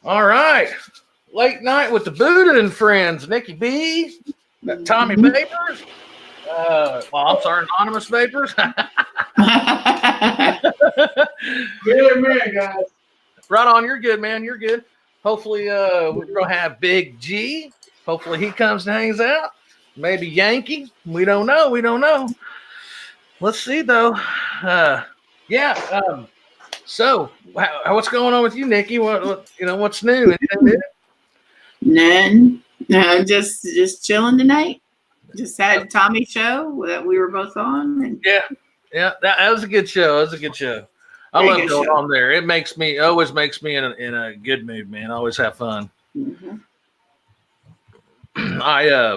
All right. Late night with the Buddha and friends. Nikki B, Tommy Vapors. Well, I'm sorry, Anonymous Vapors. Good man, guys. Right on. You're good, man. You're good. Hopefully, we're going to have Big G. Hopefully, he comes and hangs out. Maybe Yankee. We don't know. We don't know. Let's see, though. So, what's going on with you, Nikki? What's new? Anything new? None. No, just chilling tonight. Just had a Tommy show that we were both on. And Yeah. That was a good show. That was a good show. I love going on there. It always makes me in a good mood, man. I always have fun. Mm-hmm. I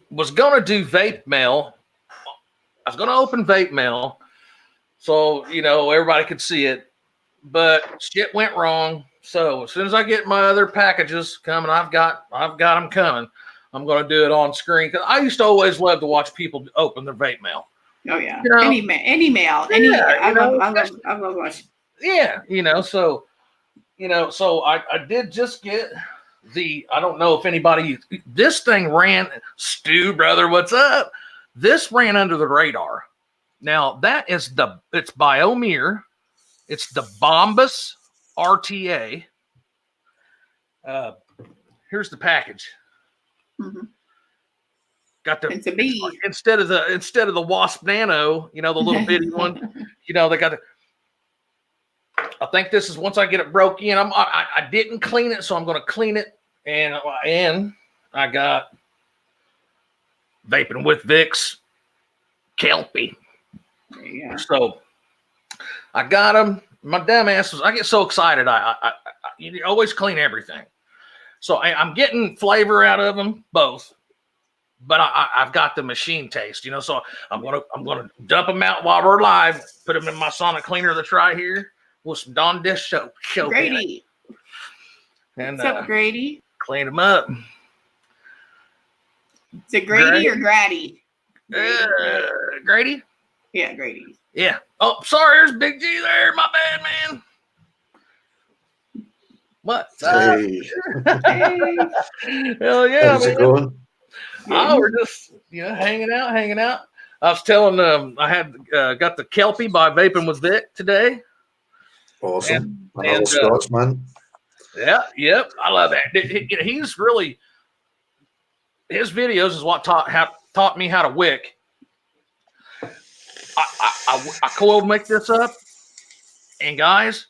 was gonna do vape mail. I was gonna open vape mail, so everybody could see it. But shit went wrong. So as soon as I get my other packages coming, I've got them coming. I'm gonna do it on screen because I used to always love to watch people open their vape mail. Oh yeah, any mail. I love watching. Yeah, so I did just get I don't know if anybody, this thing ran, Stu, brother, what's up? This ran under the radar. Now that is it's Biomir. It's the Bombus RTA. Here's the package. Mm-hmm. Got the it's a bee. Instead of the Wasp Nano, the little bitty one, they got the. I think this is once I get it broke in. I didn't clean it, so I'm going to clean it, and I got Vaping with Vicks Kelpie. Yeah. So I got them. My dumb ass I get so excited. You always clean everything. So I'm getting flavor out of them both, but I've got the machine taste, So I'm gonna dump them out while we're live. Put them in my sonic cleaner that's right here with some Dawn dish soap. Grady. And what's up, Grady? Clean them up. Is it Grady or Grady? Grady. Yeah, Grady. Yeah. Oh, sorry, there's Big G there. My bad, man. What? Hey. Hell yeah, how's man. it going? Oh, we're just hanging out. I was telling them I had got the Kelpie by Vaping with Vic today. Awesome. Another Scotsman. Yeah, yep. I love that. He's really, his videos is what taught me how to wick. I cold make this up, and guys,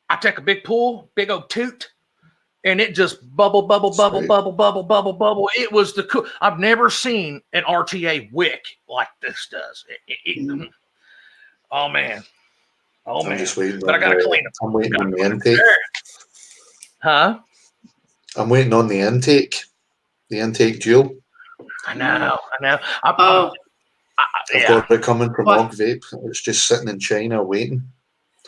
I take a big pull, big old toot, and it just bubble. It was the cool. I've never seen an RTA wick like this does. Oh man. I'm just waiting. But I gotta clean it. I'm waiting on the intake. Huh? I'm waiting on the intake. The intake dual. I know. I've got it coming from Log Vape. It's just sitting in China waiting.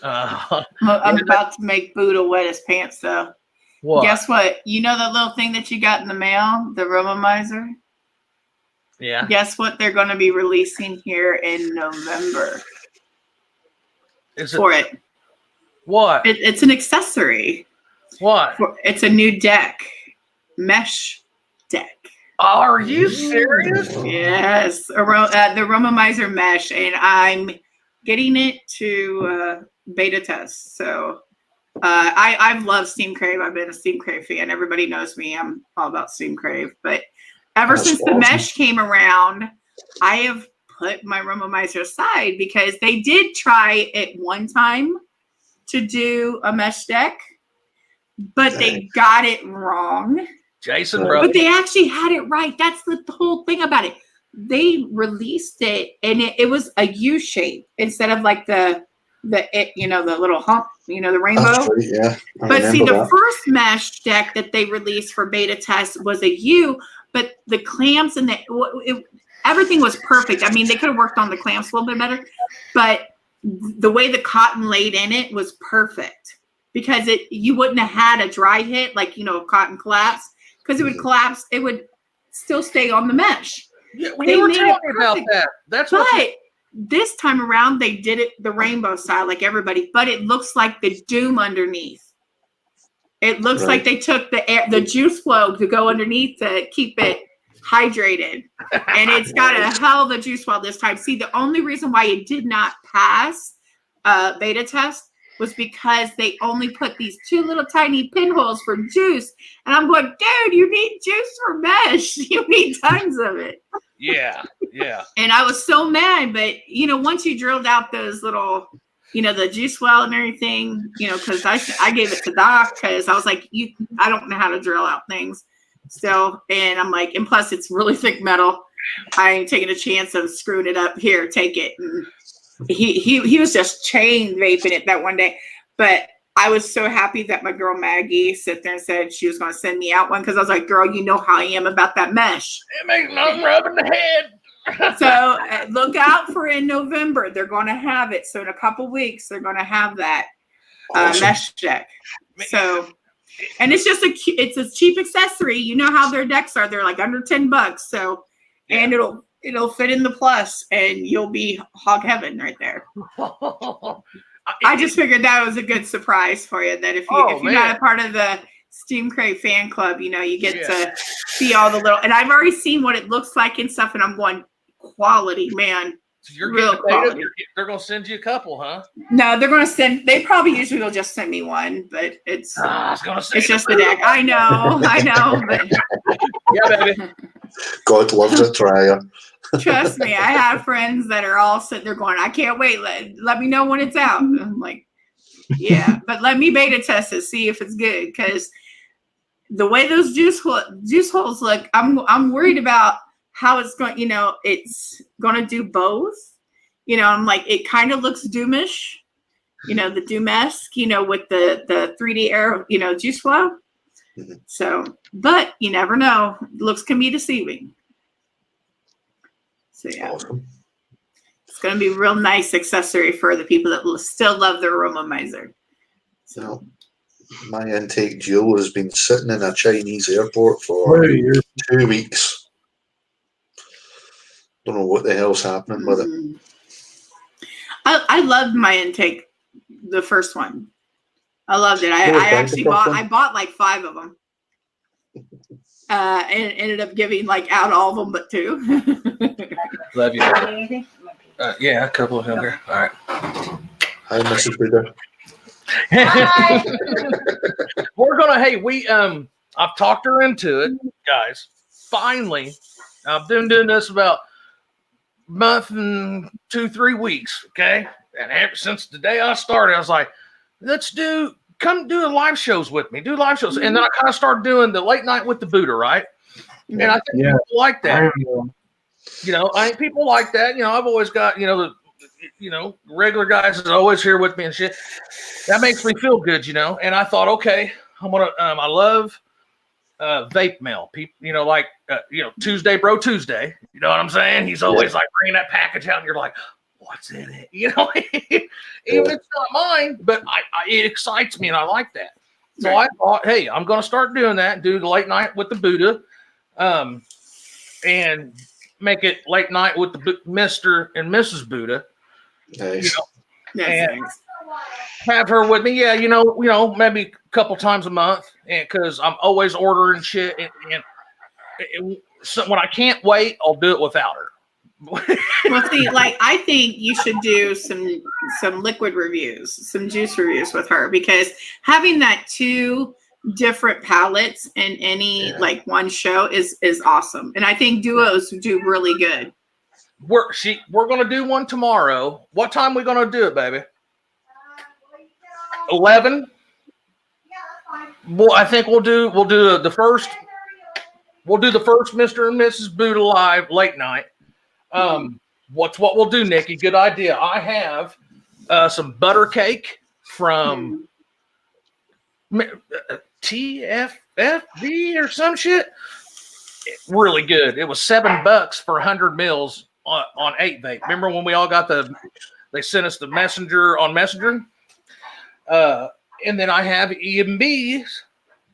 I'm about to make Buddha wet his pants, though. What? Guess what? You know the little thing that you got in the mail, the Romomizer? Yeah. Guess what they're going to be releasing here in November? For it. What? It's an accessory. What? It's a new deck. Mesh deck. Oh, are you serious? Yes. The Romomizer mesh, and I'm getting it to beta test. So I've loved Steam Crave. I've been a Steam Crave fan. Everybody knows me. I'm all about Steam Crave. But ever since the mesh came around, I have put my Romomizer aside because they did try at one time to do a mesh deck, but they got it wrong. Jason, bro. But they actually had it right. That's the whole thing about it. They released it and it was a U shape instead of like the little hump, the rainbow. That's right, yeah. But see, the first mesh deck that they released for beta test was a U, but the clamps and everything was perfect. I mean, they could have worked on the clamps a little bit better, but the way the cotton laid in it was perfect because you wouldn't have had a dry hit like cotton collapse because it would collapse. It would still stay on the mesh. Yeah, we were talking about that. But this time around, they did it the rainbow style like everybody, but it looks like the doom underneath. It looks like they took the juice flow to go underneath to keep it hydrated. And it's got a hell of a juice flow this time. See, the only reason why it did not pass beta test was because they only put these 2 little tiny pinholes for juice. And I'm going, dude, you need juice for mesh. You need tons of it. Yeah. And I was so mad, but once you drilled out those little, the juice well and everything, because I gave it to Doc because I was like, I don't know how to drill out things still. And I'm like, and plus it's really thick metal. I ain't taking a chance of screwing it up. Here, take it. And he was just chain vaping it that one day. But I was so happy that my girl Maggie sat there and said she was going to send me out one because I was like, girl, you know how I am about that mesh. It makes no rubbing the head. So look out for in November. They're going to have it. So in a couple weeks, they're going to have that mesh deck. So, and it's just it's a cheap accessory. You know how their decks are. They're like under $10. So, and it'll fit in the plus and you'll be hog heaven right there. I just figured that was a good surprise for you. That if you're not a part of the Steam Crate fan club, you get to see all the little, and I've already seen what it looks like and stuff. And I'm going, quality, man. So you're real quality. They're going to send you a couple, huh? No, they're going to send, they probably usually will just send me one, but it's just the deck. I know, but yeah, baby. God loves a trier. Trust me, I have friends that are all sitting there going, I can't wait. Let me know when it's out. I'm like, yeah, but let me beta test it, see if it's good. Because the way those juice holes look, I'm worried about how it's going. It's going to do both. I'm like, it kind of looks Doomish. The Doom-esque. With the 3D air, juice flow. So, but you never know. Looks can be deceiving. So yeah, awesome. It's going to be a real nice accessory for the people that will still love their Aromomizer. So my intake dual has been sitting in a Chinese airport for 2 weeks. Don't know what the hell's happening with it. I loved my intake, the first one. I loved it. I actually bought like 5 of them. And ended up giving out all of them but 2. Love you. Yeah, a couple of hunger. All right. Hi, Mrs. Buddha. We're gonna. I've talked her into it, guys. Finally, I've been doing this about a month and 2-3 weeks. Okay, and ever since the day I started, I was like, come do live shows with me. Do live shows, and then I kind of started doing the late night with the Buddha, right? And I think people like that. I think people like that. I've always got, the regular guys is always here with me and shit. That makes me feel good, And I thought, okay, I'm gonna. I love vape mail. People, Tuesday, Bro Tuesday. You know what I'm saying? He's always like bringing that package out, and you're like, what's in it? Even it's not mine, but it excites me, and I like that. So I thought, hey, I'm going to start doing that. Do the late night with the Buddha, and make it late night with the Mr. and Mrs. Buddha. Nice. And have her with me. Yeah, maybe a couple times a month, and because I'm always ordering shit, and so when I can't wait, I'll do it without her. Well, see, I think you should do some liquid reviews, some juice reviews with her, because having that 2 different palettes in any one show is awesome, and I think duos do really good. We're gonna do one tomorrow. What time we gonna do it, baby? 11. Well, I think we'll do the first. We'll do the first Mr. and Mrs. Buddha live late night. What we'll do, Nikki? Good idea. I have some butter cake from TFFB or some shit. Really good. It was $7 for 100 mils on 8 vape. Remember when we all got they sent us the messenger on Messenger? And then I have E&B's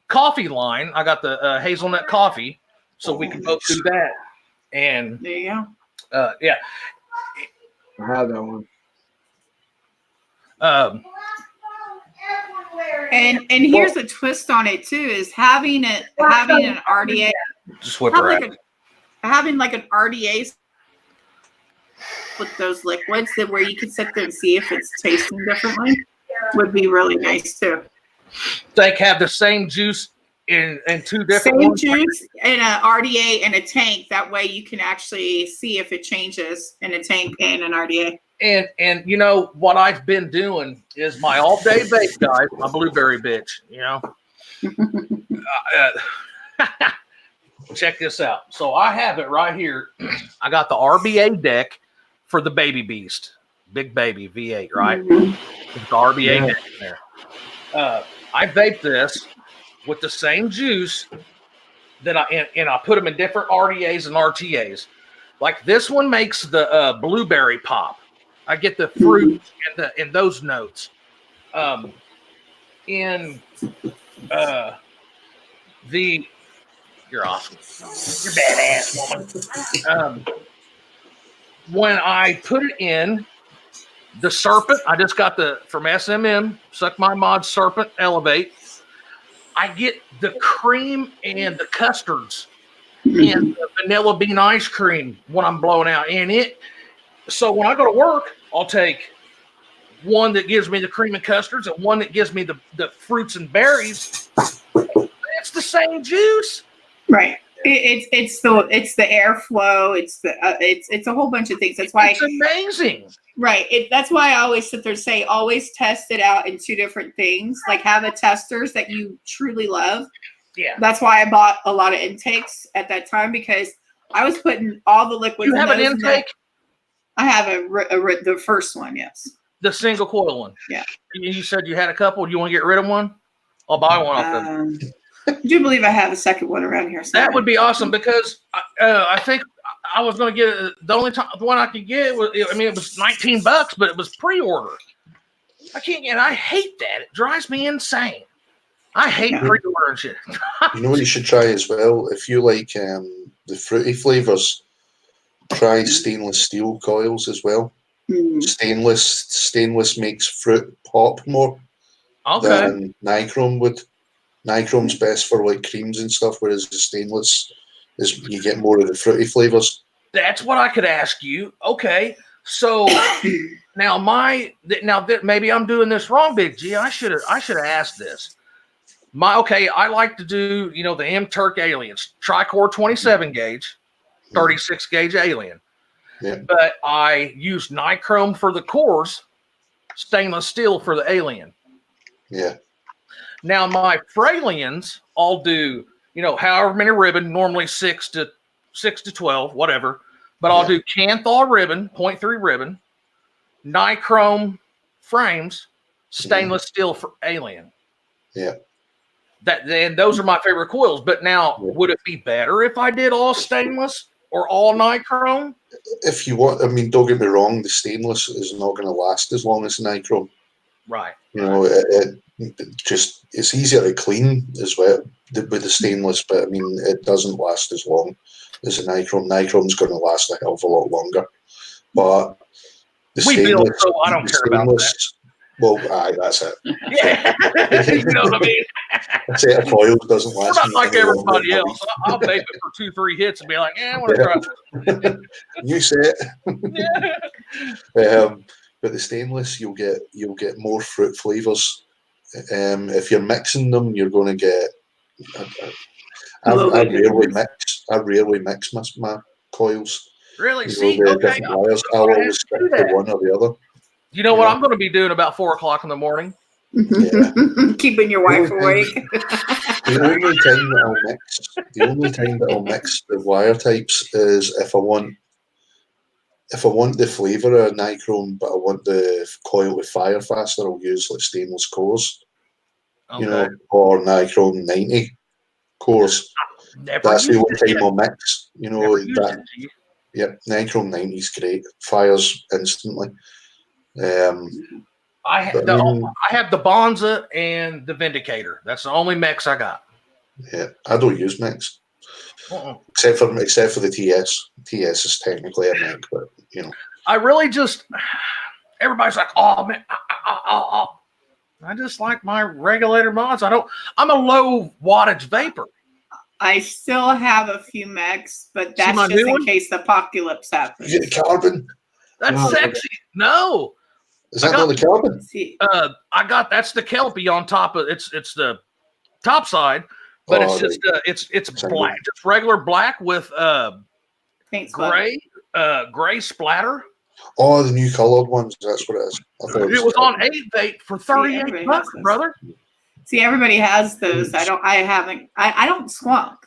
coffee line. I got the hazelnut coffee, so we can both do that. And there you go. Yeah. I have that one. And here's a twist on it too: is having an RDA, Just whip her out. having like an RDA with those liquids that where you can sit there and see if it's tasting differently would be really nice too. They have the same juice in two different Same ones. juice in a RDA and a tank. That way you can actually see if it changes in a tank and an RDA. And you know what I've been doing is my all day vape, guys. My blueberry bitch. You know. Check this out. So I have it right here. I got the RBA deck for the Baby Beast, Big Baby V8, right? The RBA deck in there. I vape this with the same juice that I put them in different RDAs and RTAs. Like this one makes the blueberry pop. I get the fruit and those notes. You're awesome. You're badass, woman. When I put it in the Serpent, I just got from SMM, Suck My Mod Serpent Elevate. I get the cream and the custards and the vanilla bean ice cream when I'm blowing out. So when I go to work, I'll take one that gives me the cream and custards and one that gives me the fruits and berries. It's the same juice. Right. It's the airflow. It's a whole bunch of things. That's why it's amazing. Right. That's why I always sit there and say, always test it out in two different things. Like have a testers that you truly love. Yeah. That's why I bought a lot of intakes at that time because I was putting all the liquids. You have an intake? I have the first one. Yes. The single coil one. Yeah. You said you had a couple. Do you want to get rid of one? I'll buy one off them. I do believe I have a second one around here. That would be awesome because I think I was going to get the one I could get was, I mean, it was $19, but it was pre-order. I can't get. I hate that. It drives me insane. I hate pre-order and shit. You know what you should try as well? If you like the fruity flavors, try stainless steel coils as well. Stainless makes fruit pop more than nichrome would. Nichrome's best for like creams and stuff, whereas the stainless is you get more of the fruity flavors. That's what I could ask you. Okay, so now maybe I'm doing this wrong, Big G. I should have asked this. I like to do the M-Turk Aliens, Tricore 27 gauge, 36 gauge Alien. Yeah. But I use nichrome for the cores, stainless steel for the Alien. Yeah. Now my Fralians all do, however many ribbon, normally 6 to 12, whatever. But I'll do Canthal ribbon, 0.3 ribbon, nichrome frames, stainless steel for Alien. Yeah. And those are my favorite coils. But now, would it be better if I did all stainless or all nichrome? If you want, I mean, don't get me wrong, the stainless is not going to last as long as the nichrome. Right. It's easier to clean as well with the stainless, but I mean, it doesn't last as long as the nichrome. Nichrome's going to last a hell of a lot longer. But the stainless, so I don't care about that. Well, that's it. Yeah, you know what I mean? A set of coils doesn't last. We're not like everybody else. I'll vape it for 2-3 hits and be like, I want to try this. New set. Yeah. But the stainless, you'll get more fruit flavors. If you're mixing them, you're going to get. I rarely mix my coils. Really? See, okay. I'll always stick to one or the other. You know what I'm going to be doing about 4 o'clock in the morning? Yeah. Keeping your wife awake. The only time that I'll mix the wire types is if I want the flavour of nichrome, but I want the coil with fire faster, I'll use like stainless cores, or nichrome 90 cores. That's the only time I'll mix. Nichrome 90 is great. Fires instantly. I have the Bonza and the Vindicator. That's the only mix I got. Yeah, I don't use mix. Except for the TS. TS is technically a mix, but I really just everybody's like, oh man, I just like my regulator mods. I'm a low wattage vapor. I still have a few mechs, but See that's my just new in one? case the apocalypse happens. You get the carbon. That's No. sexy. No. Is that not the carbon? See, That's the Kelpie on top of it's the top side, but it's just it's black, just regular black with paint splatter. gray splatter. Oh, the new coloured ones. That's what it is. I thought It was on 8 vape for $38, everybody has those. brother. See, everybody has those. I don't squonk.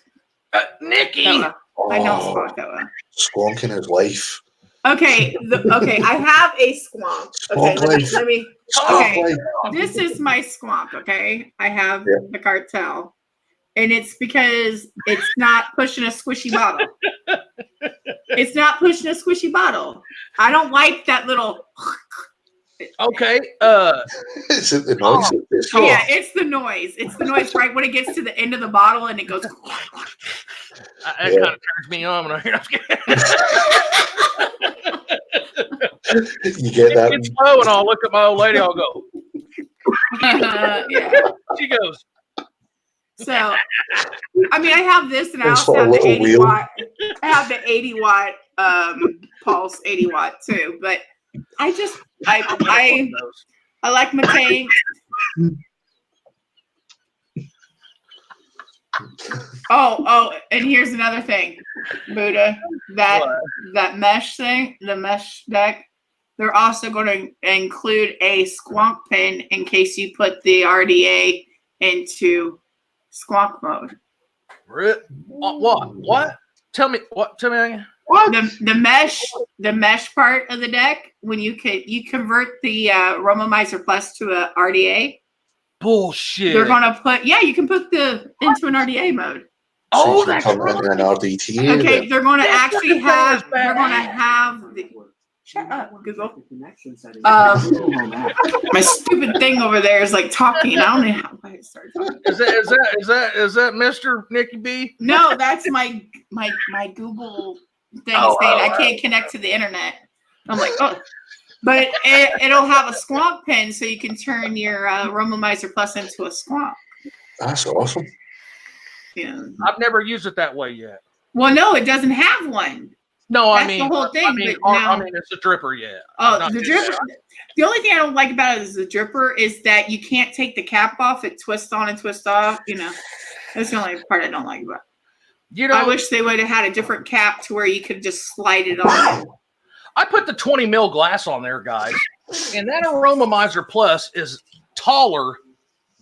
Nikki. I don't squonk that well. Squonking is life. Okay, I have a squonk. Okay, let me. Okay, this is my squonk. Okay, I have the cartel, and it's because it's not pushing a squishy bottle. It's not pushing a squishy bottle. I don't like that little. Okay. Is it the noise? Yeah, it's the noise. It's the noise right when it gets to the end of the bottle and it goes. That kind of turns me on when I hear. You get that? It's low, and I'll look at my old lady. I'll go. Yeah. She goes. So, I mean, I have this, and I It's also got a have the little 80 wheel. watt. I have the 80 watt pulse 80 watt too. But I like my tank. Oh, and here's another thing, Buddha. That mesh thing, the mesh deck. They're also going to include a squonk pin in case you put the RDA into squonk mode. What? Tell me again. The mesh part of the deck, when you convert the Romomizer Plus to a RDA. Bullshit. They're gonna put you can put into an RDA mode. Oh, that's that's coming into an RDTA. Okay, they're gonna actually have. They're gonna badass. have. Shut up, Google. My stupid thing over there is like talking. I don't know why it started talking. Is that Mr. Nikki B? No, that's my Google thing saying I can't connect to the internet. I'm like, oh, but it'll have a squonk pin so you can turn your Romomizer Plus into a squonk. That's awesome. Yeah. I've never used it that way yet. Well, no, it doesn't have one. No, That's the whole thing. I mean, it's a dripper yet. Oh, the dripper. The only thing I don't like about it is the dripper is that you can't take the cap off. It twists on and twists off. You know, that's the only part I don't like about it. You know, I wish they would have had a different cap to where you could just slide it on. I put the 20 mil glass on there, guys, and that Aromomizer Plus is taller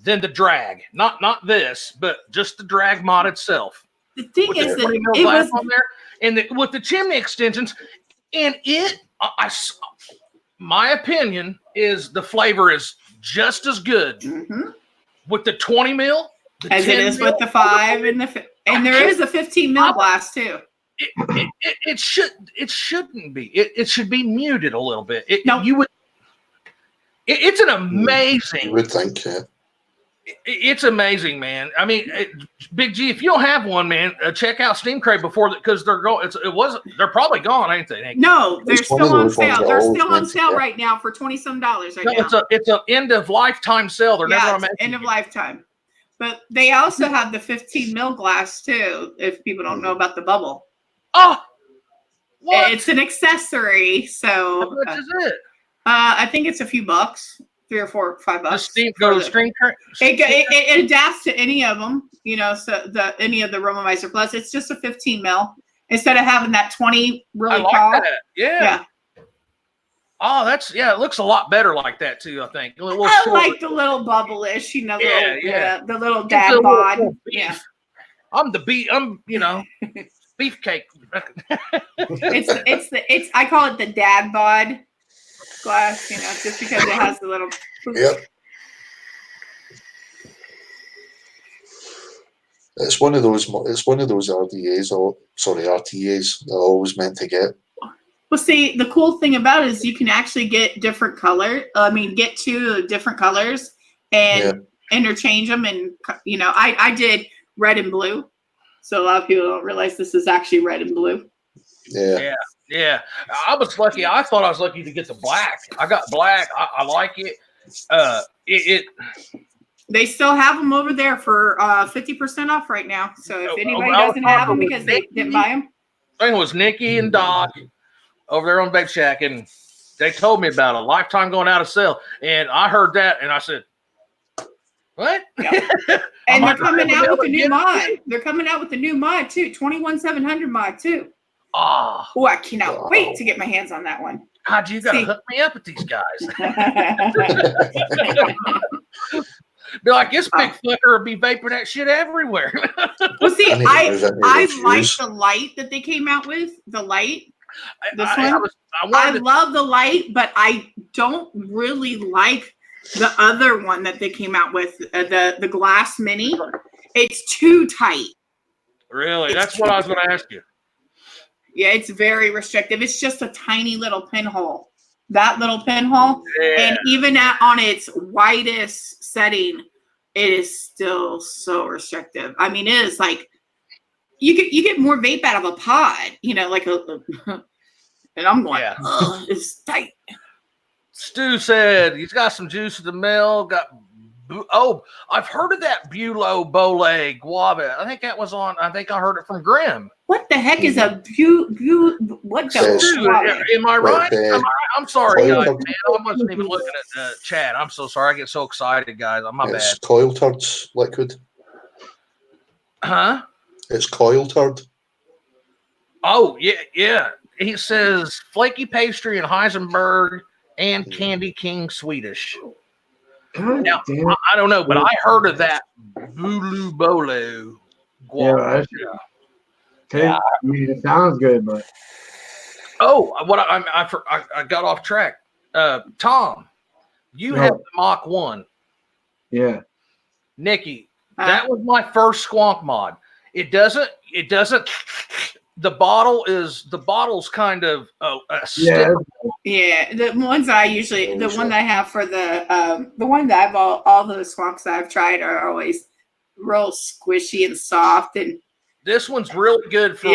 than the drag. Not this, but just the drag mod itself. The thing With is the 20 mil that it glass was on there, and with the chimney extensions, and my opinion is the flavor is just as good with the 20 mil as it is with the 5 and there is a 15 mil glass too. It shouldn't be. It should be muted a little bit. It's an amazing. You would think, yeah. It's amazing, man. I mean, Big G, if you don't have one, man, check out Steam Crate before that because they're going. They're probably gone, ain't they? No, they're still on sale. They're still on sale right now for $20-some now. It's a end of lifetime sale. They're never gonna make end of lifetime. But they also have the 15 mil glass too. If people don't know about the bubble. Oh, what? It's an accessory. So how much is it? I think it's a few bucks. $3 or $4, $5. Go to the Steam Crate. It adapts to any of them, you know. So any of the Romomizer Plus, it's just a 15 mil instead of having that 20 really tall. That. Yeah. Oh, it looks a lot better like that too. I think. I like the little bubble-ish, you know. The little dad It's bod. Yeah. I'm beefcake. It's I call it the dad bod glass, you know, just because it has the little. Yep. It's one of those RDAs or RTAs they're always meant to get. Well, see, the cool thing about it is you can actually get different color. Get 2 different colors and interchange them. And you know, I did red and blue, so a lot of people don't realize this is actually red and blue. Yeah. I was lucky. I thought I was lucky to get the black. I got black. I like it. They still have them over there for 50% off right now. So if anybody doesn't have them because they didn't buy them, I think it was Nikki and Doc over there on Vape Shack, and they told me about a lifetime going out of sale. And I heard that, and I said, "What?" Yep. And they're coming out with a new mod. They're coming out with a new mod too, 21700 mod too. Oh, I cannot wait to get my hands on that one. God, you gotta hook me up with these guys. Be like, this big fucker will be vaping that shit everywhere. Well, see, I like the light that they came out with. The light. I love the light, but I don't really like the other one that they came out with, the glass mini. It's too tight. Really? That's what I was going to ask you. Yeah, it's very restrictive. It's just a tiny little pinhole. That little pinhole, and even on its widest setting, it is still so restrictive. I mean, it is like you get more vape out of a pod, like a. And I'm going, it's tight. Stu said he's got some juice in the mail. I've heard of that Bulo Bole Guava. I think that was on. I think I heard it from Grim. What the heck is a what the? Am I right? I'm sorry, guys, man. I wasn't even looking at the chat. I'm so sorry. I get so excited, guys. My bad. It's coil turds liquid. Huh? It's coil turd. Oh yeah. He says flaky pastry and Heisenberg and Candy King Swedish. Now, I don't know, but I heard of that Bulu Bolo. Yeah, I mean, it sounds good, but I got off track. Tom, you have the Mach 1. Yeah. Nikki, that was my first Squonk mod. It doesn't. The bottle's kind of yeah. The ones I usually, the one that I have for the one that I've all the Squonks that I've tried are always real squishy and soft, and this one's really good for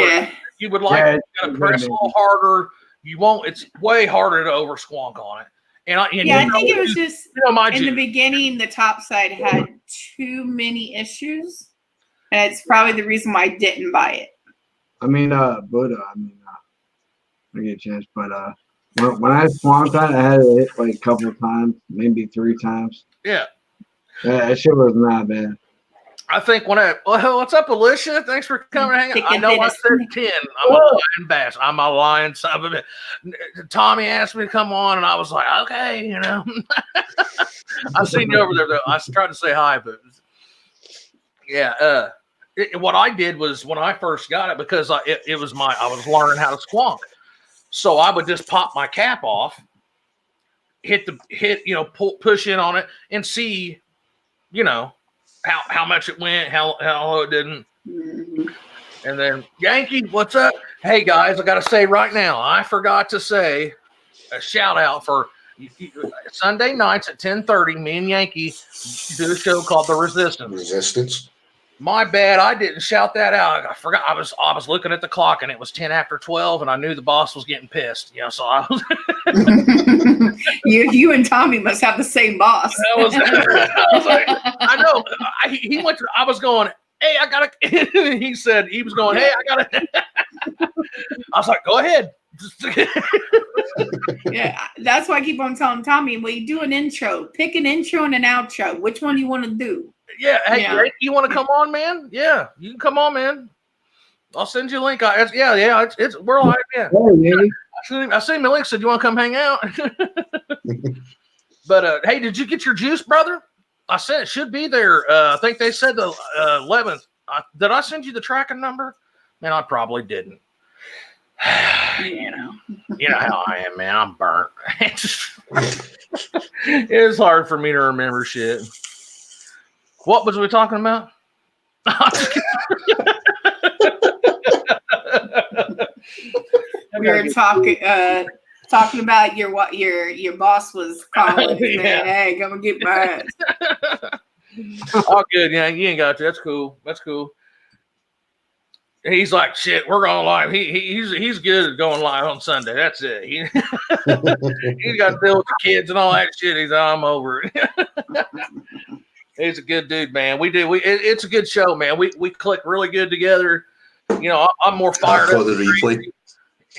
you would like you gotta press a little harder. You won't. It's way harder to over Squonk on it. I think it was just in the beginning. The top side had too many issues, and it's probably the reason why I didn't buy it. I mean, Buddha. I get a chance, but when I swamped that, I had it like a couple of times, maybe 3 times. Yeah. That shit was not bad. I think what's up, Alicia? Thanks for coming hang out. I know I said 10. I'm a lying bass. I'm a lying son of a bitch. Tommy asked me to come on, and I was like, okay, I seen you over there, though. I tried to say hi, but yeah. What I did was when I first got it, because I was learning how to squonk, so I would just pop my cap off, push in on it, and see, how much it went, how low it didn't. Mm-hmm. And then Yankee, what's up? Hey guys, I got to say right now, I forgot to say a shout out for Sunday nights at 10:30. Me and Yankee do a show called The Resistance. My bad, I didn't shout that out. I forgot. I was looking at the clock, and it was 10 after 12, and I knew the boss was getting pissed. So I was. you and Tommy must have the same boss. I was like, I know. He went. I was going. Hey, I gotta. He said he was going. Hey, I gotta. I was like, go ahead. Yeah, that's why I keep on telling Tommy, when you do an intro, pick an intro and an outro. Which one you want to do? Yeah, hey, Rick, you want to come on, man? Yeah, you can come on, man. I'll send you a link. It's we're live. Yeah, I seen my link. Said you want to come hang out. But hey, did you get your juice, brother? I said it should be there. I think they said the 11th. Did I send you the tracking number? Man, I probably didn't. You know how I am, man. I'm burnt. It's hard for me to remember shit. What was we talking about? We were talking about your boss was calling. Saying, hey, come and get my ass. Oh, good. Yeah, you ain't got to. That's cool. He's like, shit, we're going live. He's good at going live on Sunday. That's it. He's got to deal with the kids and all that shit. He's I'm over it. He's a good dude, man. It's a good show, man. We click really good together. You know, I'm more fired up, the replay,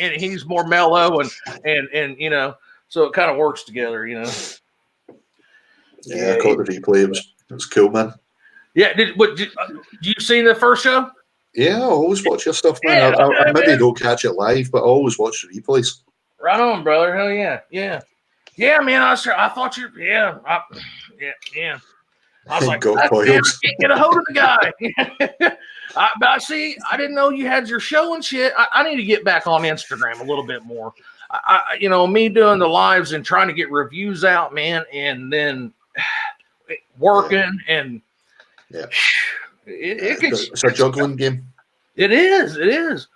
and he's more mellow, and you know, so it kind of works together, you know. Yeah, I caught the replay. It was cool, man. Yeah, did you seen the first show? Yeah, I always watch your stuff, man. Yeah, I maybe don't catch it live, but I always watch the replays. Right on, brother. Hell yeah, yeah, man. I thought you, yeah. I was like, Got I coils. can't get a hold of the guy. But I see, I didn't know you had your show and shit. I need to get back on Instagram a little bit more. You know, me doing the lives and trying to get reviews out, man, and then working and it's a juggling game. It is.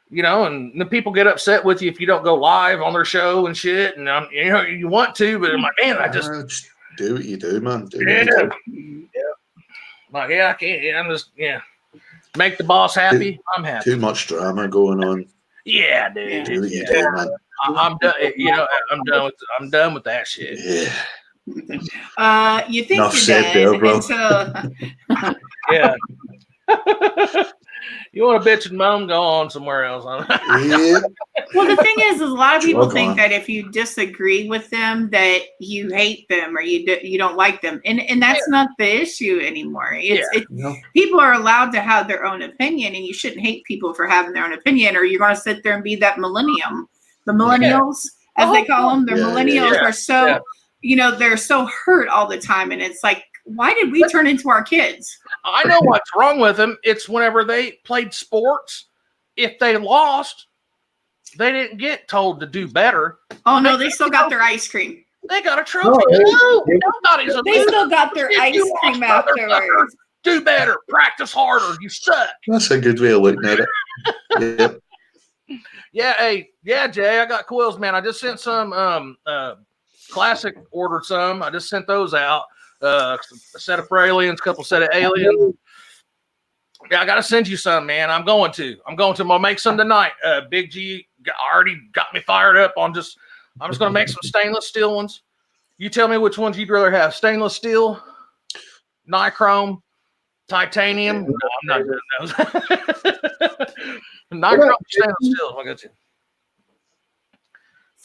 You know, and the people get upset with you if you don't go live on their show and shit. And you know, you want to, but I'm like, man, I just do what you do, man. Like, I can't. I'm just, make the boss happy. I'm happy. Too much drama going on. Yeah, dude. Do what you do, man. I'm done. You know, I'm done with that shit. Yeah. You think Enough you're said there, bro. Yeah. You want to bitch and moan? Go on somewhere else. Yeah. Well, the thing is a lot of people think on. that if you disagree with them, that you hate them or you don't like them, and that's not the issue anymore. People are allowed to have their own opinion, and you shouldn't hate people for having their own opinion, or you're going to sit there and be that millennium. The millennials, as they call them, the millennials are so, you know, they're so hurt all the time, and it's like, why did we turn into our kids? I know what's wrong with them. It's whenever they played sports, if they lost, they didn't get told to do better. Oh no, they still got their ice cream. They got a trophy. Nobody's a They still got their ice cream afterwards. Do better. Practice harder. You suck. That's a good way of looking at it. Jay, I got coils, man. I just sent some classic, ordered some. I just sent those out. A set of for aliens, couple set of aliens. Yeah, I gotta send you some, man. I'm going to. I'm gonna make some tonight. Big G already got me fired up on I'm just gonna make some stainless steel ones. You tell me which ones you'd rather have: stainless steel, nichrome, titanium. No, I'm not doing those. Nichrome, stainless steel. I got you.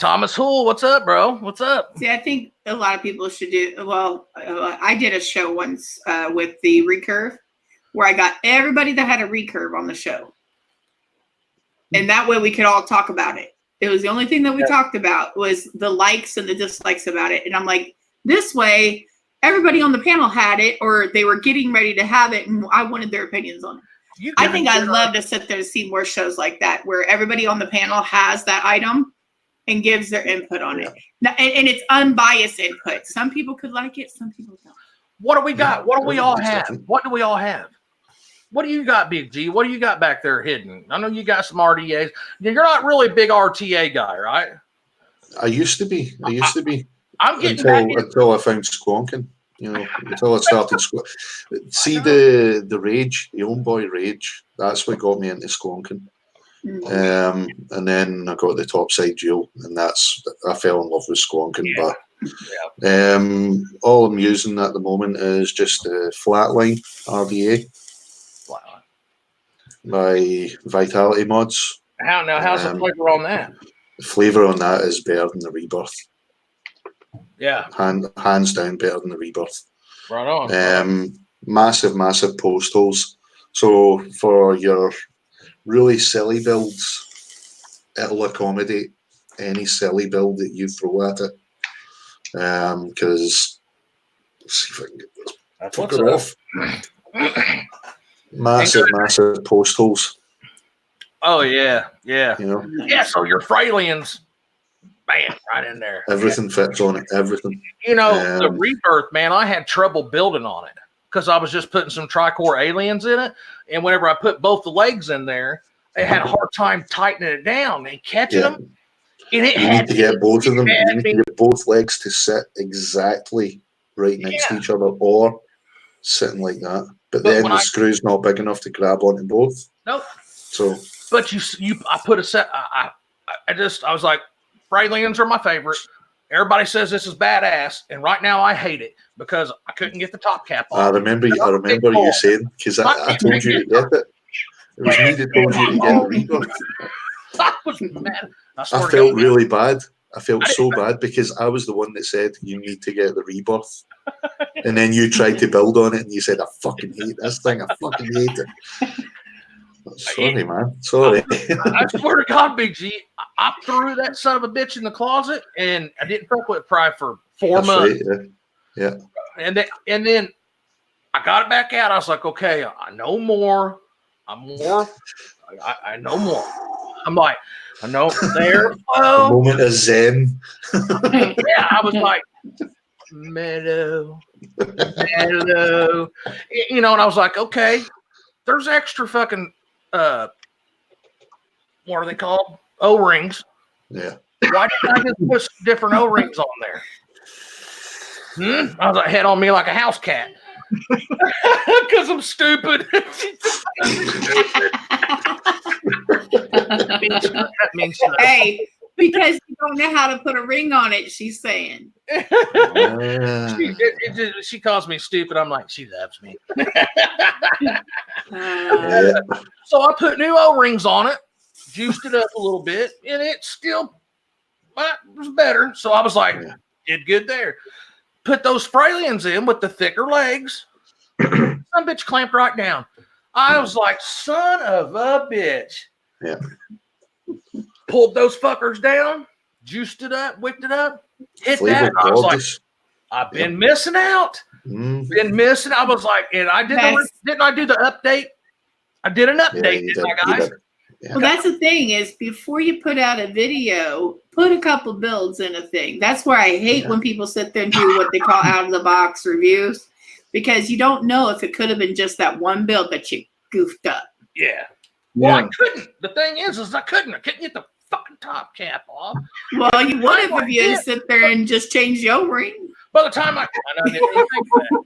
Thomas Hool, what's up, bro? What's up? See, I think a lot of people should do. Well, I did a show once with the recurve, where I got everybody that had a recurve on the show, and that way we could all talk about it. It was the only thing that we talked about was the likes and the dislikes about it. And I'm like, this way, everybody on the panel had it, or they were getting ready to have it, and I wanted their opinions on it. I think I'd love to sit there and see more shows like that, where everybody on the panel has that item and gives their input on it. Now, and it's unbiased input. Some people could like it, some people don't. What do we got? What do we all have? What do we all have? What do you got, Big G? What do you got back there hidden? I know you got some RDAs. You're not really a big RTA guy, right? I used to be. I'm getting until I found squonking. You know, until I started see the rage, the old boy rage. That's what got me into squonking. And then I got the topside dual, and I fell in love with squonking. But all I'm using at the moment is just a flatline RDA by Vitality Mods. How's the flavor on that? The flavor on that is better than the Rebirth. Yeah, hands down better than the Rebirth. Right on. Massive post holes. So for your really silly builds, it'll accommodate any silly build that you throw at it. Because let's see if I can get this. That's fuck it off. Massive post holes. Oh yeah. You know. Yeah. So your Fralians, bam, right in there. Everything fits on it. Everything. You know, the Rebirth, man, I had trouble building on it because I was just putting some tricore aliens in it, and whenever I put both the legs in there, I had a hard time tightening it down and catching them. And you need to get both of them. You need to get both legs to sit exactly right next to each other, or sitting like that. But then the screw's not big enough to grab onto both. Nope. So, but I put a set. I was like, Praline are my favorite. Everybody says this is badass, and right now I hate it because I couldn't get the top cap off. I remember you saying, because I told you to get it. It was me that told you to get the rebirth. I was mad. I felt really bad. I felt so bad because I was the one that said you need to get the rebirth. And then you tried to build on it and you said, I fucking hate this thing. I fucking hate it. Sorry, man. Sorry. I swear to God, Big G, I threw that son of a bitch in the closet and I didn't fuck with it probably for 4 months. Right, yeah. And then I got it back out. I was like, okay, I know more. I know more. I'm like, I know there. A moment of zen. Yeah, I was like, mellow. You know, and I was like, okay, there's extra fucking what are they called? O-rings. Yeah. Why didn't I just put different O-rings on there? I was like, head on me like a house cat. Because I'm stupid. That means Hey, because you don't know how to put a ring on it, she's saying. She calls me stupid. I'm like, she loves me. So I put new O-rings on it, juiced it up a little bit, and it still was better. So I was like, did good there. Put those Fralians in with the thicker legs. Some bitch clamped right down. I was like, son of a bitch. Yeah. Pulled those fuckers down, juiced it up, whipped it up, hit Flavor that. I was like, gorgeous. I've been missing out. Been missing. I was like, and I didn't I do the update? I did an update, didn't I, guys? Yeah. Well, that's the thing is before you put out a video, put a couple builds in a thing. That's where I hate when people sit there and do what they call out of the box reviews, because you don't know if it could have been just that one build that you goofed up. Yeah. Well, I couldn't. The thing is I couldn't get the fucking top cap off. Well, you would have if you had to sit there and just change the O-ring. By the time I didn't even think of that.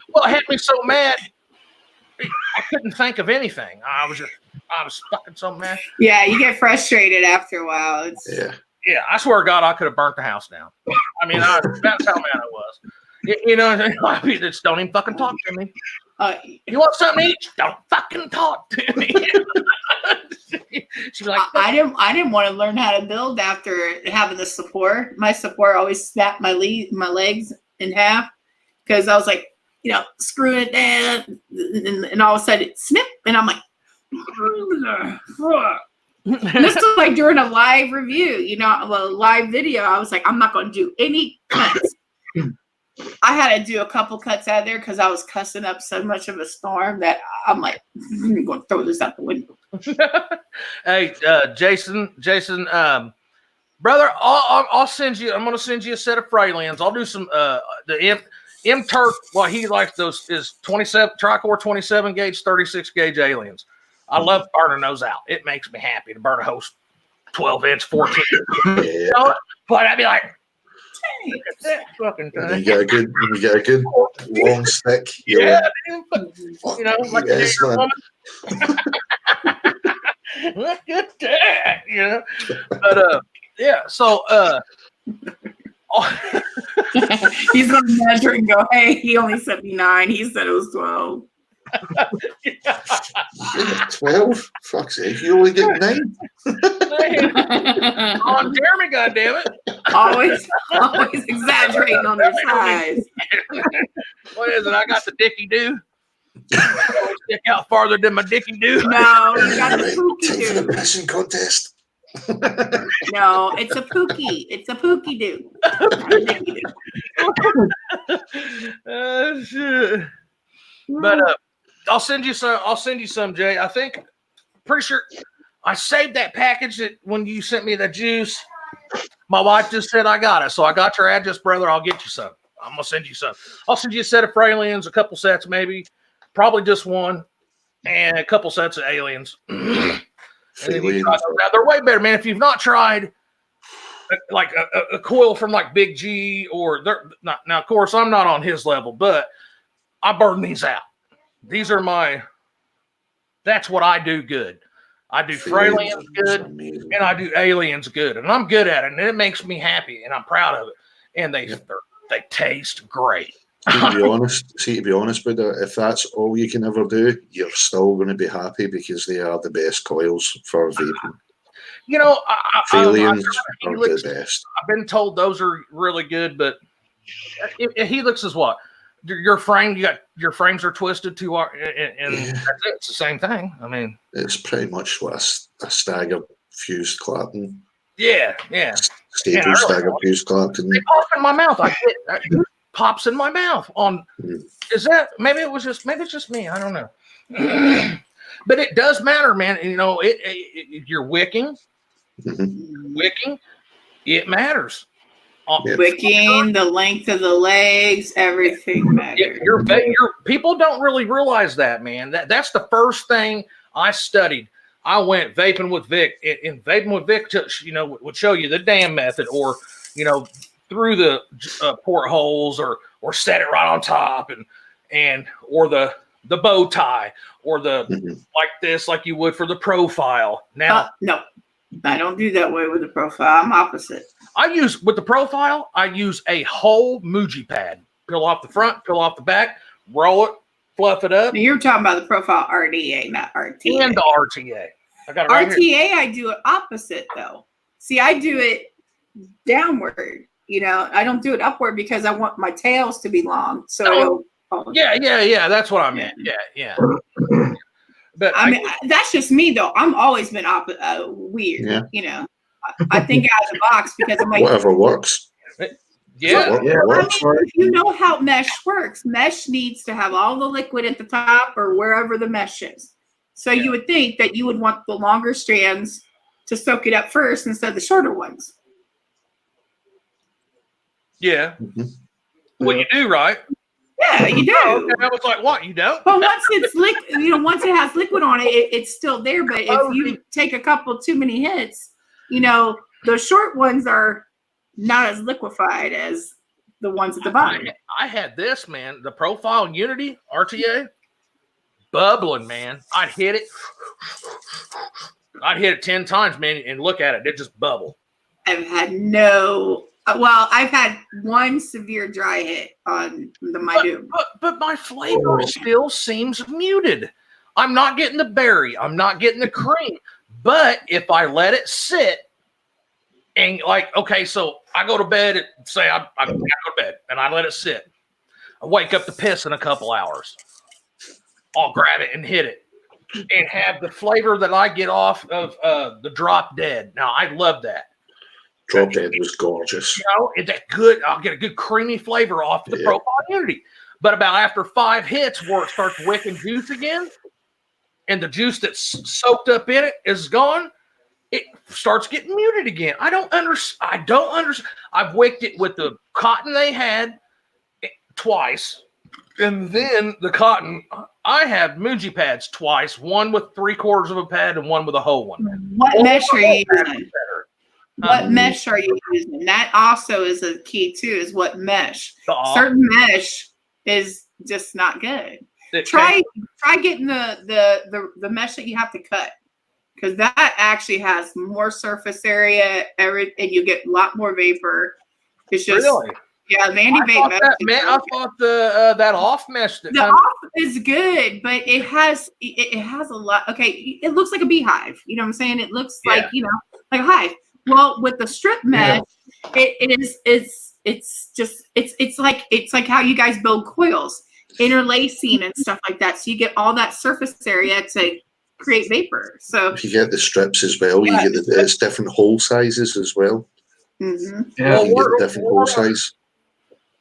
Well, it had me so mad. I couldn't think of anything. I was fucking so mad. Yeah, you get frustrated after a while. Yeah, I swear to God, I could have burnt the house down. I mean, that's how mad I was. You know, just don't even fucking talk to me. You want something to eat? Don't fucking talk to me. She's like, I didn't want to learn how to build after having the support. My support always snapped my legs in half because I was like, you know, screwing it down, and all of a sudden it snip, and I'm like, this was like during a live review, you know, a live video. I was like, I'm not going to do any cuts. I had to do a couple cuts out of there because I was cussing up so much of a storm that I'm like, I'm going to throw this out the window. Hey, Jason, brother, I'll send you. I'm going to send you a set of Fralians. I'll do some the M Turk. Well, he likes those is 27 tricore 27 gauge 36 gauge aliens. I love burning those out. It makes me happy to burn a whole 12-inch 14. You know? But I'd be like, look at that fucking thing. You get a good long stick. Yeah, you know, like yes, woman. Look at that, you know. But yeah, so he's gonna measure and go, hey, he only sent me 9. He said it was 12. 12? Fuck's sake, you only get 9. On Jeremy, goddammit. Always exaggerating on their size. What is it? I got the dicky do. Stick out farther than my dicky do. No, you got the pookie Time for the do. pissing contest. No, it's a pookie. It's a pookie do. Shit. But I'll send you some, Jay. I think, pretty sure I saved that package that when you sent me the juice. My wife just said I got it, so I got your address, brother. I'll get you some. I'm gonna send you some. I'll send you a set of Fralians, a couple sets, maybe, probably just one, and a couple sets of aliens. And then you try those out. They're way better, man. If you've not tried like a coil from like Big G or they're not now, of course, I'm not on his level, but I burn these out. These are that's what I do good. I do Fralians is good, amazing. and I do Aliens good, and I'm good at it, and it makes me happy, and I'm proud of it. And they taste great. To be honest, Buddha, if that's all you can ever do, you're still going to be happy because they are the best coils for vaping. You know, Fralians are the best. I've been told those are really good, but Helix is what? Your frames are twisted too hard, and that's it. It's the same thing. I mean, it's pretty much what a stagger fused Clapton. Yeah. Staple stagger fused Clapton. They pop in my mouth. It pops in my mouth. Is that maybe it's just me? I don't know. But it does matter, man. You know, you're wicking. Mm-hmm. Wicking, it matters. Wicking, the length of the legs, everything matters. Your people don't really realize that, man. That's the first thing I studied. I went vaping with Vic, and vaping with Vic, would show you the dam method, or through the portholes, or set it right on top, or the bow tie, or the like this, like you would for the profile. Now, no. I don't do that way with the profile. I'm opposite. With the profile, I use a whole Muji pad. Peel off the front, peel off the back, roll it, fluff it up. Now you're talking about the profile RDA, not RTA. And the RTA. I got it right RTA, here. I do it opposite, though. See, I do it downward. I don't do it upward because I want my tails to be long. So yeah. That's what I meant. Yeah. But I mean, that's just me, though. I'm always been weird. Yeah. I think out of the box because I'm like, whatever works. Yeah. If you know how mesh works, mesh needs to have all the liquid at the top or wherever the mesh is. So you would think that you would want the longer strands to soak it up first instead of the shorter ones. Yeah. Mm-hmm. Well, you do, right? Yeah, you do. Okay, I was like, what? You don't? But once it's liquid, once it has liquid on it, it's still there. But if you take a couple too many hits, the short ones are not as liquefied as the ones at the bottom. I had this, man, the Profile Unity RTA bubbling, man. I'd hit it 10 times, man, and look at it. It just bubble. I've had one severe dry hit on the Mydoom. But my flavor still seems muted. I'm not getting the berry. I'm not getting the cream. But if I let it sit, and so I go to bed at, say I go to bed and I let it sit. I wake up to piss in a couple hours. I'll grab it and hit it and have the flavor that I get off of the Drop Dead. Now, I love that. Drop Dead was gorgeous. Is that good? I'll get a good creamy flavor off the Profile Unity. But about after 5 hits where it starts wicking juice again, and the juice that's soaked up in it is gone, it starts getting muted again. I don't understand. I've wicked it with the cotton they had twice, and then the cotton. I have Muji pads twice, one with 3/4 of a pad and one with a whole one. What mesh are you using? What mesh are you using? That also is a key too, is what mesh. Certain mesh is just not good. Try getting the mesh that you have to cut, because that actually has more surface area, and you get a lot more vapor. It's just really. Yeah, Vandy Vape mesh. I thought that off mesh. The off is good, but it has a lot. Okay, it looks like a beehive. You know what I'm saying? It looks like like a hive. Well, with the strip mesh, it's like how you guys build coils, interlacing and stuff like that. So you get all that surface area to create vapor. So if you get the strips as well, you get it's different hole sizes as well. Mm-hmm. Yeah, you get the different hole size.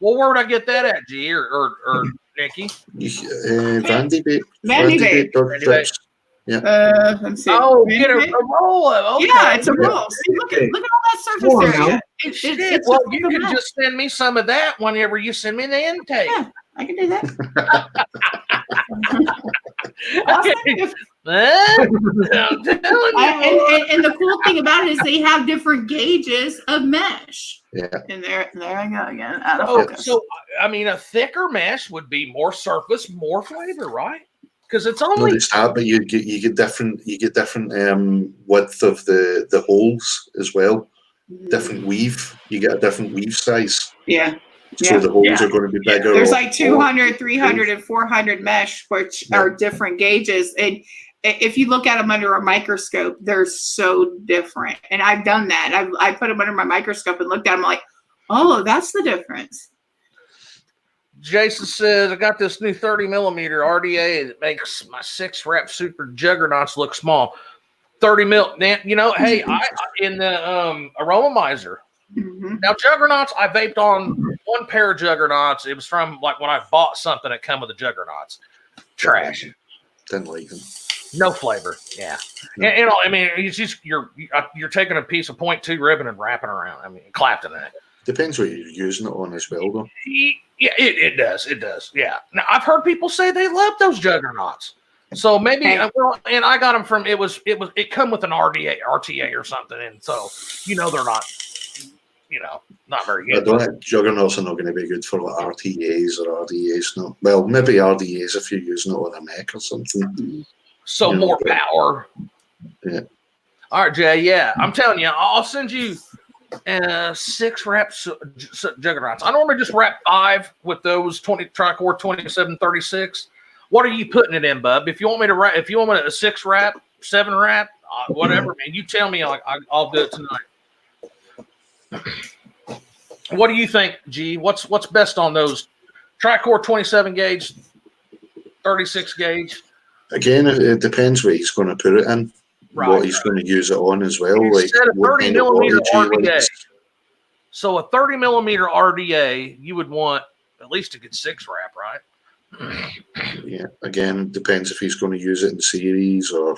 Well, where would I get that at, G or Nikki? Vandy Vape. Vandy Vape. Strips. Yeah. Let's see. Oh, get a roll of. Okay. Yeah, it's a roll. See, look at all that surface area. It's well, you can just send me some of that whenever you send me the intake. Yeah, I can do that. And the cool thing about it is they have different gauges of mesh. Yeah. And there I go again. So I mean, a thicker mesh would be more surface, more flavor, right? because it's Not only just that, but you get different width of the holes as well. Different weave. You get a different weave size. Yeah. So Yeah. the holes are going to be bigger. There's or- like 200, 300, and 400 mesh, which are different gauges. And if you look at them under a microscope, they're so different. And I've done that. I put them under my microscope and looked at them like, oh, that's the difference. Jason says, I got this new 30 millimeter RDA that makes my 6-rep super juggernauts look small. 30 mil, you know, hey, I in the aromomizer. Mm-hmm. Now, juggernauts, I vaped on one pair of juggernauts. It was from like when I bought something that come with the juggernauts. Trash. Didn't like them. No flavor. Yeah. And, you know, I mean, it's just you're taking a piece of 0.2 ribbon and wrapping around. I mean, clapped in that. Depends what you're using it on as well, though. Yeah, it does. It does. Yeah. Now, I've heard people say they love those juggernauts. So maybe, well, and I got them from, it come with an RTA or something. And so, you know, they're not, you know, not very good. I don't think juggernauts are not going to be good for like RTAs or RDAs. No, well, maybe RDAs if you're using it on a mech or something. So you know, more power. Yeah. All right, Jay. Yeah, I'm telling you, I'll send you 6 reps juggernauts. I normally just wrap 5 with those 20 Tricore 2736. What are you putting it in, bub? If you want me to wrap, if you want me to a 6 wrap, 7 wrap, whatever, man, you tell me. I'll do it tonight. What do you think, G? What's best on those Tricore 27 gauge, 36 gauge? Again, it depends what he's going to put it in, what he's going to use it on as well. You like said a 30 millimeter RDA. likes. So a 30 millimeter RDA, you would want at least a good 6 wrap, right? Yeah. Again, depends if he's going to use it in series or.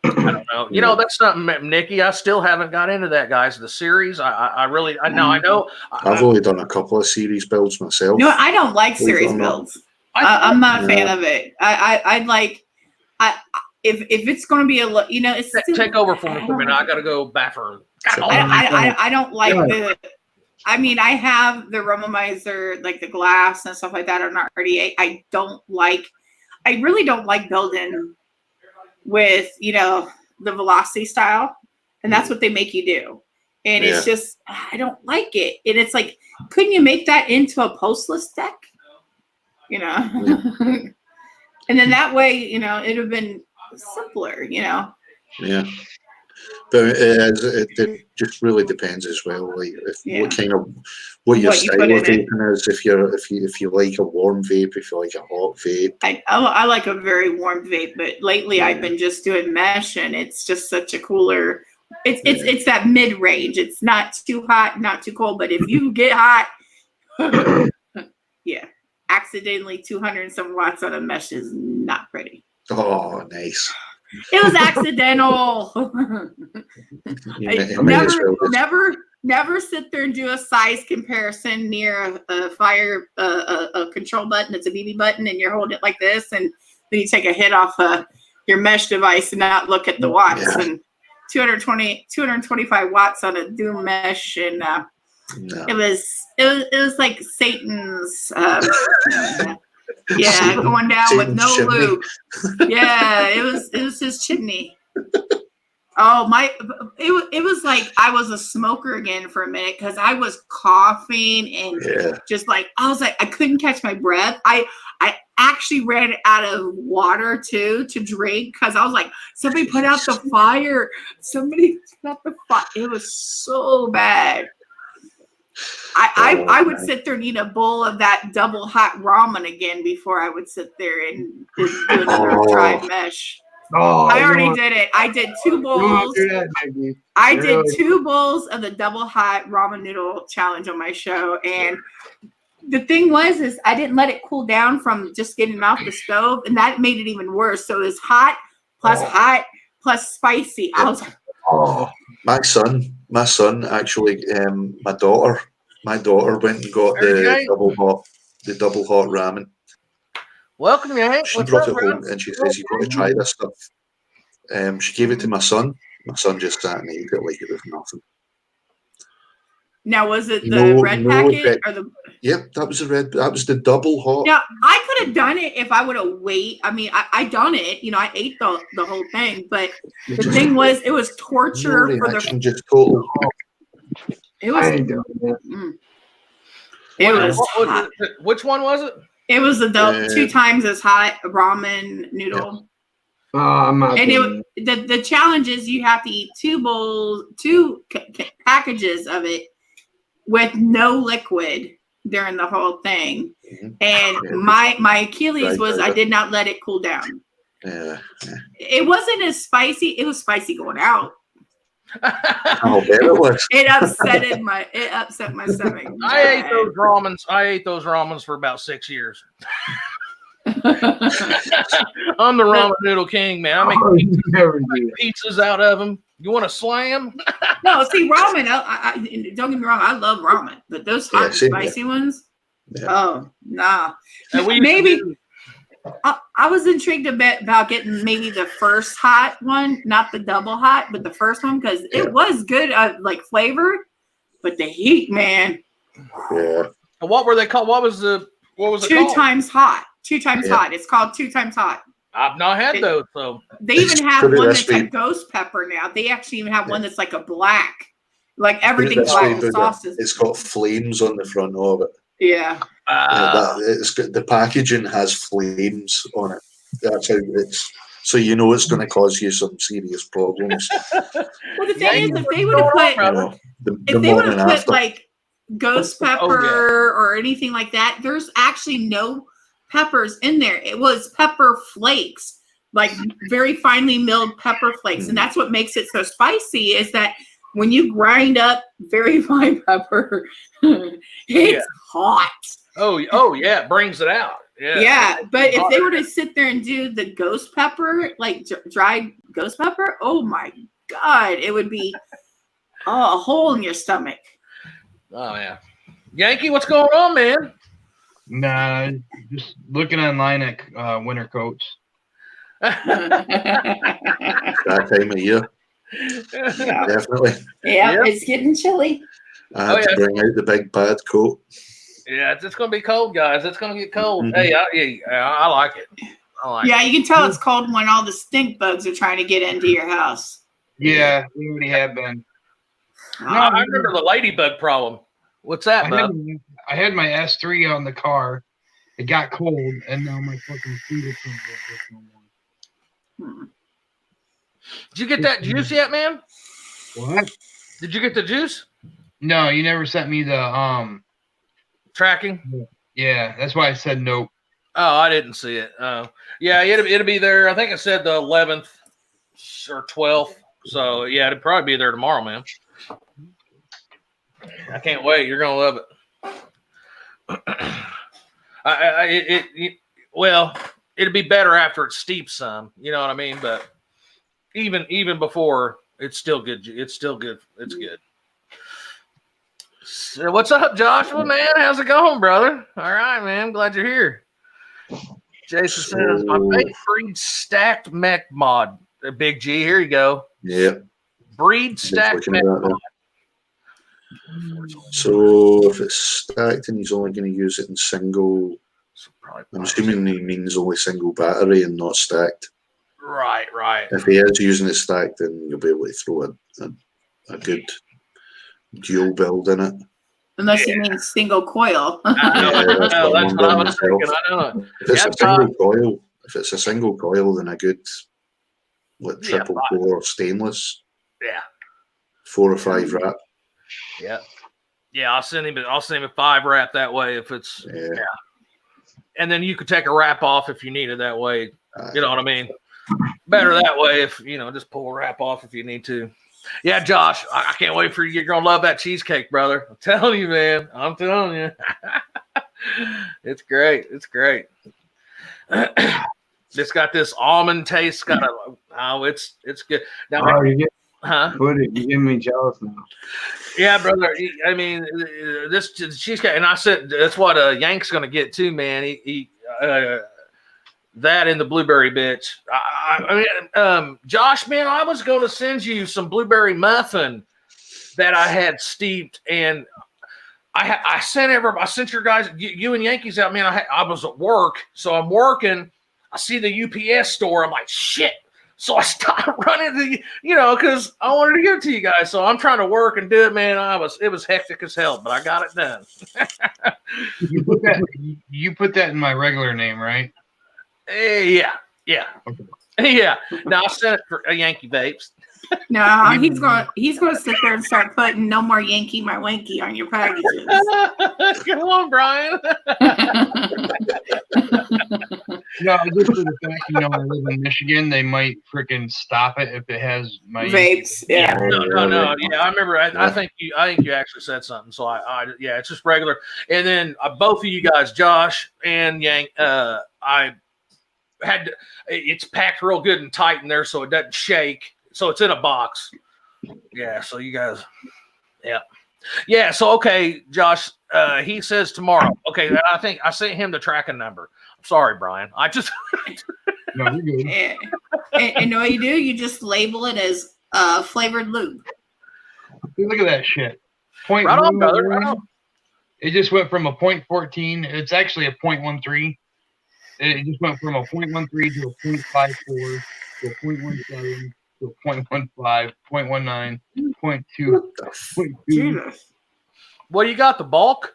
I don't know. You know, that's something, Nikki. I still haven't got into that, guys. The series, I know. I've only done a couple of series builds myself. No, I don't like series builds. I'm not a fan of it. I'd like, if it's going to be it's take over for me for a minute. I got to go bathroom. I don't like the. I mean, I have the aromomizer, like the glass and stuff like that on RDA. I really don't like building with, the velocity style. And that's what they make you do. And it's just, I don't like it. And it's like, couldn't you make that into a postless deck? And then that way, it'd have been simpler, Yeah. But it just really depends as well. Like what your style of vaping is. If you like a warm vape, if you like a hot vape. I like a very warm vape, but lately I've been just doing mesh, and it's just such a cooler. It's that mid range. It's not too hot, not too cold. But if you get hot, accidentally 200 and some watts on a mesh is not pretty. Oh, nice. It was accidental. Never sit there and do a size comparison near a fire a control button. It's a BB button, and you're holding it like this, and then you take a hit off your mesh device and not look at the watts. And 225 watts on a Doom mesh, and it was like Satan's. Going down with no lube. Yeah, it was his chimney. Oh it was like I was a smoker again for a minute, because I was coughing and just like I was like I couldn't catch my breath. I actually ran out of water too to drink, because I was like, somebody put out the fire. Somebody put out the fire. It was so bad. I would sit there and eat a bowl of that double hot ramen again before I would sit there and do another dry mesh. I already did it. I did 2 bowls. I did 2 bowls of the double hot ramen noodle challenge on my show. And the thing is I didn't let it cool down from just getting off the stove. And that made it even worse. So it was hot plus spicy. I was like, My son actually, my daughter went and got the double hot ramen. Welcome, Yank. She brought it home and she says, "You've got to try this stuff." She gave it to my son. My son just sat and ate it like it was nothing. Now, was it the No, red no, packet that- or the? Yep, that was the red. That was the double hot. Now, I could have done it if I would have waited. I mean, I done it. You know, I ate the whole thing, but the thing was, it was No torture for reaction, the. just total. It I was. ain't doing that. It What- was what- hot. which one was it? It was the Yeah. 2 times as hot ramen noodle. Oh, I'm not And doing the challenge is you have to eat 2 packages of it with no liquid during the whole thing. Mhm. And Yeah, my Achilles right, was right. I did not let it cool down. Yeah. It wasn't as spicy. It was spicy going out. I'll bet it was. It upset my stomach. I ate those ramens. I ate those ramens for about 6 years. I'm the ramen noodle king, man. I make Oh, you never do that. pizzas out of them. You want to slam? No, see ramen. I don't get me wrong. I love ramen, but those hot Yeah, and same here. spicy ones. Yeah. Oh nah. And we used to Maybe do- I was intrigued a bit about getting maybe the first hot one, not the double hot, but the first one because Yeah. it was good, like flavor, but the heat, man, Yeah. what were they called? What was it 2 called? times hot, 2 times Yeah. hot. It's called 2 times hot. I've not had those, so They even have Put it one this that's a way. ghost pepper now. They actually even have one Yeah. that's like a black, like Put it everything's this black. way, The Buddha, sauces. it's got flames on the front of it. Yeah. It's got, the packaging has flames on it. That's how it's. So you know it's going to cause you some serious problems. Well, the Yeah, thing is, you if they would have put, You know, the if they would morning have put after. like ghost pepper or anything like that, there's actually no peppers in there. It was pepper flakes, like very finely milled pepper flakes, and that's what makes it so spicy. Is that when you grind up very fine pepper, it's hot. oh yeah, it brings it out. Yeah. Yeah, but if they were to sit there and do the ghost pepper, like dried ghost pepper, oh my god, it would be a hole in your stomach. Oh yeah. Yankee, what's going on, man? Nah, just looking online at winter coats. That time of year, definitely. Yeah, it's getting chilly. I had to bring out the big bad coat. Yeah, it's going to be cold, guys. It's going to get cold. Mhm. Hey, I like it. I like Yeah, you can tell it's cold when all the stink bugs are trying to get into your house. Yeah, we already have been. it. No, I remember the ladybug problem. What's that, bub? I had my S3 on the car. It got cold, and now my fucking feet are can't get this no more. Did you get that juice yet, man? What? Did you get the juice? No, you never sent me the Tracking? Yeah, that's why I said nope. Oh, I didn't see it. Oh, yeah, it'll be there. I think it said the 11th or 12th. So yeah, it'll probably be there tomorrow, man. I can't wait. You're gonna love it. Well, it'll be better after it steeps some. You know what I mean? But even before, it's still good. It's still good. It's good. So what's up, Joshua, man? How's it going, brother? All right, man. Glad you're here. Jason says, my fake breed stacked mech mod. Big G, here you go. Yeah. Breed stacked looking mech at that mod. now. So if it's stacked and he's only going to use it in single, So probably I'm assuming he means only single battery and not stacked. Right. If he is using it stacked, then you'll be able to throw a good dual build in it. Unless you mean single coil. I know, Yeah, that's what that's I'm what I wondering was thinking. myself. I know. If it's Yeah, a single coil, then a good Yeah, triple core stainless, Yeah. 4 or 5 wrap. Yeah, I'll send him a 5 wrap that way if it's Yeah. and then you could take a wrap off if you need it that way. You know what I mean? Better that way if just pull a wrap off if you need to. Yeah, Josh, I can't wait for you. You're gonna love that cheesecake, brother. I'm telling you, man. I'm telling you. It's great. It's great. It's got this almond taste. It's good. Now, Oh, you get huh? put it. You get me jealous now. Yeah, brother. I mean, this cheesecake, and I said that's what Yank's gonna get too, man. He that and the blueberry bitch. I mean, Josh, man, I was gonna send you some blueberry muffin that I had steeped, and I sent your guys, you and Yankees out, man. I was at work, so I'm working. I see the UPS store. I'm like, shit. So I stopped running because I wanted to give it to you guys. So I'm trying to work and do it, man. It was hectic as hell, but I got it done. You put that in my regular name, right? Yeah. Okay. Yeah. Now I sent it for a Yankee Vapes. No, he's gonna sit there and start putting "No more Yankee, my wanky" on your packages. Come on, Brian. No, just for the fact, I live in Michigan, they might freaking stop it if it has my Vapes. Yeah. No. Yeah, I remember. I think you actually said something. So yeah, it's just regular. And then both of you guys, Josh and Yank, I had to, it's packed real good and tight in there, so it doesn't shake. So it's in a box. Yeah. So you guys, yeah. So okay, Josh. He says tomorrow. Okay, I think I sent him the tracking number. I'm sorry, Brian. I just No, you're good. And what you do, you just label it as flavored lube. Look at that shit. right on, brother. Right on. It just went from a 0.14. It's actually a 0.13. It just went from a 0.13 to a 0.54 to a 0.17 to a 0.15, 0.19, 0.2, 0.2. Well, you got the bulk.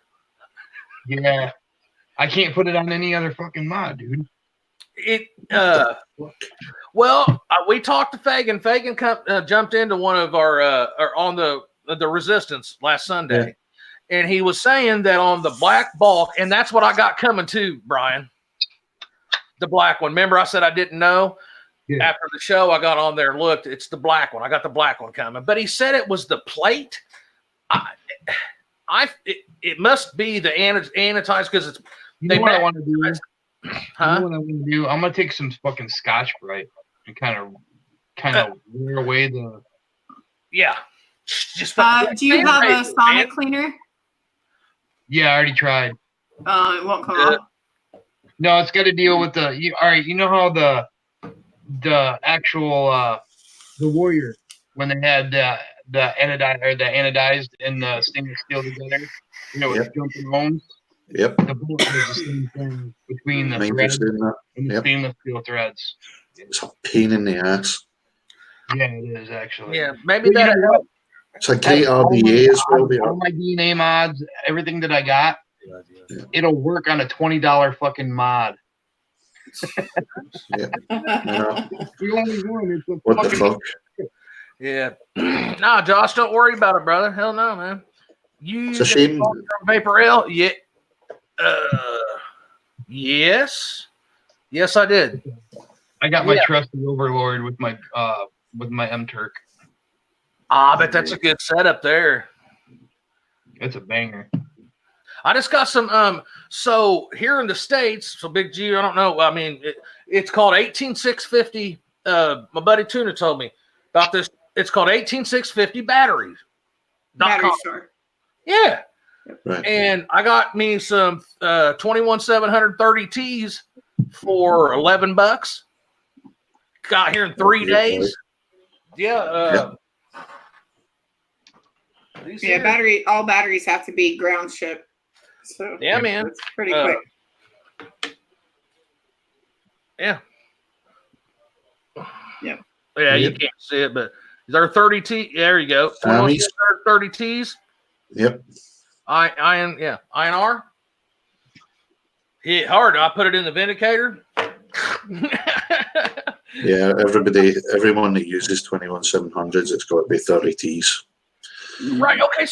Yeah. I can't put it on any other fucking mod, dude. We talked to Fagan. Fagan jumped into one of our on the Resistance last Sunday, and he was saying that on the black bulk, and that's what I got coming too, Brian. The black one. Remember, I said I didn't know. Yeah. After the show, I got on there and looked. It's the black one. I got the black one coming, but he said it was the plate. It must be the anodized because it's. You know what I want to do? Huh? You know what I want to do? I'm gonna take some fucking Scotch Brite and kind of wear away the. Yeah. Just. Do you have a sonic cleaner? Yeah, I already tried. It won't come off. No, it's got to deal with the. All right, you know how the actual the Warrior when they had the anodized and the stainless steel together, with jumping homes. Yep. The bullet was the same thing between the threads and the stainless steel threads. It's a pain in the ass. Yeah, it is actually. Yeah, maybe that. It's a great RDA as well. All my DNA mods, everything that I got, it'll work on a $20 fucking mod. Yeah. The only one. What the fuck? Yeah. Nah, Josh, don't worry about it, brother. Hell no, man. It's a shame. Vapor Ale? Yeah. Yes, I did. I got my trusty Overlord with my M-Turk. I bet that's a good setup there. It's a banger. I just got some. So here in the States, so Big G, I don't know. I mean, it's called 18650. My buddy Tuna told me about this. It's called 18650 batteries. Battery store. Yeah. Right. And I got me some 21730 T's for $11. Got here in 3 days. Yeah. All batteries have to be ground shipped. So yeah, man. It's pretty quick. Yeah. Yep. Yeah, you can't see it, but is there 30 T? There you go. 30 T's. Yep. INR. Hit hard. I put it in the Vindicator. Yeah, everyone that uses 21700s, it's got to be 30 T's. Right. Okay.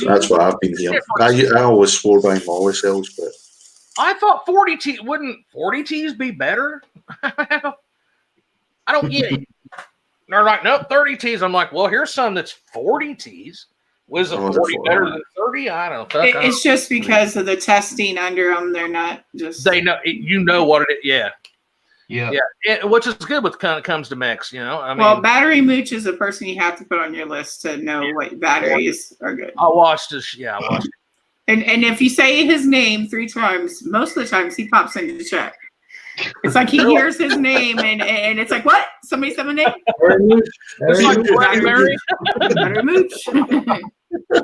That's what I've been hearing. I always swore by Molly cells, but I thought 40 T wouldn't 40 T's be better? I don't get it. They're like, nope, 30 T's. I'm like, well, here's some that's 40 T's. Was it 40 better than 30? I don't know. It's just because of the testing under them. They're not just. They know. You know what it is. Yeah. Yeah. Which is good when it comes to mechs, I mean, Battery Mooch is a person you have to put on your list to know what batteries are good. I watched this. Yeah, I watched it. And if you say his name 3 times, most of the times he pops into the chat. It's like he hears his name and it's like, what? Somebody said my name? It's like Blackberry. Better mooch.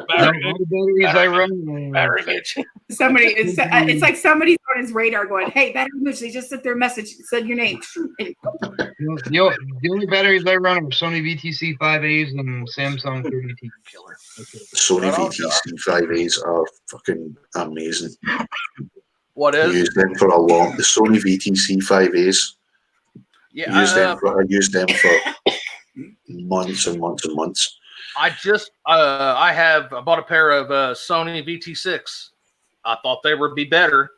Batteries I run. Battery bitch. Somebody, it's like somebody's on his radar going, hey, Better mooch. They just sent their message, said your name. The only batteries I run are Sony VTC 5As and Samsung 30T killer. Okay. Sony VTC 5As are fucking amazing. What I is? used them for a long. The Sony VTC 5As. Yeah, I used them for months and months and months. I bought a pair of Sony VT6. I thought they would be better.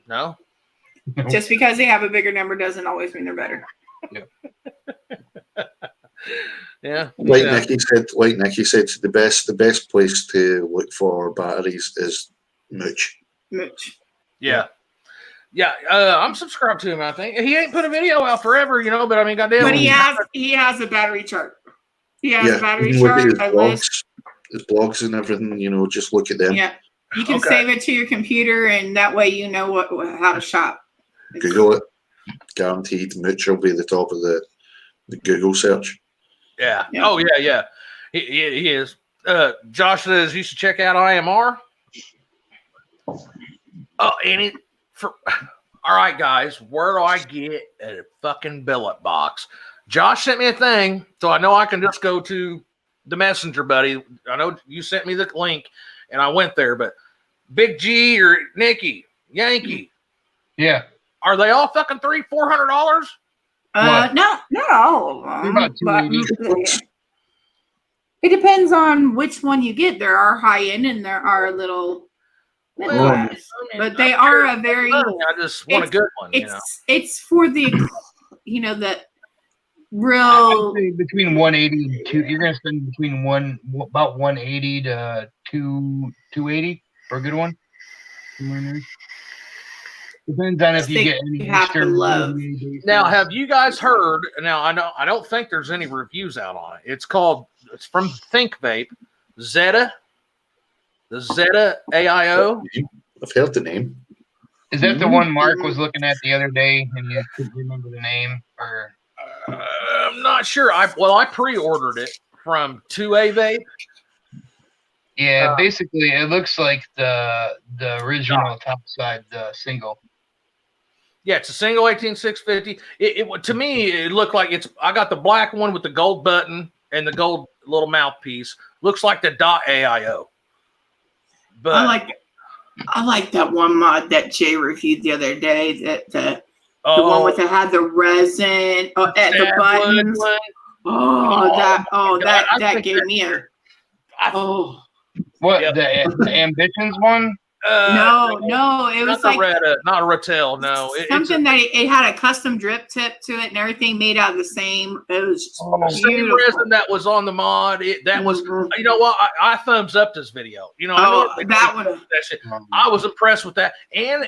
No. Just because they have a bigger number doesn't always mean they're better. Yeah. Like Nikki said, the best place to look for batteries is Mooch. Mooch. Yeah. Yeah. I'm subscribed to him. I think he ain't put a video out forever, but I mean, goddamn. But he has a battery chart. He has a battery you can look chart. at his blogs and everything. Just look at them. Yeah. You can save it to your computer, and that way you know how to shop. Google it. Guaranteed, Mooch will be at the top of the Google search. Yeah. Oh yeah. He is. Josh says you should check out IMR. Oh, all right, guys. Where do I get a fucking billet box? Josh sent me a thing, so I know I can just go to the messenger, buddy. I know you sent me the link, and I went there. But Big G or Nikki, Yankee, yeah, are they all fucking $300-$400? Not all of them. But it depends on which one you get. There are high end and there are little class, but they are a very. I just want a good one. It's for the the real between 180 and 2. You're gonna spend between about 180 to 280 for a good one. Depends on if you get any extra love. Now, have you guys heard? Now, I don't think there's any reviews out on it. It's from Think Vape, Zeta, the Zeta AIO. I've heard the name. Is that the one Mark was looking at the other day, and you couldn't remember the name? Or I'm not sure. I pre-ordered it from 2A Vape. Yeah, basically, it looks like the original top side, the single. Yeah, it's a single 18650. It to me, it looked like I got the black one with the gold button and the gold little mouthpiece. Looks like the .AIO. But I like that one mod that Jay reviewed the other day. The one with had the resin at the buttons. That gave me a. What the Ambitions one? No, it was like not a Ratel. No, something that it had a custom drip tip to it and everything made out of the same. It was same resin that was on the mod. That was, you know what? I thumbs up this video. That one. That shit. I was impressed with that, and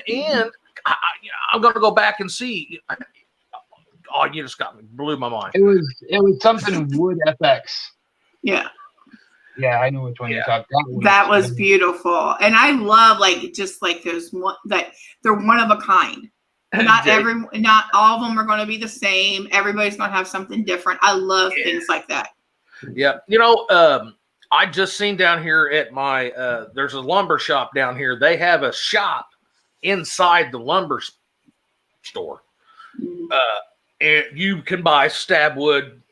I'm gonna go back and see. Oh, you just blew my mind. It was something Wood FX. Yeah. Yeah, I know which one you're talking about. That was beautiful. And I love just like there's one that they're one of a kind. Not all of them are going to be the same. Everybody's going to have something different. I love things like that. Yeah. I just seen down here at my there's a lumber shop down here. They have a shop inside the lumber store. And you can buy stab wood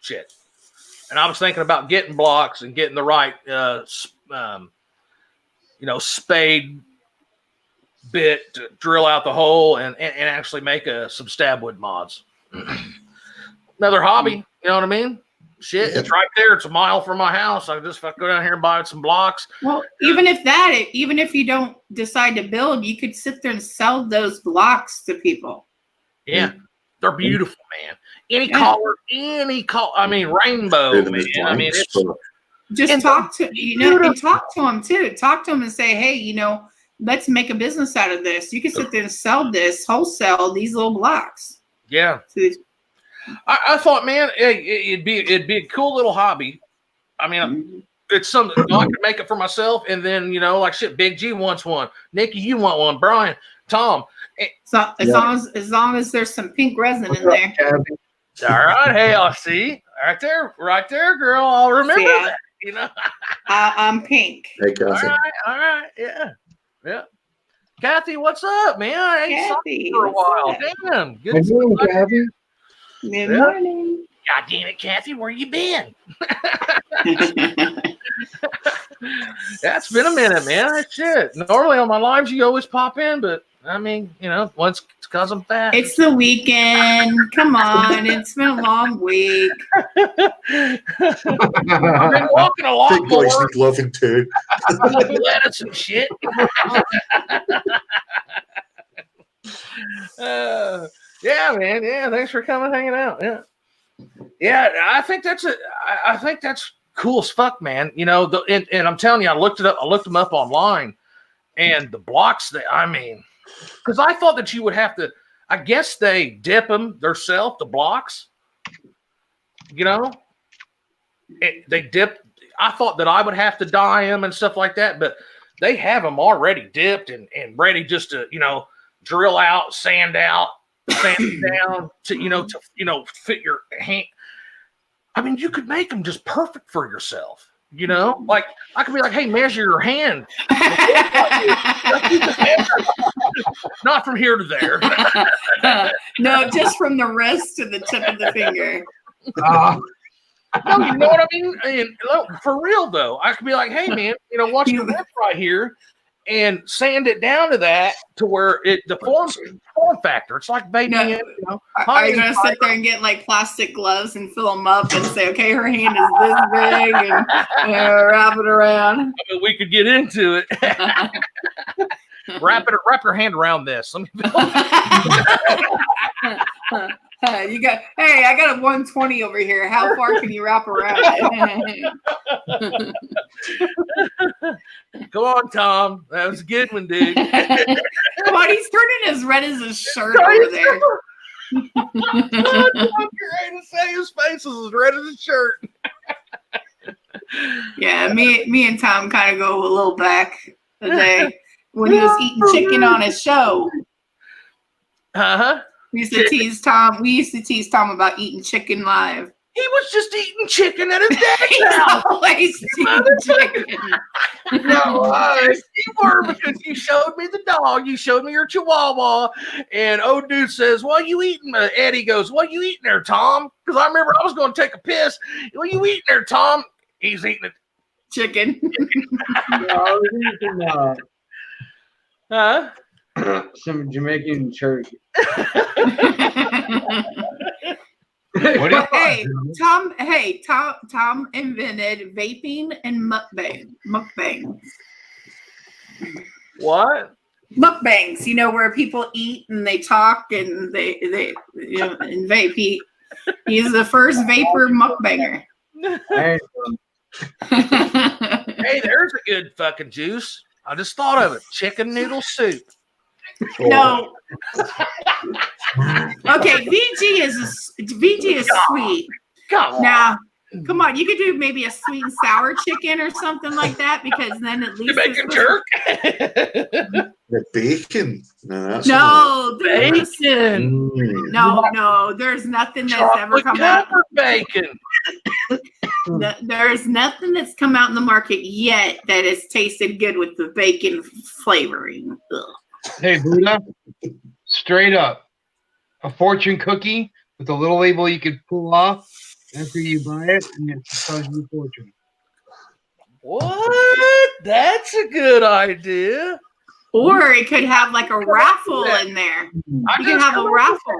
shit. And I was thinking about getting blocks and getting the right, spade bit to drill out the hole and actually make some stab wood mods. Another hobby, you know what I mean? Shit, it's right there. It's a mile from my house. I just go down here and buy some blocks. Well, even if you don't decide to build, you could sit there and sell those blocks to people. Yeah, they're beautiful, man. Any color. I mean, rainbow, man. I mean, it's just talk to and talk to them too. Talk to them and say, hey, let's make a business out of this. You can sit there and sell this wholesale these little blocks. Yeah. I thought, man, it'd be a cool little hobby. I mean, it's something I could make it for myself, and then like shit. Big G wants one. Nikki, you want one. Brian, Tom. So as long as there's some pink resin in there. All right, hey, I'll see right there, girl. I'll remember Yeah. that. You know. I'm pink. Hey, Kathy. All right, yeah. Kathy, what's up, man? I ain't saw Kathy, you for a while. what's up? Damn, good. How you doing, Kathy? Good Yeah. morning. God damn it, Kathy, where you been? That's been a minute, man. Shit. Normally on my lives you always pop in, but I mean, you know, once it's because I'm fat. It's the weekend. Come on. It's been a long week. I've been walking a lot Big boys more. need loving too. Lettuce and shit. Yeah, man. Yeah, thanks for coming, hanging out. Yeah. I think that's cool as fuck, man. You know, and I'm telling you, I looked them up online, and the blocks because I thought that you would have to. I guess they dip them themselves, the blocks. You know, they dip. I thought that I would have to dye them and stuff like that, but they have them already dipped and ready just to, you know, drill out, sand down to fit your hand. I mean, you could make them just perfect for yourself. You know, like I could be like, hey, measure your hand. Not from here to there. No, just from the wrist to the tip of the finger. No, you know what I mean? And look, for real though, I could be like, hey man, you know, watch the lip right here and sand it down to that to where the form factor. It's like baby. No. You know, Are you gonna sit there and get like plastic gloves and fill them up and say, okay, her hand is this big and wrap it around? I mean, we could get into it. Wrap your hand around this. Let me I got a 120 over here. How far can you wrap around it? Go on, Tom. That was a good one, dude. Come on, he's turning as red as his shirt over there. I'm ready to say his face is as red as his shirt. Yeah, me and Tom kind of go a little back the day when he was eating chicken on his show. We used to tease Tom. We used to tease Tom about eating chicken live. He was just eating chicken at his dad's house. Always eating chicken. No, you were, because you showed me the dog. You showed me your Chihuahua, and old dude says, "What you eating?" Eddie goes, "What you eating there, Tom?" Because I remember I was going to take a piss. "What you eating there, Tom?" He's eating it. Chicken. No, I was eating, some Jamaican turkey. Hey, Tom invented vaping and mukbangs. What? Mukbangs, you know, where people eat and they talk and they and vape. He's the first vapor mukbanger. Hey, there's a good fucking juice. I just thought of it. Chicken noodle soup. No. Okay, VG is sweet. Come on. Now, come on, you could do maybe a sweet and sour chicken or something like that, because then at least Jamaican jerk. The bacon. No, that's No, Bacon. no, there's nothing that's ever Chocolate come out. covered bacon. There's nothing that's come out in the market yet that has tasted good with the bacon flavoring. Ugh. Hey, Buddha, straight up, a fortune cookie with a little label you could pull off after you buy it, and it tells you fortune. What? That's a good idea. Or it could have like a raffle in there. You can have a raffle.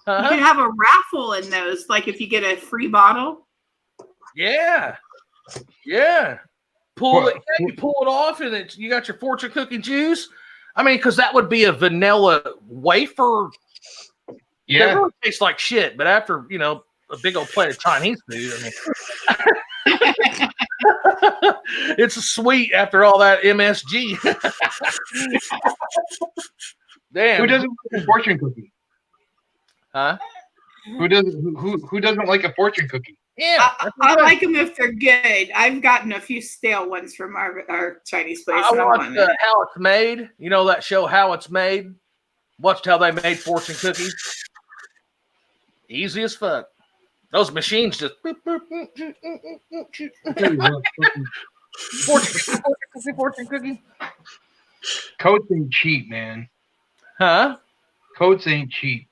You can have a raffle in those, like if you get a free bottle. Yeah. You pull it off, and you got your fortune cookie juice. I mean, because that would be a vanilla wafer. Yeah, It really tastes like shit. But after a big old plate of Chinese food, I mean, it's sweet after all that MSG. Damn. who doesn't like a fortune cookie? Huh? Who doesn't like a fortune cookie? Yeah, I like them if they're good. I've gotten a few stale ones from our Chinese place. I and watched How It's Made. You know that show, How It's Made? Watched how they made fortune cookies. Easy as fuck. Those machines just boop, boop, boop, boop, boop, boop. Fortune cookie. Coats ain't cheap, man. Huh? Coats ain't cheap.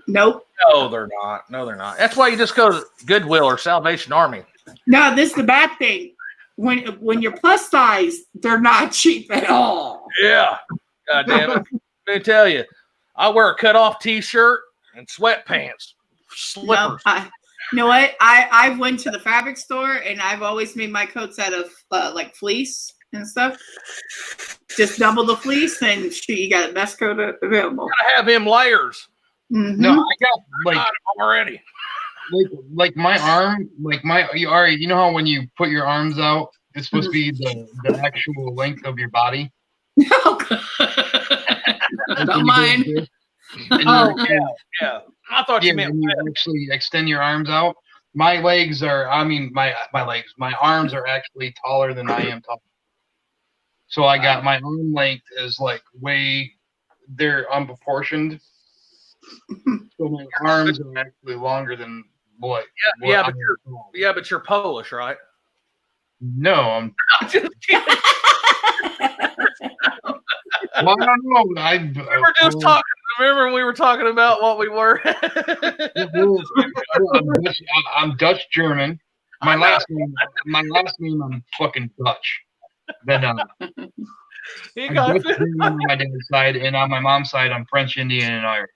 Nope. No, they're not. No, they're not. That's why you just go to Goodwill or Salvation Army. No, this is the bad thing. When you're plus size, they're not cheap at all. Yeah. God damn it. Let me tell you, I wear a cut-off T-shirt and sweatpants, slippers. No, you know what? I went to the fabric store and I've always made my coats out of like fleece and stuff. Just double the fleece and you got the best coat available. I have them layers. Mm-hmm. No, I got like already. Like my arm, you know how when you put your arms out, it's supposed to be the actual length of your body. Not mine. Yeah. I thought you meant when you actually extend your arms out. My legs are, my arms are actually taller than I am tall. So I got my arm length is like they're unproportioned. So my arms are actually longer than what? But you're Polish, right? No, I'm just kidding. Well, I don't know. We were just talking. Remember when we were talking about what we were? I'm Dutch German. My last name, I'm fucking Dutch. Then I'm Dutch German on my dad's side, and on my mom's side, I'm French, Indian, and Irish.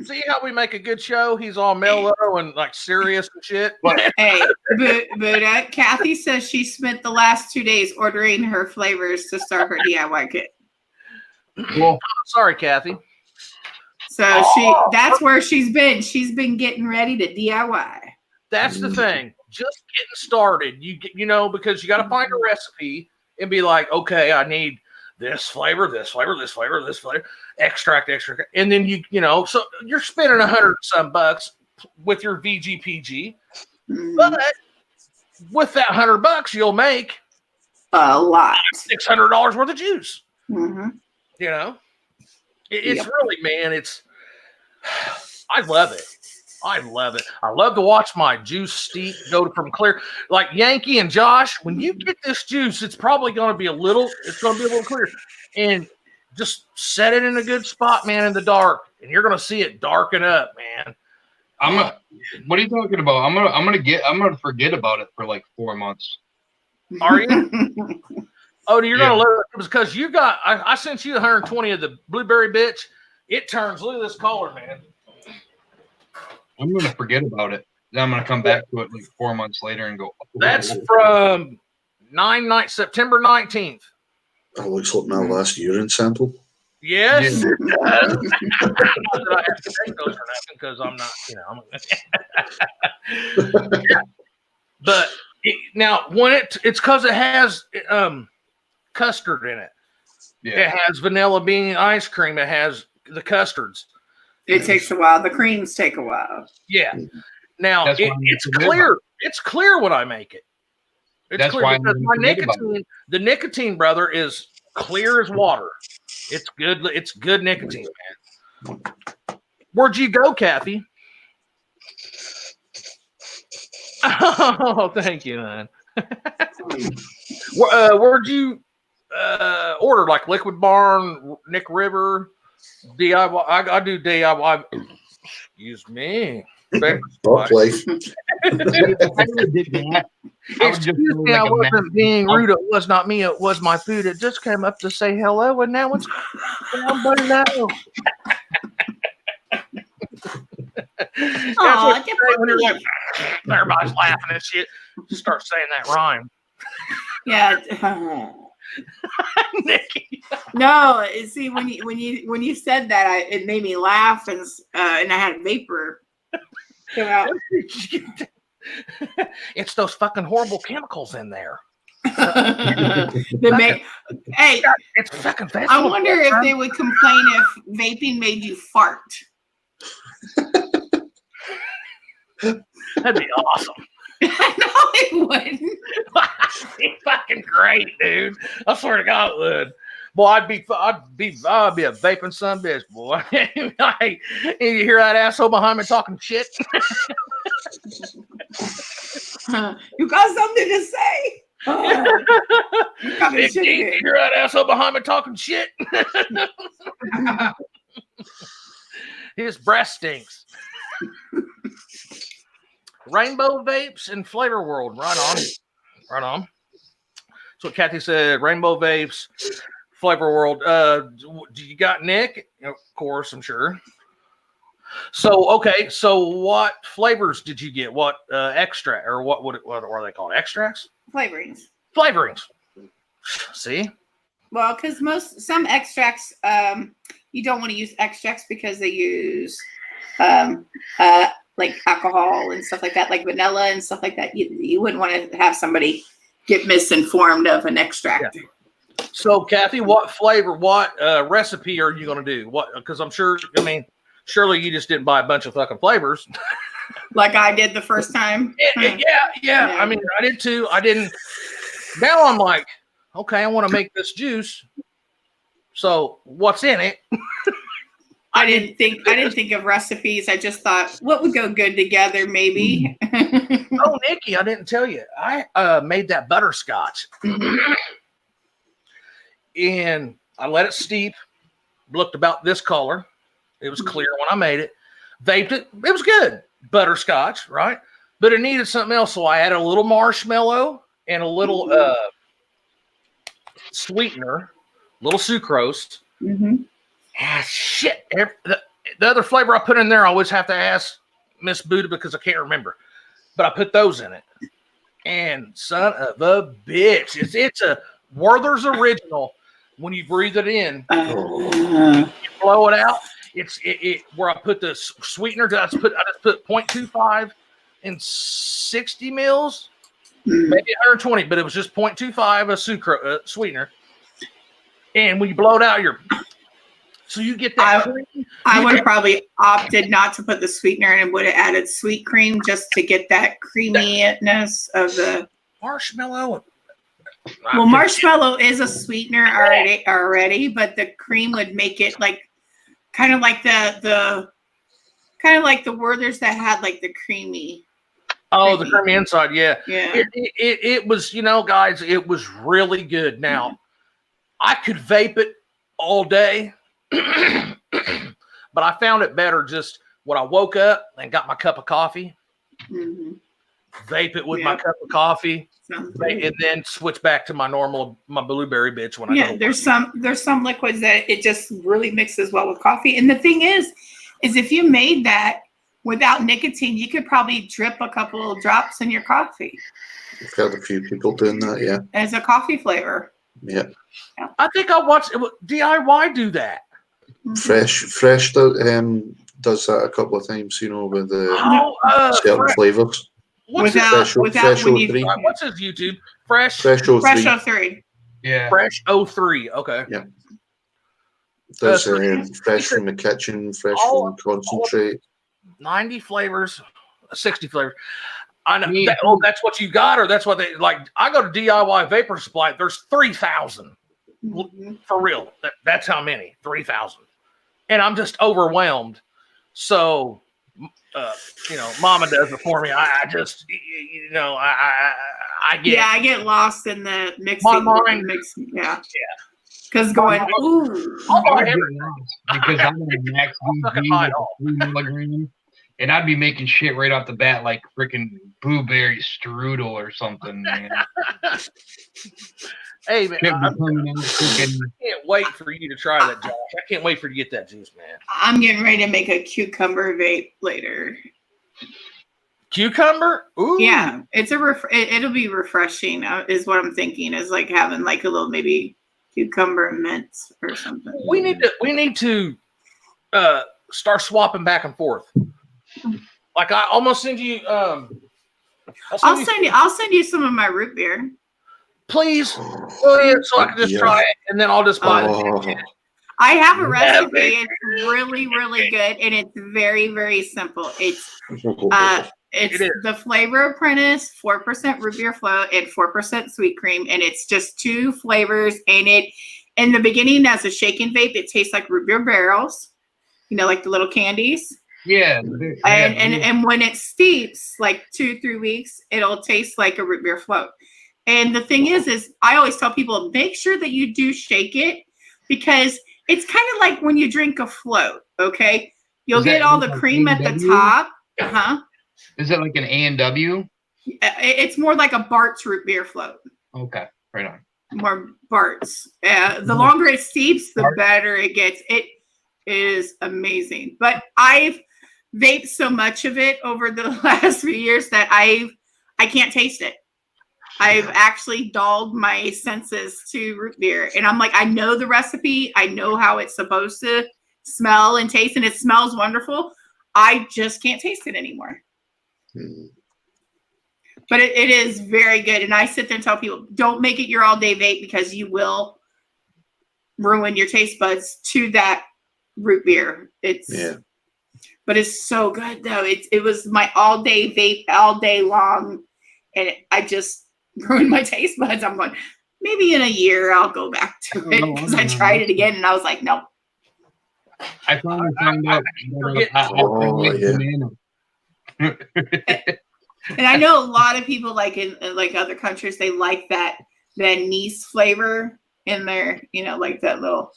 See how we make a good show? He's all mellow and like serious and shit. Hey, Buddha, Kathy says she spent the last 2 days ordering her flavors to start her DIY kit. Well, sorry, Kathy. So that's where she's been. She's been getting ready to DIY. That's the thing. Just getting started. Because you got to find a recipe and be like, okay, I need this flavor, this flavor, this flavor, this flavor, extract. And then so you're spending $100 some bucks with your VGPG. But with that $100, you'll make a lot. $600 worth of juice. Mm-hmm. It's really, man, I love it. I love to watch my juice steep go from clear. Like Yankee and Josh, when you get this juice, it's probably going to be a little clear. And just set it in a good spot, man, in the dark. And you're going to see it darken up, man. What are you talking about? I'm gonna forget about it for like 4 months. Are you? Oh, you're gonna learn because you got. I sent you 120 of the blueberry bitch. It turns. Look at this color, man. I'm gonna forget about it. Then I'm gonna come back to it like 4 months later and go. That's from September 19th. That looks like my last urine sample. Yes. Not that I have to take those for nothing because I'm not. But now when it's because it has custard in it. Yeah. It has vanilla bean ice cream. It has the custards. It takes a while. The creams take a while. Yeah. Now it's clear. It's clear when I make it. It's clear because my nicotine, the nicotine, brother, is clear as water. It's good. It's good nicotine, man. Where'd you go, Kathy? Oh, thank you, man. Where'd you order? Like Liquid Barn, Nick River, DIY? I do DIY. Excuse me. Life. Excuse me, I wasn't being rude. It was not me. It was my food. It just came up to say hello, and now it's somebody now. Everybody's laughing and shit. Just start saying that rhyme. Yeah. Nikki. No, see when you said that, it made me laugh, and I had vapor come out. It's those fucking horrible chemicals in there. Hey, it's fucking fast. I wonder if they would complain if vaping made you fart. That'd be awesome. No, it wouldn't. It's fucking great, dude. I swear to God, it would. Boy, I'd be a vaping son of a bitch, boy. Hey, you hear that asshole behind me talking shit? You got something to say? You got me Nick, shit you here. hear that asshole behind me talking shit? His breath stinks. Rainbow Vapes and Flavor World. Right on. Right on. That's what Kathy said. Rainbow Vapes, Flavor World. Do you got Nick? Of course, I'm sure. So, okay. So what flavors did you get? What extract or what are they called? Extracts? Flavorings. Flavorings. See? Well, because some extracts, you don't want to use extracts because they use like alcohol and stuff like that, like vanilla and stuff like that. You wouldn't want to have somebody get misinformed of an extract. Yeah. So, Kathy, what flavor, what recipe are you going to do? What? Because I'm sure, I mean, surely you just didn't buy a bunch of fucking flavors. Like I did the first time. Yeah. I mean, I did too. I didn't. Now I'm like, okay, I want to make this juice. So, what's in it? I didn't think of recipes. I just thought what would go good together, maybe. Oh, Nikki, I didn't tell you. I made that butterscotch. And I let it steep. Looked about this color. It was clear when I made it. Vaped it. It was good. Butterscotch, right? But it needed something else. So I added a little marshmallow and a little sweetener, little sucrose. Ah, shit. The other flavor I put in there, I always have to ask Miss Buddha because I can't remember. But I put those in it. And son of a bitch. It's a Werther's original. When you breathe it in, you blow it out. It's where I put the sweetener. I just put 0.25 in 60 mils, maybe 120, but it was just 0.25 of sweetener. And when you blow it out, so you get that. I would have probably opted not to put the sweetener in and would have added sweet cream just to get that creaminess of the marshmallow. Well, marshmallow is a sweetener already, but the cream would make it like kind of like the Werther's that had like the creamy. Oh, the creamy inside, yeah. Yeah. It was, guys, it was really good. Now, I could vape it all day, but I found it better just when I woke up and got my cup of coffee, vape it with my cup of coffee, and then switch back to my blueberry bitch when I go. There's some liquids that it just really mixes well with coffee. And the thing is if you made that without nicotine, you could probably drip a couple of drops in your coffee. I've got a few people doing that, yeah. As a coffee flavor. Yeah. I think I watched DIY do that. Fresh does that a couple of times, with the certain flavors. What's Fresh 03? What's his YouTube? Fresh 03. Yeah. Fresh 03. Okay. Yeah. Does fresh from the kitchen, fresh from concentrate. 90 flavors, 60 flavors. I know that's what you got, or that's what they like. I go to DIY Vapor Supply. There's 3,000 for real. That's how many 3,000, and I'm just overwhelmed. So, Mama does it for me. I just, I get. Yeah, I get lost in the mixing. My mind, yeah. Because going, ooh. Because I'm on max DG 3 milligram, and I'd be making shit right off the bat like freaking blueberry strudel or something, man. Hey, man, I can't wait for you to try that, Josh. I can't wait for you to get that juice, man. I'm getting ready to make a cucumber vape later. Cucumber? Ooh. Yeah, it's it'll be refreshing, is what I'm thinking, is like having like a little maybe cucumber mint or something. We need to start swapping back and forth. Like I almost send you. I'll send you some of my root beer. Please, so I can just try it, and then I'll just buy it. I have a recipe. It's really, really good, and it's very, very simple. It's It's It is. the Flavor Apprentice, 4% root beer float and 4% sweet cream, and it's just 2 flavors. And it, in the beginning, as a shaken vape, it tastes like root beer barrels, like the little candies. Yeah. And when it steeps, like 2-3 weeks, it'll taste like a root beer float. And the thing is I always tell people, make sure that you do shake it, because it's kind of like when you drink a float. Okay, you'll get all the cream at the top. Is it like an A&W? It's more like a Bart's root beer float. Okay, right on. More Bart's. The longer it steeps, the better it gets. It is amazing. But I've vaped so much of it over the last few years that I can't taste it. I've actually dulled my senses to root beer. And I'm like, I know the recipe. I know how it's supposed to smell and taste, and it smells wonderful. I just can't taste it anymore. But it is very good. And I sit there and tell people, don't make it your all-day vape, because you will ruin your taste buds to that root beer. But it's so good, though. It was my all-day vape all day long, and I just ruined my taste buds. I'm going, maybe in a year I'll go back to it, because I tried it again, and I was like, no. I finally found out. And I know a lot of people, like in like other countries, they like that anise flavor in there, like that little,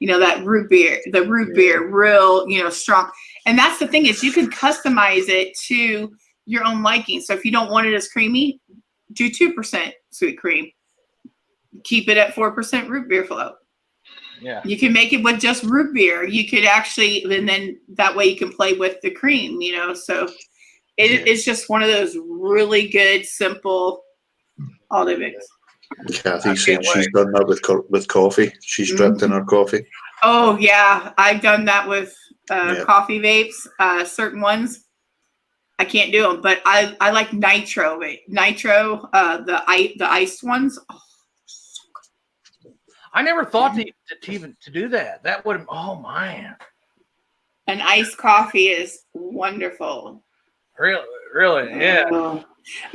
that root beer, the root beer, real, strong. And that's the thing, is you can customize it to your own liking. So if you don't want it as creamy, do 2% sweet cream. Keep it at 4% root beer float. Yeah. You can make it with just root beer. You could actually, and then that way you can play with the cream, so it's just one of those really good, simple all-day vapes. Kathy said she's done that with coffee. She's dripped in her coffee. Oh, yeah. I've done that with coffee vapes, certain ones. I can't do them, but I like nitro vape. Nitro, the iced ones. Oh, so good. I never thought to do that. That would, oh man. An iced coffee is wonderful. Really, yeah.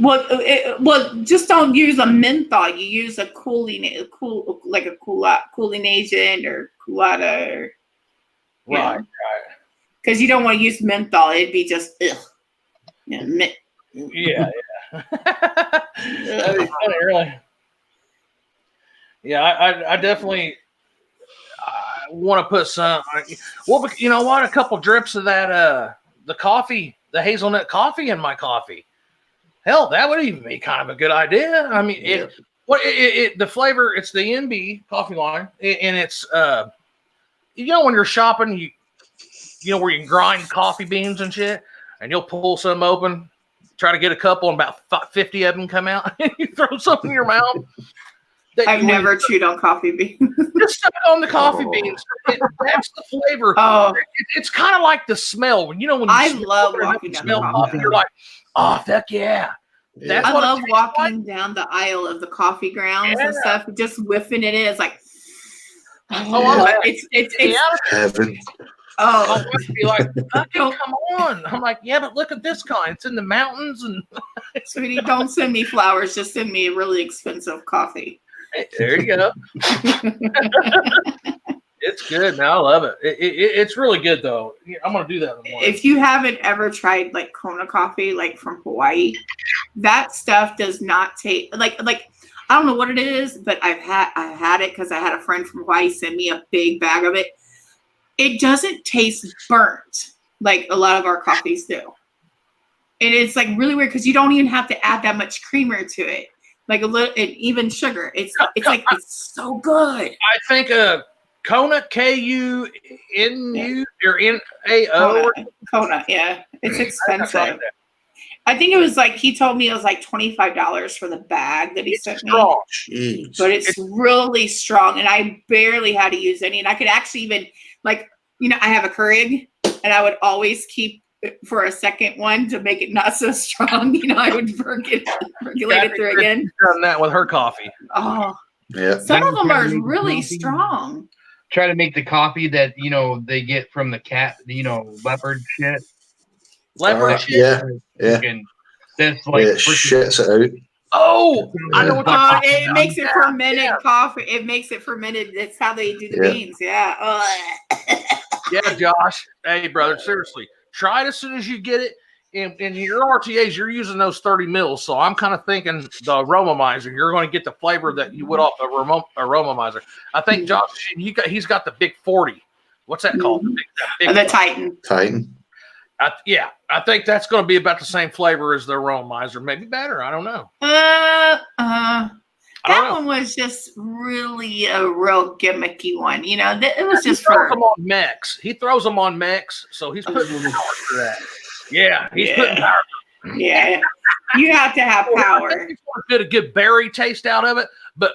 Well, just don't use a menthol. You use a cooling agent or coolada, or Right. Because you don't want to use menthol. It'd be just mint. Yeah. That'd be funny, really. Yeah, I definitely want to put some. Well, but you know what? A couple drips of that the coffee, the hazelnut coffee in my coffee. Hell, that would even be kind of a good idea. I mean, the flavor, it's the NB coffee line, and it's when you're shopping, where you can grind coffee beans and shit, and you'll pull some open, try to get a couple, and about 50 of them come out, and you throw some in your mouth. I've never chewed on coffee beans. Just stuck on the coffee beans. That's the flavor. Oh, it's kind of like the smell. When you I love walking down smell coffee, you're like, oh, fuck yeah. That's I what love walking down the aisle of the coffee grounds and stuff, just whiffing it in. It's like, it's heaven. Oh, I must be like, fucking come on. I'm like, yeah, but look at this kind. It's in the mountains. And sweetie, don't send me flowers. Just send me a really expensive coffee. There you go. It's good, man. I love it. It's really good, though. I'm gonna do that in the morning. If you haven't ever tried like Kona coffee, like from Hawaii, that stuff does not taste like I don't know what it is, but I've had it because I had a friend from Hawaii send me a big bag of it. It doesn't taste burnt like a lot of our coffees do, and it's like really weird because you don't even have to add that much creamer to it. Like a little, even sugar. It's like it's so good. I think Kona, K-U-N-U or N-A-O. Kona, yeah, it's expensive. I think it was like he told me it was like $25 for the bag that he sent me. Jeez. But it's really strong, and I barely had to use any. And I could actually even I have a Keurig, and I would always keep for a second one to make it not so strong. I would percolate it through again. Done that with her coffee. Oh, yeah. Some of them are really strong. Try to make the coffee that they get from the cat, leopard shit. Leopard shit? Yeah, yeah. And that's like Yeah, it shits it out. Oh, I know what you're talking It about. makes it fermented coffee. It makes it fermented. That's how they do the Yeah. beans. Yeah. Yeah, Josh. Hey, brother, seriously. Try it as soon as you get it. In your RTAs, you're using those 30 mils. So I'm kind of thinking the aromomizer, you're going to get the flavor that you would off the aromomizer. I think Josh, he's got the big 40. What's that called? The Titan. Titan. I think that's going to be about the same flavor as the aromizer, maybe better. I don't know. That one was just really a real gimmicky one. You know, it was just he throws for them on mechs. He throws them on mechs, so he's putting power for that. Yeah, he's putting power. Yeah, you have to have power. I think he's going to get a good berry taste out of it, but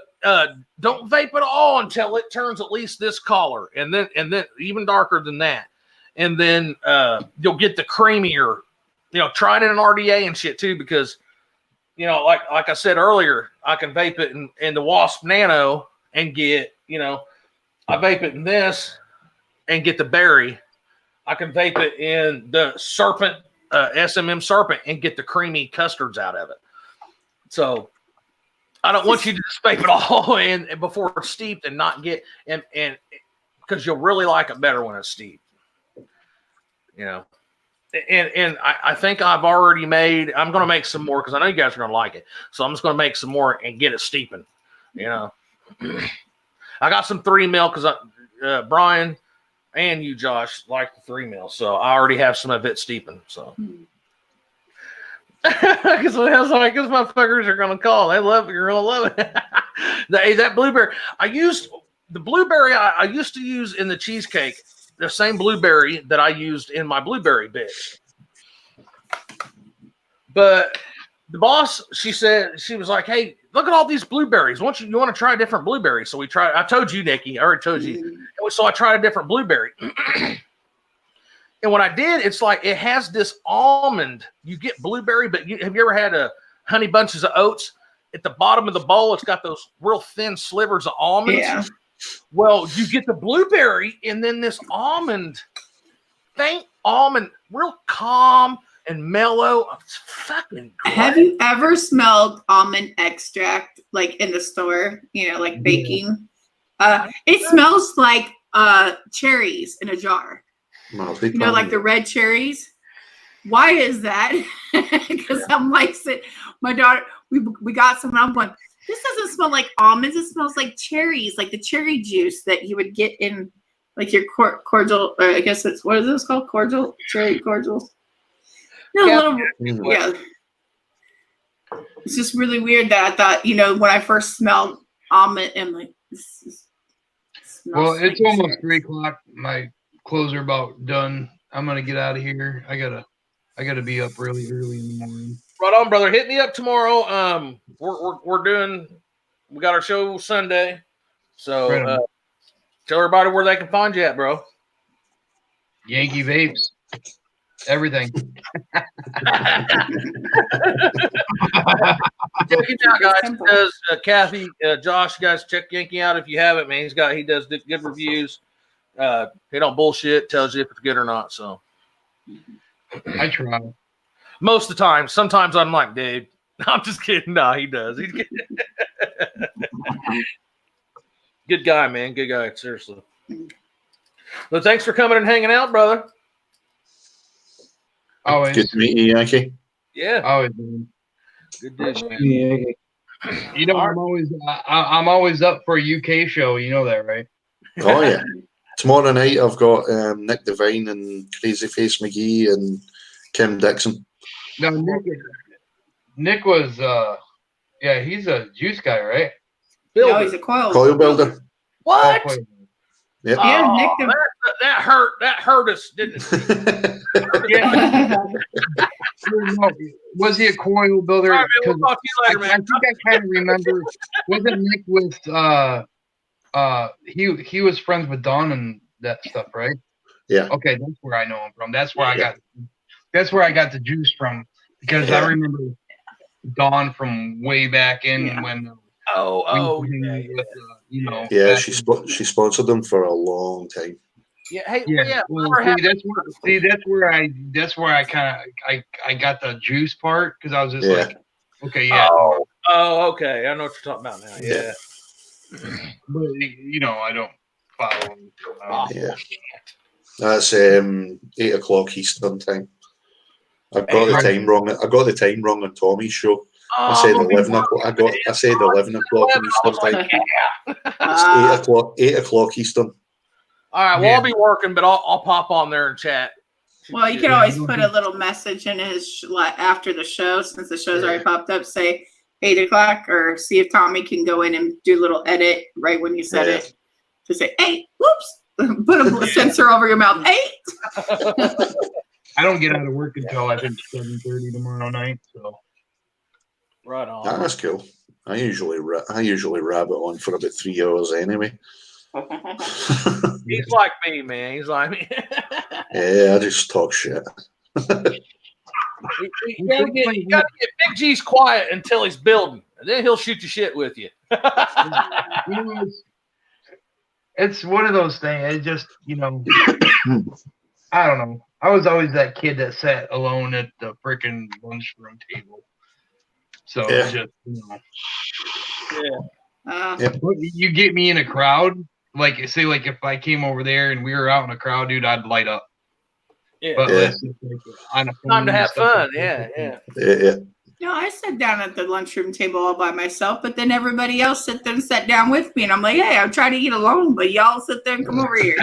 don't vape it all until it turns at least this color, and then even darker than that, and then you'll get the creamier. You know, try it in an RDA and shit too, because you know, like I said earlier, I can vape it in the Wasp Nano and get, you know, I vape it in this and get the berry. I can vape it in the Serpent, SMM Serpent, and get the creamy custards out of it. So I don't want you to just vape it all in before it's steeped and not get, and because you'll really like it better when it's steeped, you know. And I think I've already made, I'm going to make some more because I know you guys are going to like it. So I'm just going to make some more and get it steeping, you know. I got some 3 mil because Brian and you, Josh, like the 3 mil. So I already have some of it steeping. So because motherfuckers are going to call. They love it. You're going to love it. That blueberry. I used the blueberry I used to use in the cheesecake. The same blueberry that I used in my blueberry bitch. But the boss, she said, she was like, hey, look at all these blueberries. You want to try a different blueberry? So we tried. I told you, Nikki. I already told you. So I tried a different blueberry. And when I did, it's like it has this almond. You get blueberry, but have you ever had a Honey Bunches of Oats? At the bottom of the bowl, it's got those real thin slivers of almonds. Yeah. Well, you get the blueberry and then this almond, faint almond, real calm and mellow. It's fucking great. Have you ever smelled almond extract like in the store? You know, like baking. It smells like cherries in a jar. You know, like the red cherries. Why is that? Because I'm like, my daughter, we got some. And I'm going, this doesn't smell like almonds. It smells like cherries, like the cherry juice that you would get in like your cordial, or I guess it's, what is this called? Cordial? Cherry cordials? No, yeah. It's just really weird that I thought, you know, when I first smelled almond, I'm like, this well, like it's almost 3 o'clock. My clothes are about done. I'm going to get out of here. I gotta be up really early in the morning. Right on, brother. Hit me up tomorrow. We got our show Sunday. So tell everybody where they can find you at, bro. Yankee Vapes. Everything. Check him out, guys. He does Kathy, Josh, you guys check Yankee out if you haven't, man. He does good reviews. He don't bullshit, tells you if it's good or not. So I try. most of the time. Sometimes I'm like, dude, I'm just kidding. No, he does. He's good. Good guy, man. Good guy. Seriously. Well, thanks for coming and hanging out, brother. Always. Good to meet you, Yankee. Yeah. Always. Man. Good dude, man. Yeah. You know, I'm always up for a UK show. You know that, right? Oh yeah. Tomorrow night I've got Nick Devine and Crazy Face McGee and Kim Dixon. No, Nick was he's a juice guy, right? No, he's a Coil builder. What? Oh, Yep. Yeah, Oh, Nick that hurt. That hurt us, didn't it? Yeah. Was he a coil builder? All right, man, we'll talk to you later, man. I think I kind of remember. Wasn't Nick with he was friends with Don and that stuff, right? Yeah. Okay, that's where I know him from. That's where I got the juice from, because I remember Don from way back in when Oh, with, you know. Yeah, she sponsored them for a long time. Yeah. Hey. Yeah. Yeah. Well, whatever that's where I kind of I got the juice part because I was just Yeah. like, okay, yeah. Oh, okay. I know what you're talking about now. Yeah. But you know, I don't follow them. Oh, Yeah. That's 8 o'clock Eastern time. I've got the time wrong. I got the time wrong on Tommy's show. I said 11 o'clock. I said 11 o'clock in Eastern time. It's 8 o'clock. 8 o'clock Eastern. All right. Well, I'll be working, but I'll pop on there and chat. Well, you can always put a little message in his after the show, since the show's already popped up. Say 8 o'clock, or see if Tommy can go in and do a little edit right when you said it. To say 8. Whoops. Put a sensor over your mouth. 8. I don't get out of work until I think 7:30 tomorrow night. So. Right on. That's cool. I usually rabbit on for about 3 hours anyway. He's like me, man. He's like me. Yeah, I just talk shit. You gotta get Big G's quiet until he's building, and then he'll shoot the shit with you. You know, it's one of those things. It just, you know, I don't know. I was always that kid that sat alone at the freaking lunchroom table. So Yeah. just, you know. Yeah. You get me in a crowd, like say, like if I came over there and we were out in a crowd, dude, I'd light up. Yeah. But Yeah. on a Time to have fun. like Yeah. that. Yeah. No, I sat down at the lunchroom table all by myself, but then everybody else sat down with me, and I'm like, hey, I'm trying to eat alone, but y'all sit there and come over here.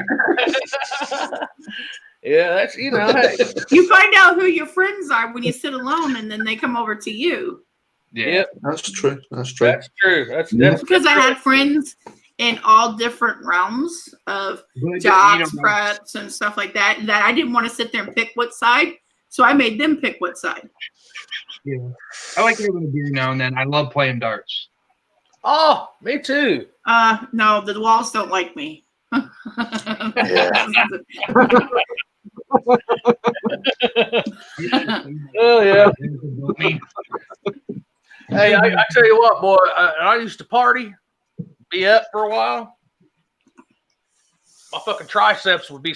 Yeah, that's, you know, hey. You find out who your friends are when you sit alone, and then they come over to you. Yeah. Yep, That's true. That's true. that's true. That's Because I had friends in all different realms of But, jobs, you know, preps, and stuff like that I didn't want to sit there and pick what side, so I made them pick what side. yeah. I like having a beer now and then. I love playing darts. Oh, me too. No, the walls don't like me. Yeah. Oh yeah. Hey, I tell you what, boy. I used to party, be up for a while. My fucking triceps would be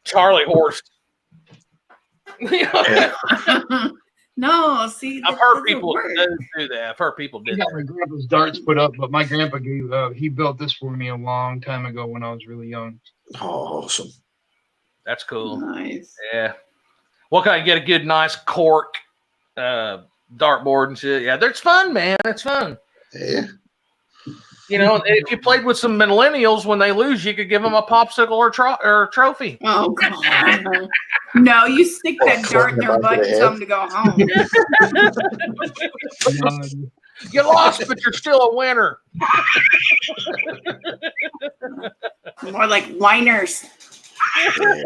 Charlie horse. No, see, I've heard people do that. I've heard people I do got that. my grandpa's darts put up, but my grandpa he built this for me a long time ago when I was really young. Oh, awesome. That's cool. Nice. Yeah. What kind of get a good, nice cork dartboard and shit? Yeah, it's fun, man. It's fun. Yeah. You know, if you played with some millennials, when they lose, you could give them a popsicle or a trophy. Oh God. No, you stick that dart in their butt and tell them to go home. You lost, but you're still a winner. More like whiners. Yeah.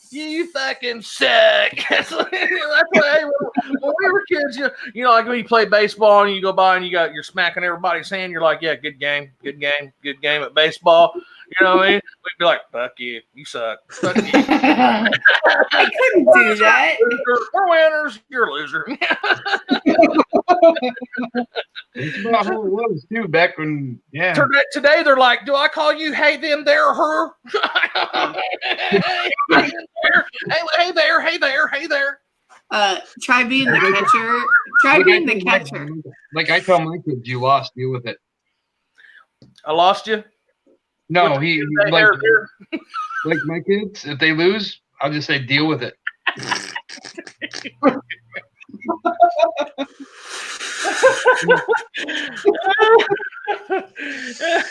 You fucking suck. That's what, hey, when we were kids, you know, like when you play baseball and you go by and you're smacking everybody's hand, you're like, yeah, good game at baseball. You know what I mean? We'd be like, fuck you, you suck. Fuck you. I couldn't do that. We're winners, you're a loser. It's about how it was too back when, yeah. Today they're like, do I call you hey them there her? hey there. Try being the catcher. Try being the catcher. Like I tell my kids, you lost, deal with it. I lost you. No, he like my kids, if they lose, I'll just say deal with it.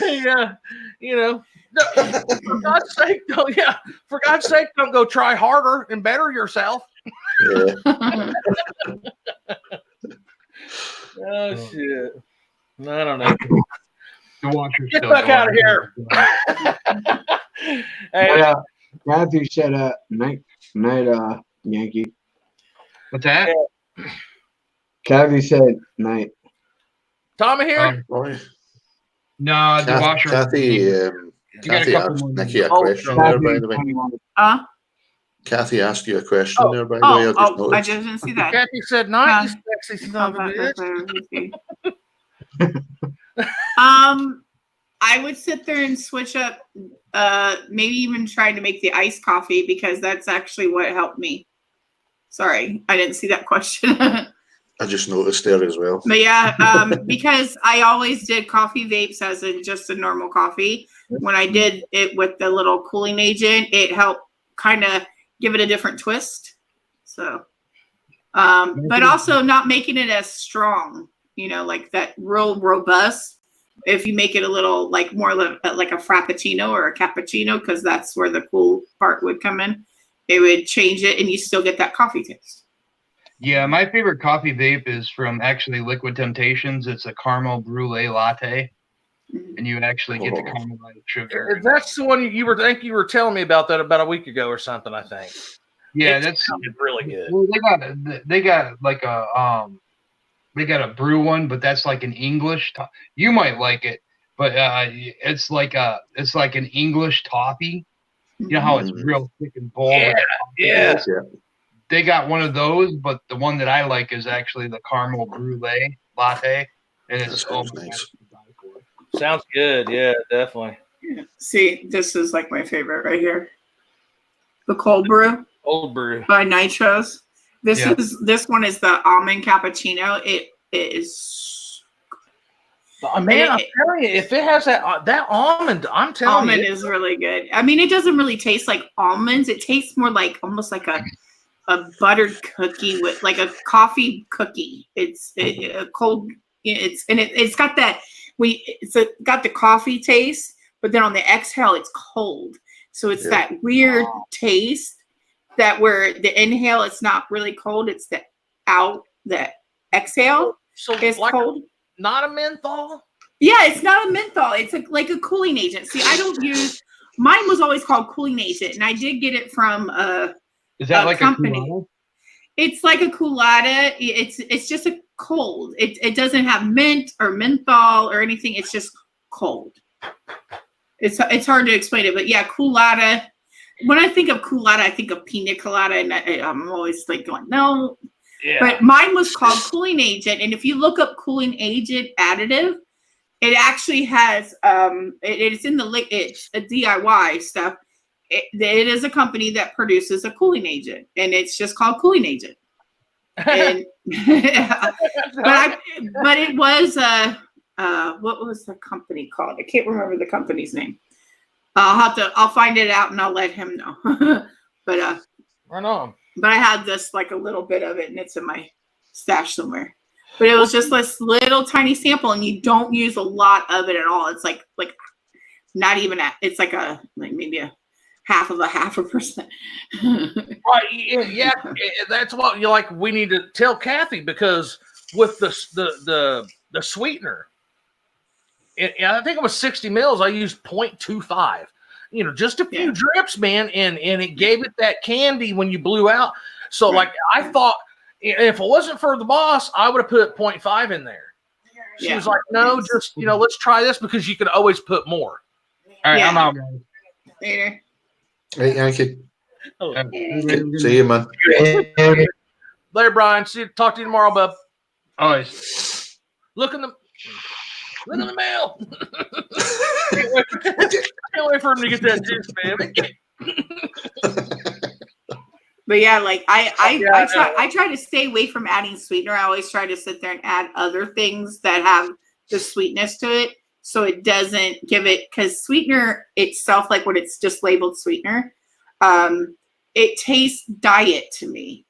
Yeah, you know, for God's sake, don't go try harder and better yourself. Yeah. Oh shit! I don't know. Get the fuck out of here! Hey, Kathy said night Yankee. What's that? Kathy said night. Tommy here. No, the washer. Kathy got a couple asked more Nikki a minutes. question there, by the way. Kathy asked you a question there, by the way. I just didn't see that. Kathy said night. You sexy son of a bitch. I would sit there and switch up, maybe even trying to make the iced coffee because that's actually what helped me. Sorry, I didn't see that question. I just noticed there as well. But yeah, because I always did coffee vapes as in just a normal coffee. When I did it with the little cooling agent, it helped kind of give it a different twist. So, but also not making it as strong, you know, like that real robust. If you make it a little like more like a frappuccino or a cappuccino, because that's where the cool part would come in, it would change it and you still get that coffee taste. Yeah, my favorite coffee vape is from actually Liquid Temptations. It's a caramel brulee latte, and you actually get the caramelized sugar. That's the one you were telling me about that about a week ago or something. I think. Yeah, It's really good. Well, they got like a they got a brew one, but that's like an English. You might like it, but it's like an English toffee. You know how it's real thick and bold. Yeah. They got one of those, but the one that I like is actually the caramel brulee latte, and it's nice. Sounds good. Yeah, definitely. Yeah. See, this is like my favorite right here. The cold brew. Cold brew by Nitros. This one is the almond cappuccino. It is. Man, I'm telling you, if it has that almond, I'm telling you, almond is really good. I mean, it doesn't really taste like almonds. It tastes more like almost like a buttered cookie with like a coffee cookie. It's a cold. It's got that. Got the coffee taste, but then on the exhale, it's cold. So it's that weird taste that where the inhale, it's not really cold. It's the exhale. So it's like cold. Not a menthol. Yeah, it's not a menthol. It's like a cooling agent. See, I don't use. Mine was always called cooling agent, and I did get it from Is that like company. a Coolada? It's like a Coolada. It's just a cold. It doesn't have mint or menthol or anything. It's just cold. It's hard to explain it, but yeah, Coolada. When I think of Coolada, I think of pina colada, and I'm always like going, no. Yeah. But mine was called cooling agent, and if you look up cooling agent additive, it actually has it's in it's a DIY stuff. It is a company that produces a cooling agent, and it's just called cooling agent. And, but it was what was the company called? I can't remember the company's name. I'll find it out and I'll let him know. But right on. But I had this like a little bit of it, and it's in my stash somewhere. But it was just this little tiny sample, and you don't use a lot of it at all. It's like not even it's like maybe a half of a percent. Right. Yeah. That's what you like. We need to tell Kathy, because with the sweetener, I think it was 60 mils. I used 0.25. You know, just a few drips, man, and it gave it that candy when you blew out. So, like, I thought if it wasn't for the boss, I would have put 0.5 in there. She was like, no, just, let's try this, because you can always put more. All right, I'm out, guys. Later. Hey, Yankee. See you, man. Later, Brian. Talk to you tomorrow, bub. Always. Look in the mail. Can't wait for him to get that juice, man. But yeah, like I try to stay away from adding sweetener. I always try to sit there and add other things that have the sweetness to it, so it doesn't give it, because sweetener itself, like when it's just labeled sweetener, it tastes diet to me.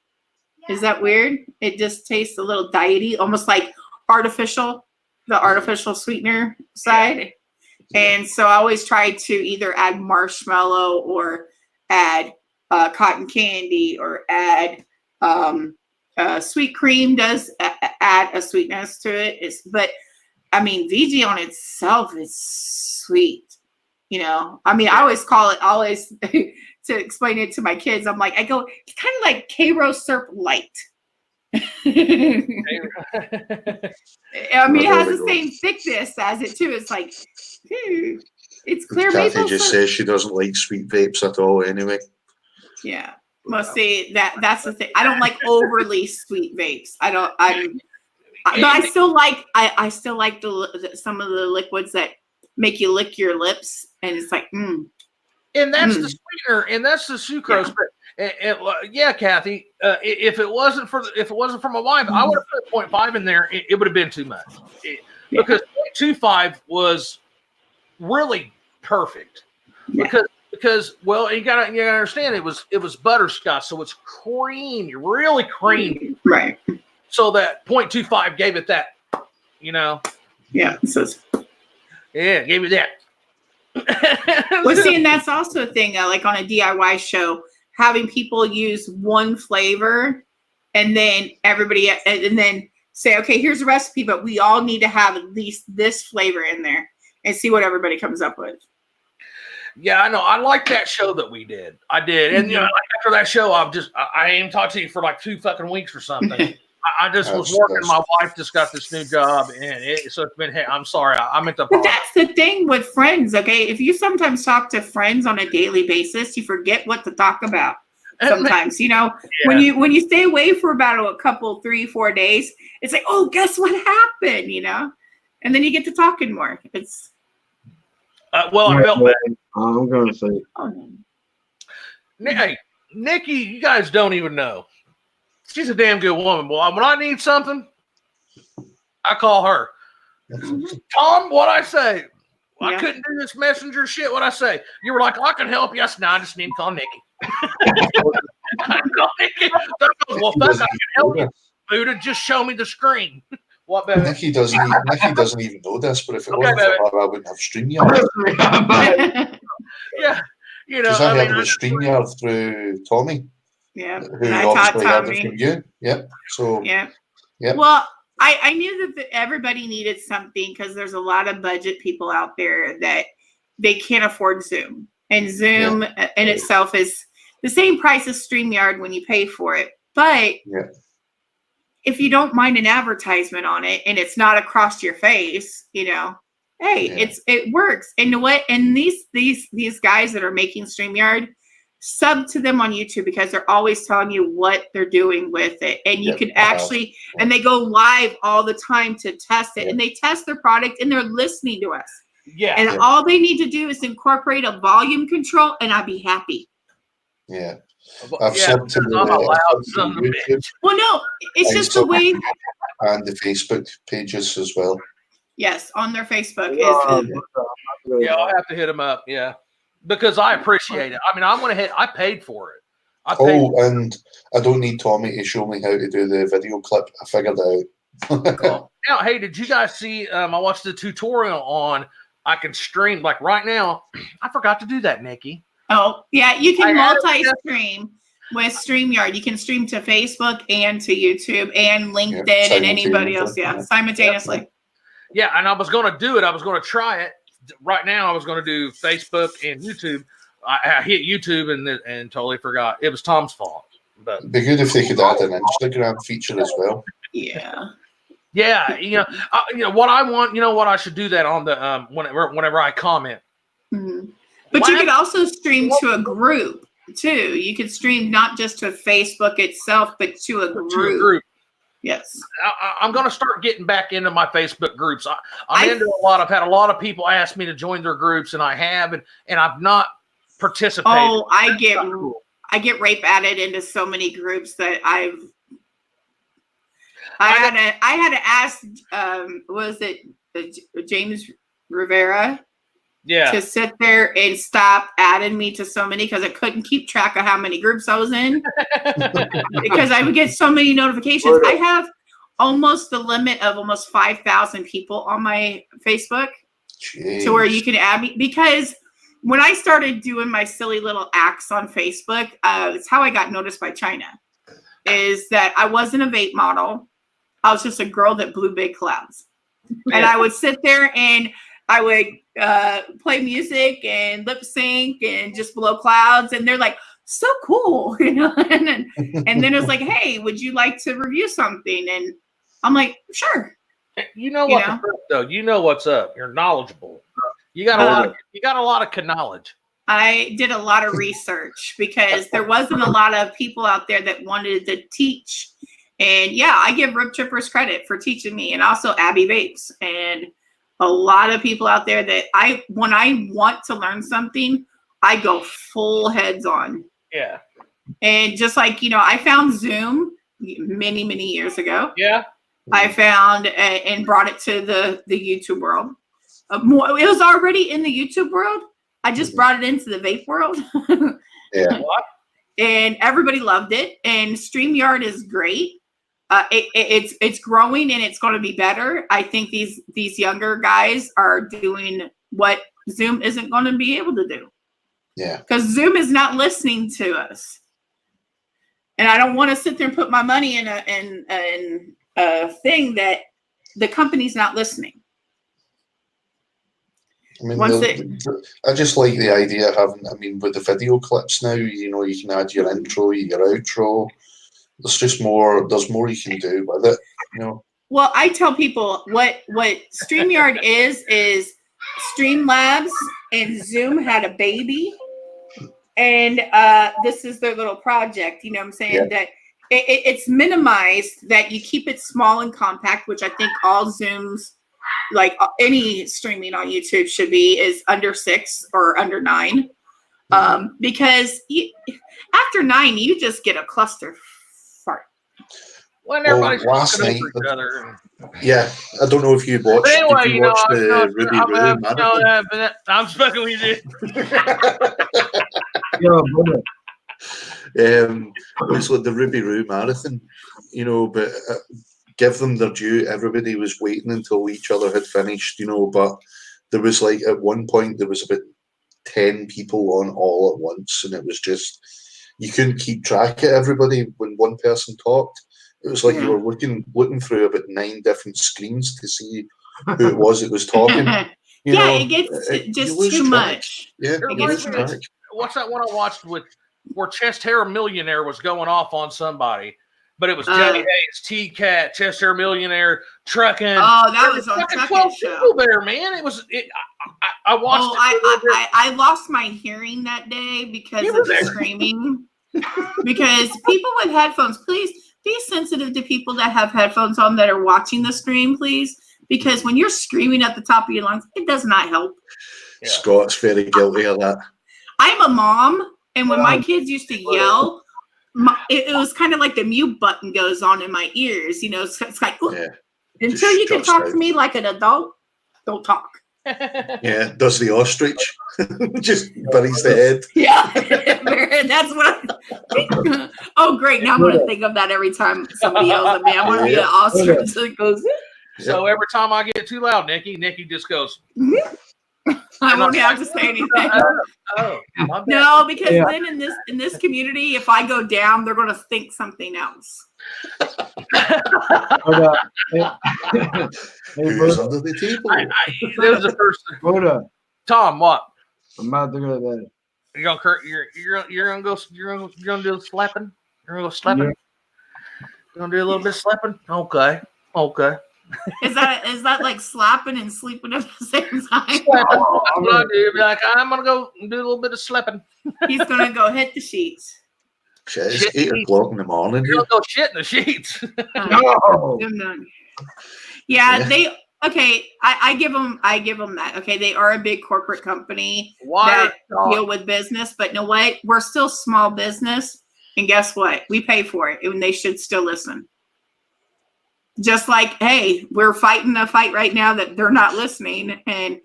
Is that weird? It just tastes a little diety, almost like artificial, the artificial sweetener side. And so I always try to either add marshmallow or add cotton candy or add sweet cream does add a sweetness to it. But I mean, VG on itself is sweet. I mean, I always to explain it to my kids, I'm like, it's kind of like Cairo syrup light. I mean, it has the same thickness as it too. It's like, it's clear maple Kathy just says she doesn't like sweet vapes at all anyway. Yeah. Well, see, that's the thing. I don't like overly sweet vapes. But I still like some of the liquids that make you lick your lips, and it's like, And that's the sweetener, and that's the sucrose. But yeah, Kathy, if it wasn't for my wife, I would have put 0.5 in there. It would have been too much because 0.25 was really perfect. Because well, you gotta understand it was butterscotch, so it's cream, really creamy, right? So that 0.25 gave it that, Yeah. So gave it that. well, see, and that's also a thing, like on a DIY show, having people use one flavor and then everybody, and then say, okay, here's the recipe, but we all need to have at least this flavor in there and see what everybody comes up with. Yeah, I know. I like that show that we did. I did. And, after that show, I ain't talked to you for like 2 fucking weeks or something. I just was working. My wife just got this new job, and so it's been. Hey, I'm sorry. I meant to. But that's the thing with friends, okay? If you sometimes talk to friends on a daily basis, you forget what to talk about. Sometimes, when you stay away for about a couple, 3-4 days, it's like, oh, guess what happened, and then you get to talking more. It's well, I felt bad. I'm gonna say, hey, Nikki, you guys don't even know. She's a damn good woman. Boy, when I need something, I call her. Tom, what I say? I couldn't do this messenger shit. What I say? You were like, I can help you. I said, no, I just need to call Nikki. Well, fuck, I can help you. Buddha, just show me the screen. What, baby? Nikki doesn't even know this, but if it wasn't for her, I wouldn't have StreamYard. Yeah, because I heard of StreamYard through Tommy. Yeah, who obviously heard it from you. Yep. So yeah. Well, I knew that everybody needed something because there's a lot of budget people out there that they can't afford Zoom, and Zoom in itself is the same price as StreamYard when you pay for it. But if you don't mind an advertisement on it and it's not across your face, it works. And you know what? And these guys that are making StreamYard, sub to them on YouTube because they're always telling you what they're doing with it. And you can actually, and they go live all the time to test it. And they test their product and they're listening to us. Yeah. And all they need to do is incorporate a volume control and I'll be happy. Yeah. I've subbed to the YouTube. Well, no, it's just the way. And the Facebook pages as well. Yes, on their Facebook. Yeah, I'll have to hit them up. Yeah. Because I appreciate it. I mean, I paid for it. And I don't need Tommy to show me how to do the video clip. I figured it out. Cool. Now, hey, did you guys see? I watched the tutorial on. I can stream like right now. I forgot to do that, Nikki. Oh yeah, you can multi-stream with StreamYard. You can stream to Facebook and to YouTube and LinkedIn and anybody else. Yeah, simultaneously. Yeah, and I was going to do it. I was going to try it. Right now, I was going to do Facebook and YouTube. I hit YouTube and totally forgot. It was Tom's fault. But it'd be good if they could add an Instagram feature as well. Yeah. Yeah, what I want. You know what? I should do that on the whenever I comment. Mm-hmm. But you could also stream to a group too. You could stream not just to Facebook itself, but to a group. Yes. I'm going to start getting back into my Facebook groups. I'm into a lot. I've had a lot of people ask me to join their groups, and I have, and I've not participated. Oh, I get rape added into so many groups that I had to ask. Was it James Rivera? Yeah. To sit there and stop adding me to so many because I couldn't keep track of how many groups I was in because I would get so many notifications. I have almost the limit of almost 5,000 people on my Facebook. Jeez. To where you can add me because when I started doing my silly little acts on Facebook, it's how I got noticed by China. Is that I wasn't a vape model. I was just a girl that blew big clouds. And I would sit there and I would play music and lip sync and just blow clouds. And they're like, so cool, and then it's like, hey, would you like to review something? And I'm like, sure. You know what, though? You know what's up. You're knowledgeable. You got a lot of knowledge. I did a lot of research because there wasn't a lot of people out there that wanted to teach. And yeah, I give Rip Trippers credit for teaching me, and also Abby Vapes. And a lot of people out there that when I want to learn something, I go full heads on. Yeah. And just like, I found Zoom many, many years ago. Yeah. I found and brought it to the YouTube world. It was already in the YouTube world. I just brought it into the vape world. Yeah. What? And everybody loved it. And StreamYard is great. It's growing and it's going to be better. I think these younger guys are doing what Zoom isn't going to be able to do. Yeah. Because Zoom is not listening to us. And I don't want to sit there and put my money in a thing that the company's not listening. I mean, I just like the idea of having, with the video clips now, you can add your intro, your outro. There's more you can do with it, Well, I tell people what StreamYard is Streamlabs and Zoom had a baby. And this is their little project, you know what I'm saying? Yeah. That it's minimized, that you keep it small and compact, which I think all Zooms, like any streaming on YouTube should be, is under 6 or under 9. Because after 9, you just get a cluster fart. When everybody's talking over each other. Yeah, I don't know if you watched. Anyway, did you watch the Ruby Roo marathon? I'm fucking with you. It's like the Ruby Roo marathon, but give them their due. Everybody was waiting until each other had finished, but there was like at one point there was about 10 people on all at once, and it was just, you couldn't keep track of everybody when one person talked. It was like you were looking through about 9 different screens to see who it was that was talking. It gets just too much. Yeah, it gets too much. What's that one I watched where Chest Hair Millionaire was going off on somebody? But it was Johnny Hayes, T-Cat, Chest Hair Millionaire, trucking. Oh, that was on Trucking 12 Show. People there, man. I watched it. I lost my hearing that day because of the screaming. Because people with headphones, please be sensitive to people that have headphones on that are watching the stream, please. Because when you're screaming at the top of your lungs, it does not help. Yeah. Scott's very guilty of that. I'm a mom, and when my kids used to yell, it was kind of like the mute button goes on in my ears. It's like, until you can talk to me like an adult, don't talk. Yeah, does the ostrich. Just buries the head. Yeah, that's what oh, great. Now I'm going to think of that every time somebody yells at me. I want to be an ostrich that goes. So every time I get too loud, Nikki just goes. I won't have to say anything. No, because then in this community, if I go down, they're going to think something else. Who's under the table? There's a person. Tom, what? I'm about to go to bed. You're gonna do slapping. You're gonna go slapping. Yeah. You're gonna do a little bit of slapping. Okay. Is that like slapping and sleeping at the same time? Slapping. That's what I do. Be like, I'm gonna go do a little bit of slapping. He's gonna go hit the sheets. Shit, it's 8 o'clock in the morning. You're gonna go shit in the sheets. No. Yeah, they. Okay, I give them that. Okay, they are a big corporate company that deal with business, but you know what? We're still small business, and guess what? We pay for it, and they should still listen. Just like, hey, we're fighting a fight right now that they're not listening, and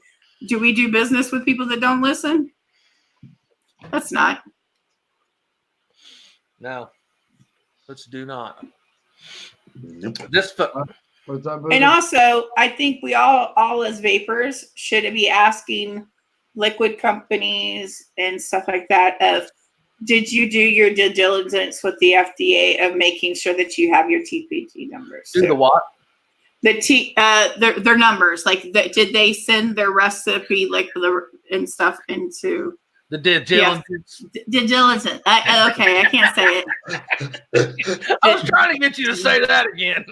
do we do business with people that don't listen? That's not. No, let's do not. Nope. And also, I think we all as vapors should be asking liquid companies and stuff like that of, did you do your due diligence with the FDA of making sure that you have your TPT numbers? Do the what? Their numbers. Like, did they send their recipe and stuff into the due diligence? Due diligence. Okay, I can't say it. I was trying to get you to say that again.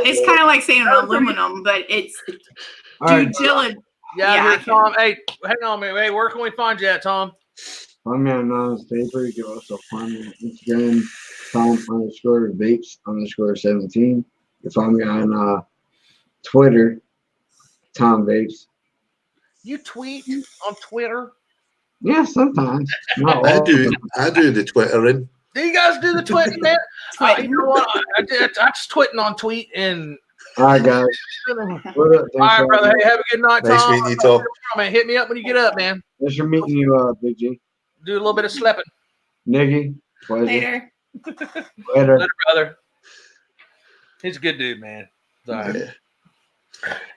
It's kind of like saying aluminum, but it's due diligence. Yeah, Tom. Hey, hang on a minute. Hey, where can we find you at, Tom? Find me on Anonymous Paper. You can also find me on Instagram, Tom_Vapes_17. You can find me on Twitter, Tom Vapes. You tweet on Twitter? Yeah, sometimes. Not I all. do the Twittering. Do you guys do the tweeting, man? Twitting. You know what? I just tweeting on tweet and. All right, guys. All What up? right, Thanks for brother. Hey, have a good night, Nice Tom. meeting you, Tom. Man, hit me up when you get up, man. Thanks for meeting you, Big G. Do a little bit of sleeping. Nikki, pleasure. Later. Later. Later, brother. He's a good dude, man. It's all right.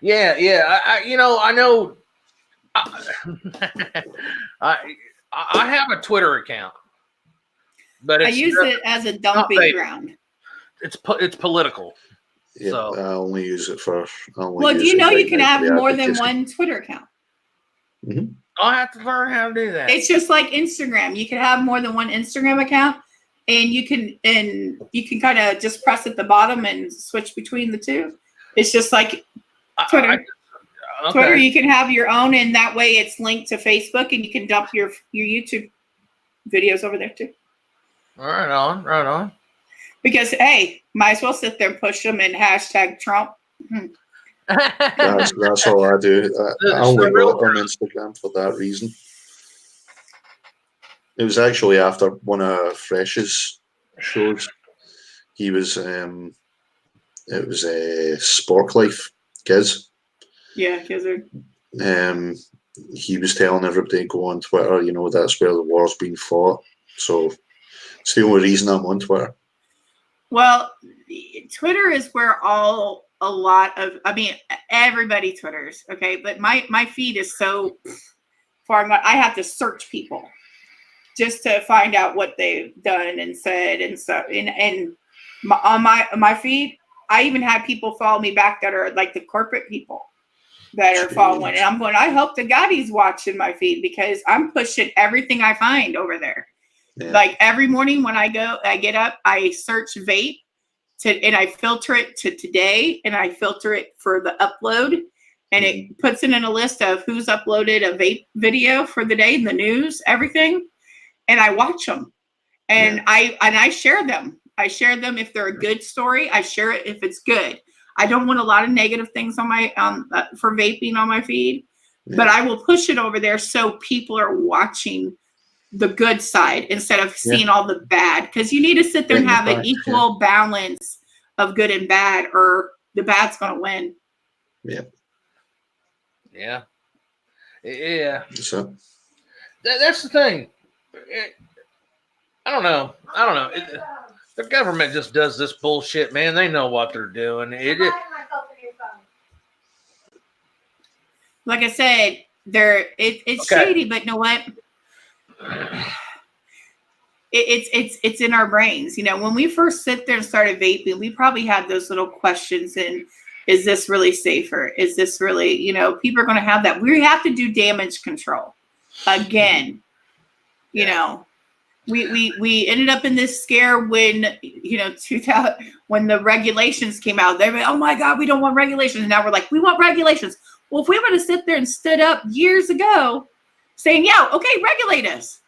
Yeah. Yeah. I know. I have a Twitter account, but I use it as a dumping vape. ground. It's political. Yeah, So- I only use it for. Well, do you know you can have more than one Twitter account? I'll have to learn how to do that. It's just like Instagram. You can have more than one Instagram account, and you can kind of just press at the bottom and switch between the two. It's just like Twitter. Okay. Twitter, you can have your own, and that way it's linked to Facebook, and you can dump your YouTube videos over there too. Right on. Because hey, might as well sit there and push them and hashtag Trump. That's all I do. I only wrote on Instagram for that reason. It was actually after one of Fresh's shows. He was it was a Sport Life Giz. Yeah, because He was telling everybody to go on Twitter, that's where the war's being fought. So it's the only reason I'm on Twitter. well, Twitter is where everybody Twitters, okay? But my feed is so far. I have to search people just to find out what they've done and said and stuff. And on my feed, I even have people follow me back that are like the corporate people that are following. And I'm going, I hope to God he's watching my feed because I'm pushing everything I find over there. Yeah. Like every morning when I get up, I search vape and I filter it to today and I filter it for the upload and it puts it in a list of who's uploaded a vape video for the day in the news, everything. And I watch them and I share them. I share them if they're a good story. I share it if it's good. I don't want a lot of negative things on my for vaping on my feed, but I will push it over there so people are watching the good side instead of seeing all the bad. Because you need to sit there and have an equal balance of good and bad, or the bad's going to win. Yeah. So That's the thing. I don't know. The government just does this bullshit, man. They know what they're doing. Like I said, it's shady, but you know what? It's in our brains. When we first sit there and started vaping, we probably had those little questions and is this really safer? Is this really, people are going to have that. We have to do damage control again. We ended up in this scare when, 2000, when the regulations came out. They were like, oh my God, we don't want regulations. And now we're like, we want regulations. Well, if we were to sit there and stood up years ago saying, yeah, okay, regulate us.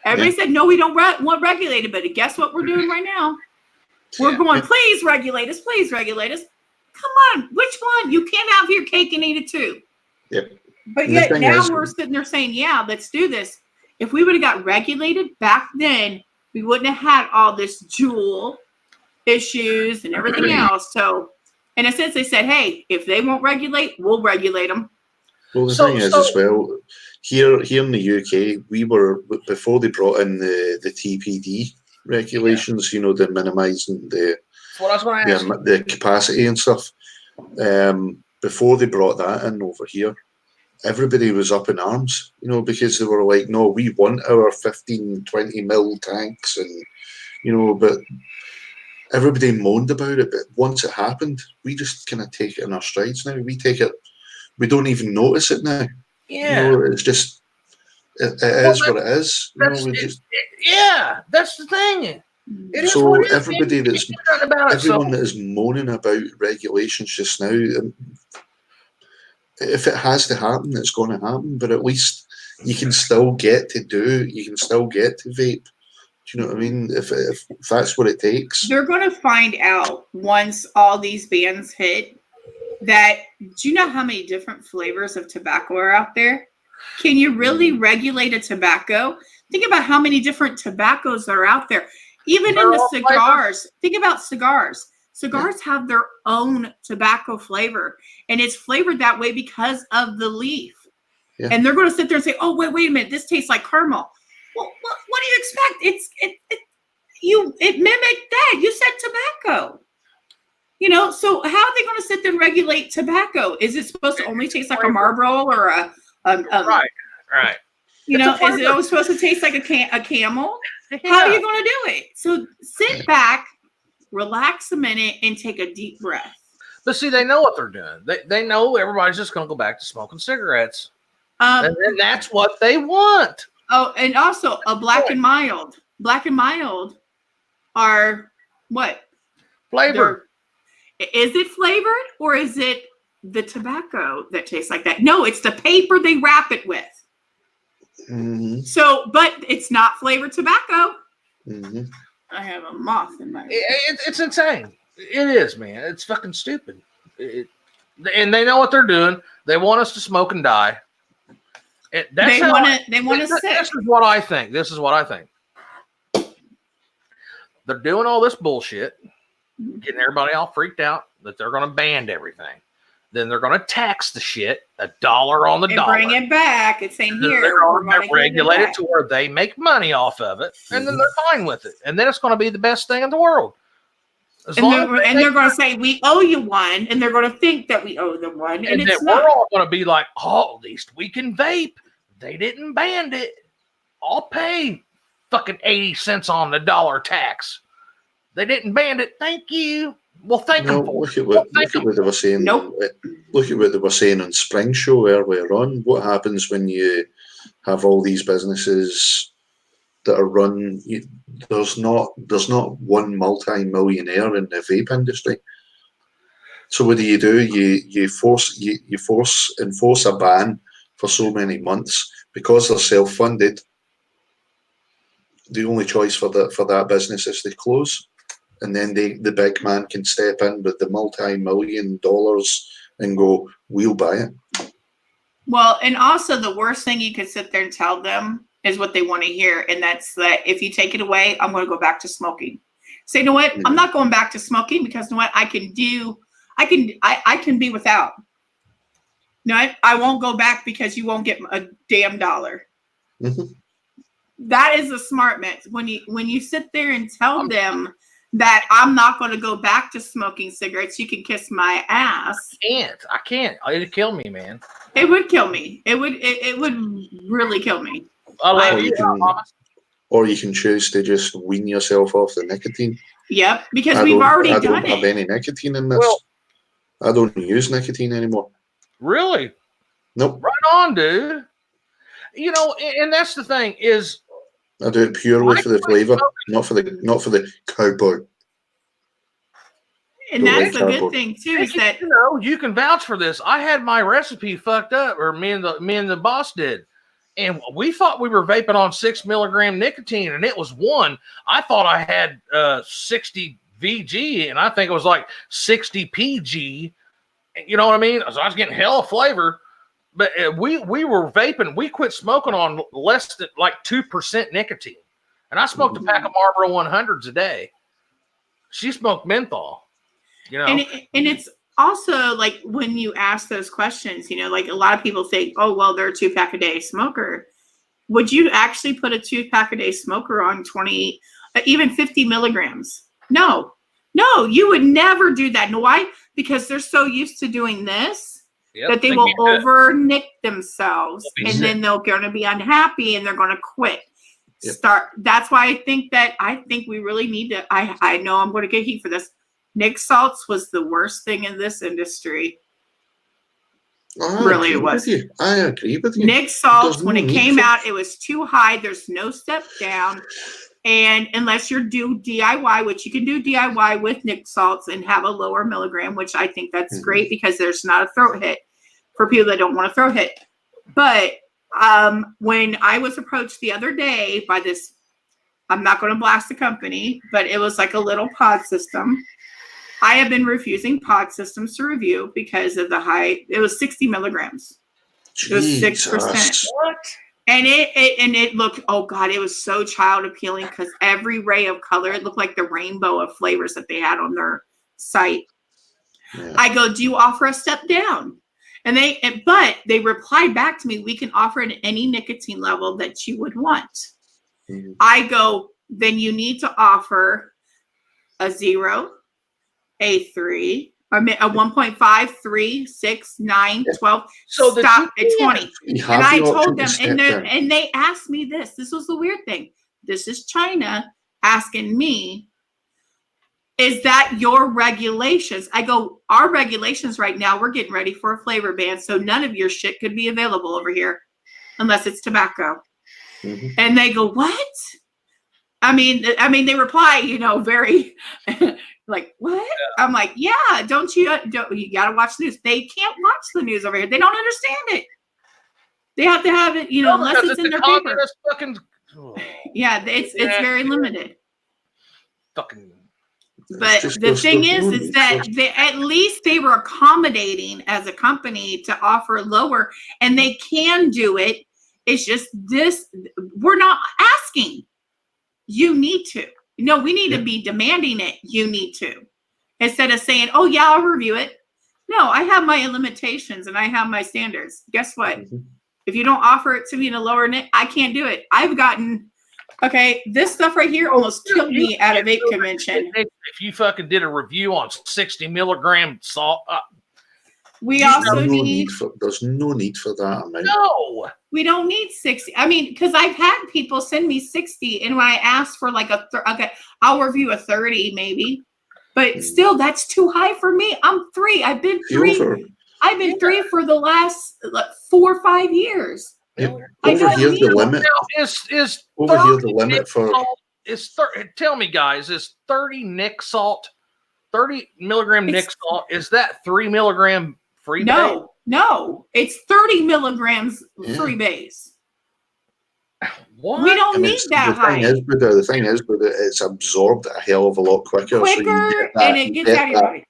Everybody said, no, we don't want regulated. But guess what we're doing right now? We're going, please regulate us. Please regulate us. Come on. Which one? You can't have your cake and eat it too. Yep. But yet now we're sitting there saying, yeah, let's do this. If we would have got regulated back then, we wouldn't have had all this jewel issues and everything else. So in a sense, they said, hey, if they won't regulate, we'll regulate them. Well, the thing is as well, here in the UK, we were, before they brought in the TPD regulations, the minimising the capacity and stuff. Before they brought that in over here, everybody was up in arms, because they were like, no, we want our 15, 20 mil tanks and, but everybody moaned about it. But once it happened, we just kind of take it in our strides now. We don't even notice it now. Yeah. It's just, it is what it is. That's the thing. So everybody everyone that is moaning about regulations just now, if it has to happen, it's going to happen. But at least you can still get to vape. Do you know what I mean? If that's what it takes. They're going to find out once all these bans hit that do you know how many different flavors of tobacco are out there? Can you really regulate a tobacco? Think about how many different tobaccos are out there. Even in the cigars, think about cigars. Cigars have their own tobacco flavor, and it's flavored that way because of the leaf. Yeah. And they're going to sit there and say, "Oh, wait a minute, this tastes like caramel." Well, what do you expect? It mimicked that. You said tobacco. You know, so how are they going to sit there and regulate tobacco? Is it supposed to only taste like a Marlboro or a right? You know, is it always supposed to taste like a camel? Yeah. How are you going to do it? So sit back, relax a minute, and take a deep breath. But see, they know what they're doing. They know everybody's just going to go back to smoking cigarettes, and that's what they want. Oh, and also a black and mild. Black and mild are what? Flavored. Is it flavored or is it the tobacco that tastes like that? No, it's the paper they wrap it with. Mm-hmm. So, but it's not flavored tobacco. Mm-hmm. I have a moth in my. It's insane. It is, man. It's fucking stupid. And they know what they're doing. They want us to smoke and die. They want to sick. This is what I think. They're doing all this bullshit, getting everybody all freaked out that they're going to ban everything. Then they're going to tax the shit $1 on the dollar. Bring it back. It's in here. They're going to regulate it to where they make money off of it, and then they're fine with it. And then it's going to be the best thing in the world. And they're going to say, we owe you one, and they're going to think that we owe them one, and it's not. We're all going to be like, oh, at least we can vape. They didn't ban it. I'll pay fucking 80 cents on the dollar tax. They didn't ban it. Thank you. Well, thank them. Look at what they were saying. Nope. Look at what they were saying on Spring Show earlier on. What happens when you have all these businesses that are run? There's not one multi-millionaire in the vape industry. So what do? You enforce a ban for so many months because they're self-funded. The only choice for that business is to close, and then the big man can step in with the multi-million dollars and go, "We'll buy it." Well, and also the worst thing you could sit there and tell them is what they want to hear, and that's that if you take it away, I'm going to go back to smoking. Say, you know what? I'm not going back to smoking because you know what? I can be without. No, I won't go back because you won't get a damn dollar. Mm-hmm. That is a smart mix. When you sit there and tell them that I'm not going to go back to smoking cigarettes, you can kiss my ass. I can't. It'd kill me, man. It would kill me. It would really kill me. Or you can choose to just wean yourself off the nicotine. Yep, because we've already done it. I don't have any nicotine in this. Well, I don't use nicotine anymore. Really? Nope. Right on, dude. You know, and that's the thing is, I do it purely for the flavor, not for the cowboy. And that's a good thing too. Is that you can vouch for this? I had my recipe fucked up, or me and the boss did, and we thought we were vaping on 6 milligram nicotine, and it was 1. I thought I had 60 VG, and I think it was like 60 PG. You know what I mean? So I was getting hella flavor. But we were vaping. We quit smoking on less than like 2% nicotine, and I smoked a pack of Marlboro 100s a day. She smoked menthol, you know. And it's also like when you ask those questions, you know, like a lot of people say, "Oh, well, they're a 2-pack a day smoker." Would you actually put a 2-pack a day smoker on 20, even 50 milligrams? No, you would never do that. And why? Because they're so used to doing this. Yep, that they will over-nick themselves, and then they're going to be unhappy, and they're going to quit. Yep. That's why I think we really need to. I know I'm going to get heat for this. Nick Salts was the worst thing in this industry. Really, it was. I agree with you. Nick Salts, when it came out, it was too high. There's no step down. And unless you're do DIY, which you can do DIY with Nick Salts and have a lower milligram, which I think that's great because there's not a throat hit for people that don't want a throat hit. But when I was approached the other day by this, I'm not going to blast the company, but it was like a little pod system. I have been refusing pod systems to review because of the high. It was 60 milligrams. It was 6%. Jesus. What? And it looked, oh God, it was so child appealing because every ray of color, it looked like the rainbow of flavors that they had on their site. Yeah. I go, do you offer a step down? But they replied back to me, we can offer at any nicotine level that you would want. Mhm. I go, then you need to offer a 0, a 3, a 1.5, 3, 6, 9, 12, So the stop at GPM 20. You And have I the option told to them, step down. and they asked me this. This was the weird thing. This is China asking me, is that your regulations? I go, our regulations right now, we're getting ready for a flavor ban. So none of your shit could be available over here unless it's tobacco. Mhm. And they go, what? I mean, they reply, very like, what? Yeah. I'm like, yeah, you got to watch the news. They can't watch the news over here. They don't understand it. They have to have it, unless it's in their paper. Fucking, Yeah, it's very limited. Fucking. But the thing is that at least they were accommodating as a company to offer lower, and they can do it. It's just this, we're not asking. You need to. No, we need to be demanding it. You need to. Instead of saying, oh, yeah, I'll review it. No, I have my limitations and I have my standards. Guess what? Mhm. If you don't offer it to me in a lower net, I can't do it. I've gotten, this stuff right here almost killed me at a vape convention. If you fucking did a review on 60 milligram salt, we also need. There's no need for that amount. No. We don't need 60. I mean, because I've had people send me 60, and when I ask for like I'll review a 30 maybe, but still, that's too high for me. I'm 3. I've been 3. I've been 3 for the last 4 or 5 years. Yep. Over here, the limit. Now, is over here the limit for tell me, guys, is 30 Nick salt, 30 milligram Nick salt? Is that 3 milligram free? No, it's 30 milligrams free base. What? We don't need that high. The thing is, it's absorbed a hell of a lot quicker. And it gets out of your body.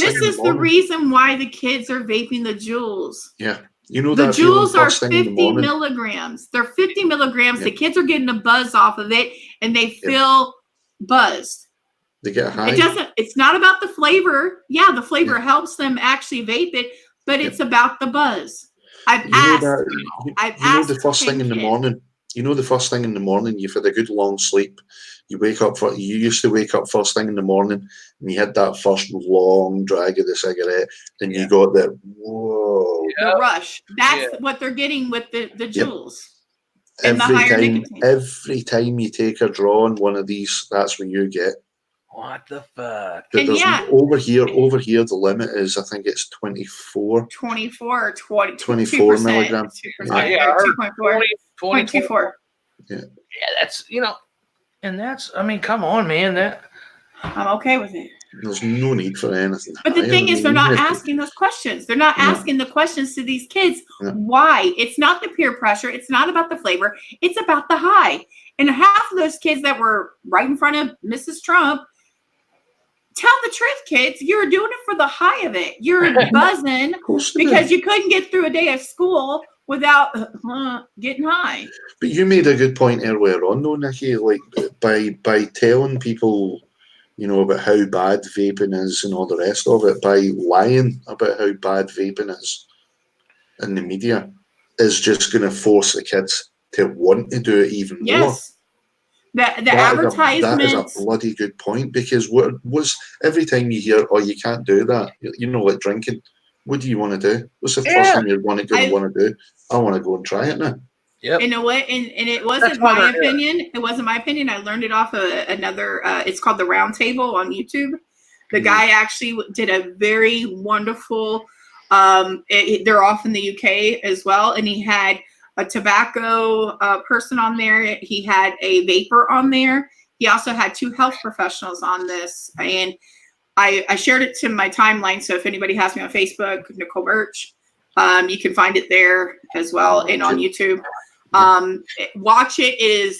This is the reason why the kids are vaping the Juuls. Yeah. The Juuls are 50 milligrams. They're 50 milligrams. The kids are getting a buzz off of it, and they feel buzzed. They get high. It's not about the flavor. Yeah, the flavor helps them actually vape it, but it's about the buzz. I've asked the first thing in the morning. The first thing in the morning, you've had a good long sleep. You used to wake up first thing in the morning, and you had that first long drag of the cigarette. Then you got that the rush. That's what they're getting with the Juuls. And the higher nicotine. Every time you take a draw on one of these, that's when you get. What the fuck? Over here, the limit is, I think it's 24. 24 or 20. 24 milligrams. 2.4. 24. Yeah, that's, and that's, I mean, come on, man. I'm okay with it. There's no need for anything. But the thing is, they're not asking those questions. They're not asking the questions to these kids. Why? It's not the peer pressure. It's not about the flavor. It's about the high. And half of those kids that were right in front of Mrs. Trump, tell the truth, kids. You're doing it for the high of it. You're buzzing because you couldn't get through a day of school without getting high. But you made a good point earlier on, though, Nikki. Like by telling people, about how bad vaping is and all the rest of it, by lying about how bad vaping is in the media, is just going to force the kids to want to do it even more. Yes. The advertisements. That is a bloody good point, because what's every time you hear, oh, you can't do that, like drinking, what do you want to do? What's the first thing you want to do? I want to go and try it now. Yep. And it wasn't my opinion. It wasn't my opinion. I learned it off of another, it's called The Round Table on YouTube. The guy actually did a very wonderful, they're off in the UK as well. And he had a tobacco person on there. He had a vapor on there. He also had 2 health professionals on this. And I shared it to my timeline. So if anybody has me on Facebook, Nicole Birch, you can find it there as well and on YouTube. Watch it.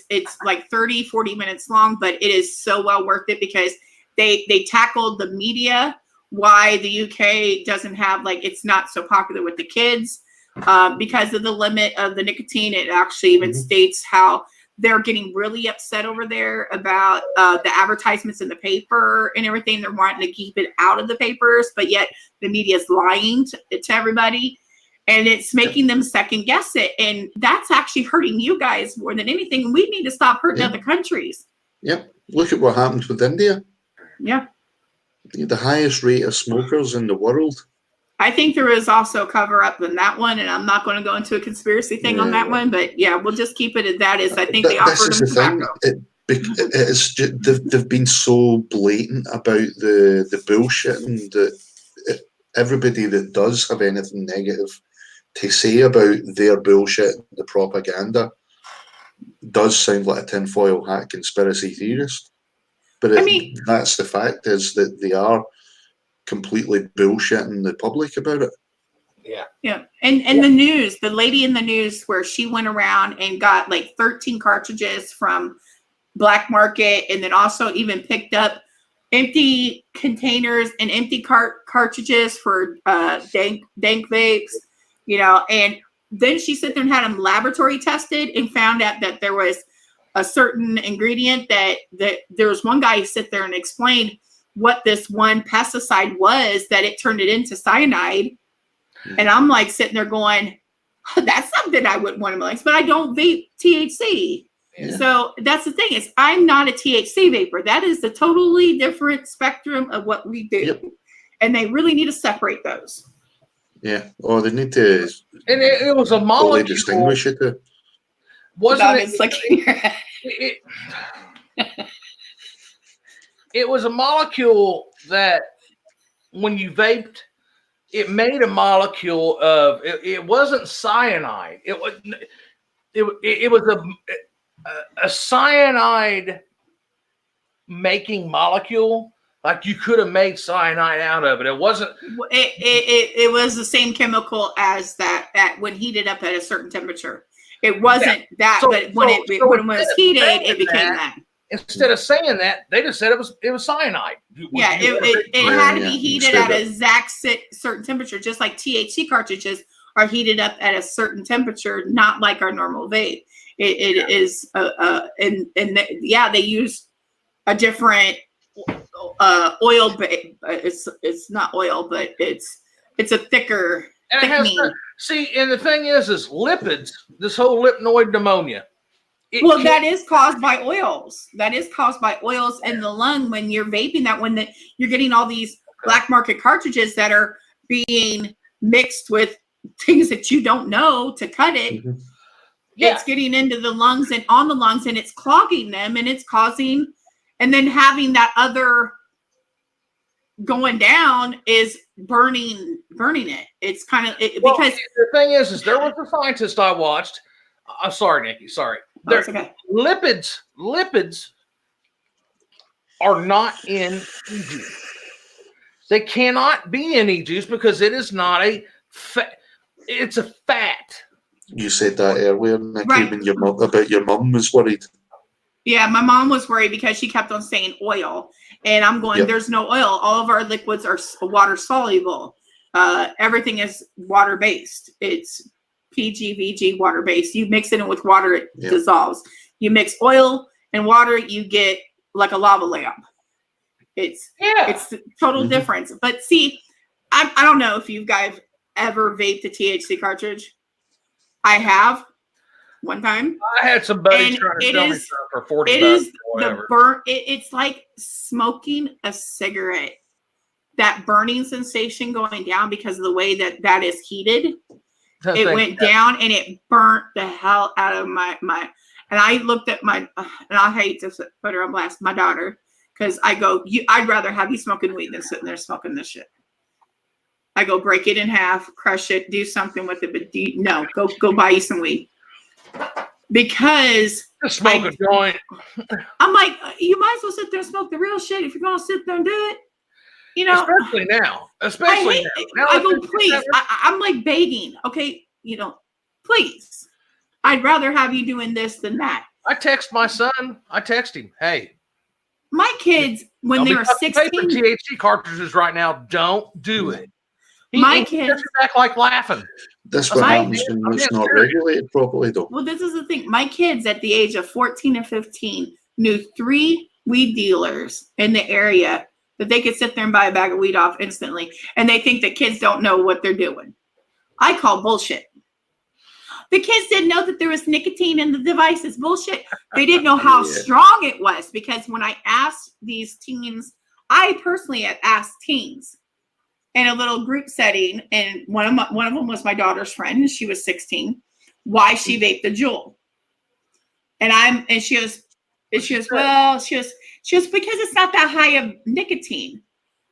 It's like 30, 40 minutes long, but it is so well worth it because they tackled the media, why the UK doesn't have, like, it's not so popular with the kids because of the limit of the nicotine. It actually even states how they're getting really upset over there about the advertisements in the paper and everything. They're wanting to keep it out of the papers, but yet the media is lying to everybody. And it's making them second guess it. And that's actually hurting you guys more than anything. We need to stop hurting other countries. Yep. Look at what happened with India. Yeah. The highest rate of smokers in the world. I think there is also a cover up in that one. And I'm not going to go into a conspiracy thing on that one. But yeah, we'll just keep it at that. Is I think they offered them tobacco. They've been so blatant about the bullshitting that everybody that does have anything negative to say about their bullshit, the propaganda, does sound like a tinfoil hat conspiracy theorist. But that's the fact, is that they are completely bullshitting the public about it. Yeah. And the news, the lady in the news where she went around and got like 13 cartridges from black market, and then also even picked up empty containers and empty cartridges for dank vapes, you know, and then she sat there and had them laboratory tested and found out that there was a certain ingredient that there was one guy who sit there and explained what this one pesticide was, that it turned it into cyanide. And I'm like sitting there going, oh, that's something I wouldn't want to mix, but I don't vape THC. Yeah. So that's the thing, is I'm not a THC vapor. That is the totally different spectrum of what we do. Yep. And they really need to separate those. Yeah. Or they need to. And it was a molecule. Distinguish it. Wasn't it? It was a molecule that when you vaped, it made a molecule of. It wasn't cyanide. It was a cyanide making molecule. Like you could have made cyanide out of it. It wasn't. It was the same chemical as that when heated up at a certain temperature. It wasn't that, but when it was heated, it became that. Instead of saying that, they just said it was cyanide. Yeah, it had to be heated at a exact certain temperature, just like THC cartridges are heated up at a certain temperature, not like our normal vape. It is, they use a different oil, but it's not oil, but it's a thicker thickening. See, and the thing is lipids. This whole lipnoid pneumonia. That is caused by oils. That is caused by oils in the lung when you're vaping. That when you're getting all these black market cartridges that are being mixed with things that you don't know to cut it. Mm-hmm. Yeah. It's getting into the lungs and on the lungs, and it's clogging them, and it's causing, and then having that other going down is burning it. It's kind of because the thing is there was a scientist I watched. I'm sorry, Nikki. Sorry. Okay. Lipids are not in e-juice. They cannot be in e-juice because it is not a fat. It's a fat. You said that earlier, Nikki, right. When your mum was worried. Yeah, my mom was worried because she kept on saying oil. And I'm going, There's no oil. All of our liquids are water soluble. Everything is water based. It's PGVG water based. You mix it in with water, it dissolves. You mix oil and water, you get like a lava lamp. It's the total difference. But see, I don't know if you guys ever vaped a THC cartridge. I have one time. I had somebody trying to sell me stuff for 40 bucks. It is the burn. It's like smoking a cigarette. That burning sensation going down because of the way that is heated. It went down and it burnt the hell out of my. And I looked at and I hate to put her on blast, my daughter, because I go, I'd rather have you smoking weed than sitting there smoking this shit. I go, break it in half, crush it, do something with it, but go buy you some weed. Because just smoke a joint. I'm like, you might as well sit there and smoke the real shit if you're gonna sit there and do it. You know, especially now. I go, please. I'm like begging. Okay, please. I'd rather have you doing this than that. I text my son. I text him, hey, My kids, when they were 16, THC cartridges right now, don't do it. My He kids- gets back like laughing. That's what My- happens when I'm it's being not serious. regulated properly, though. well, this is the thing. My kids at the age of 14 and 15 knew 3 weed dealers in the area that they could sit there and buy a bag of weed off instantly. And they think that kids don't know what they're doing. I call bullshit. The kids didn't know that there was nicotine in the devices. Bullshit. They didn't know how Yeah. strong it was, because when I asked these teens, I personally had asked teens in a little group setting, and one of them was my daughter's friend, and she was 16, why she vaped the Juul. And she goes, well, she goes, because it's not that high of nicotine.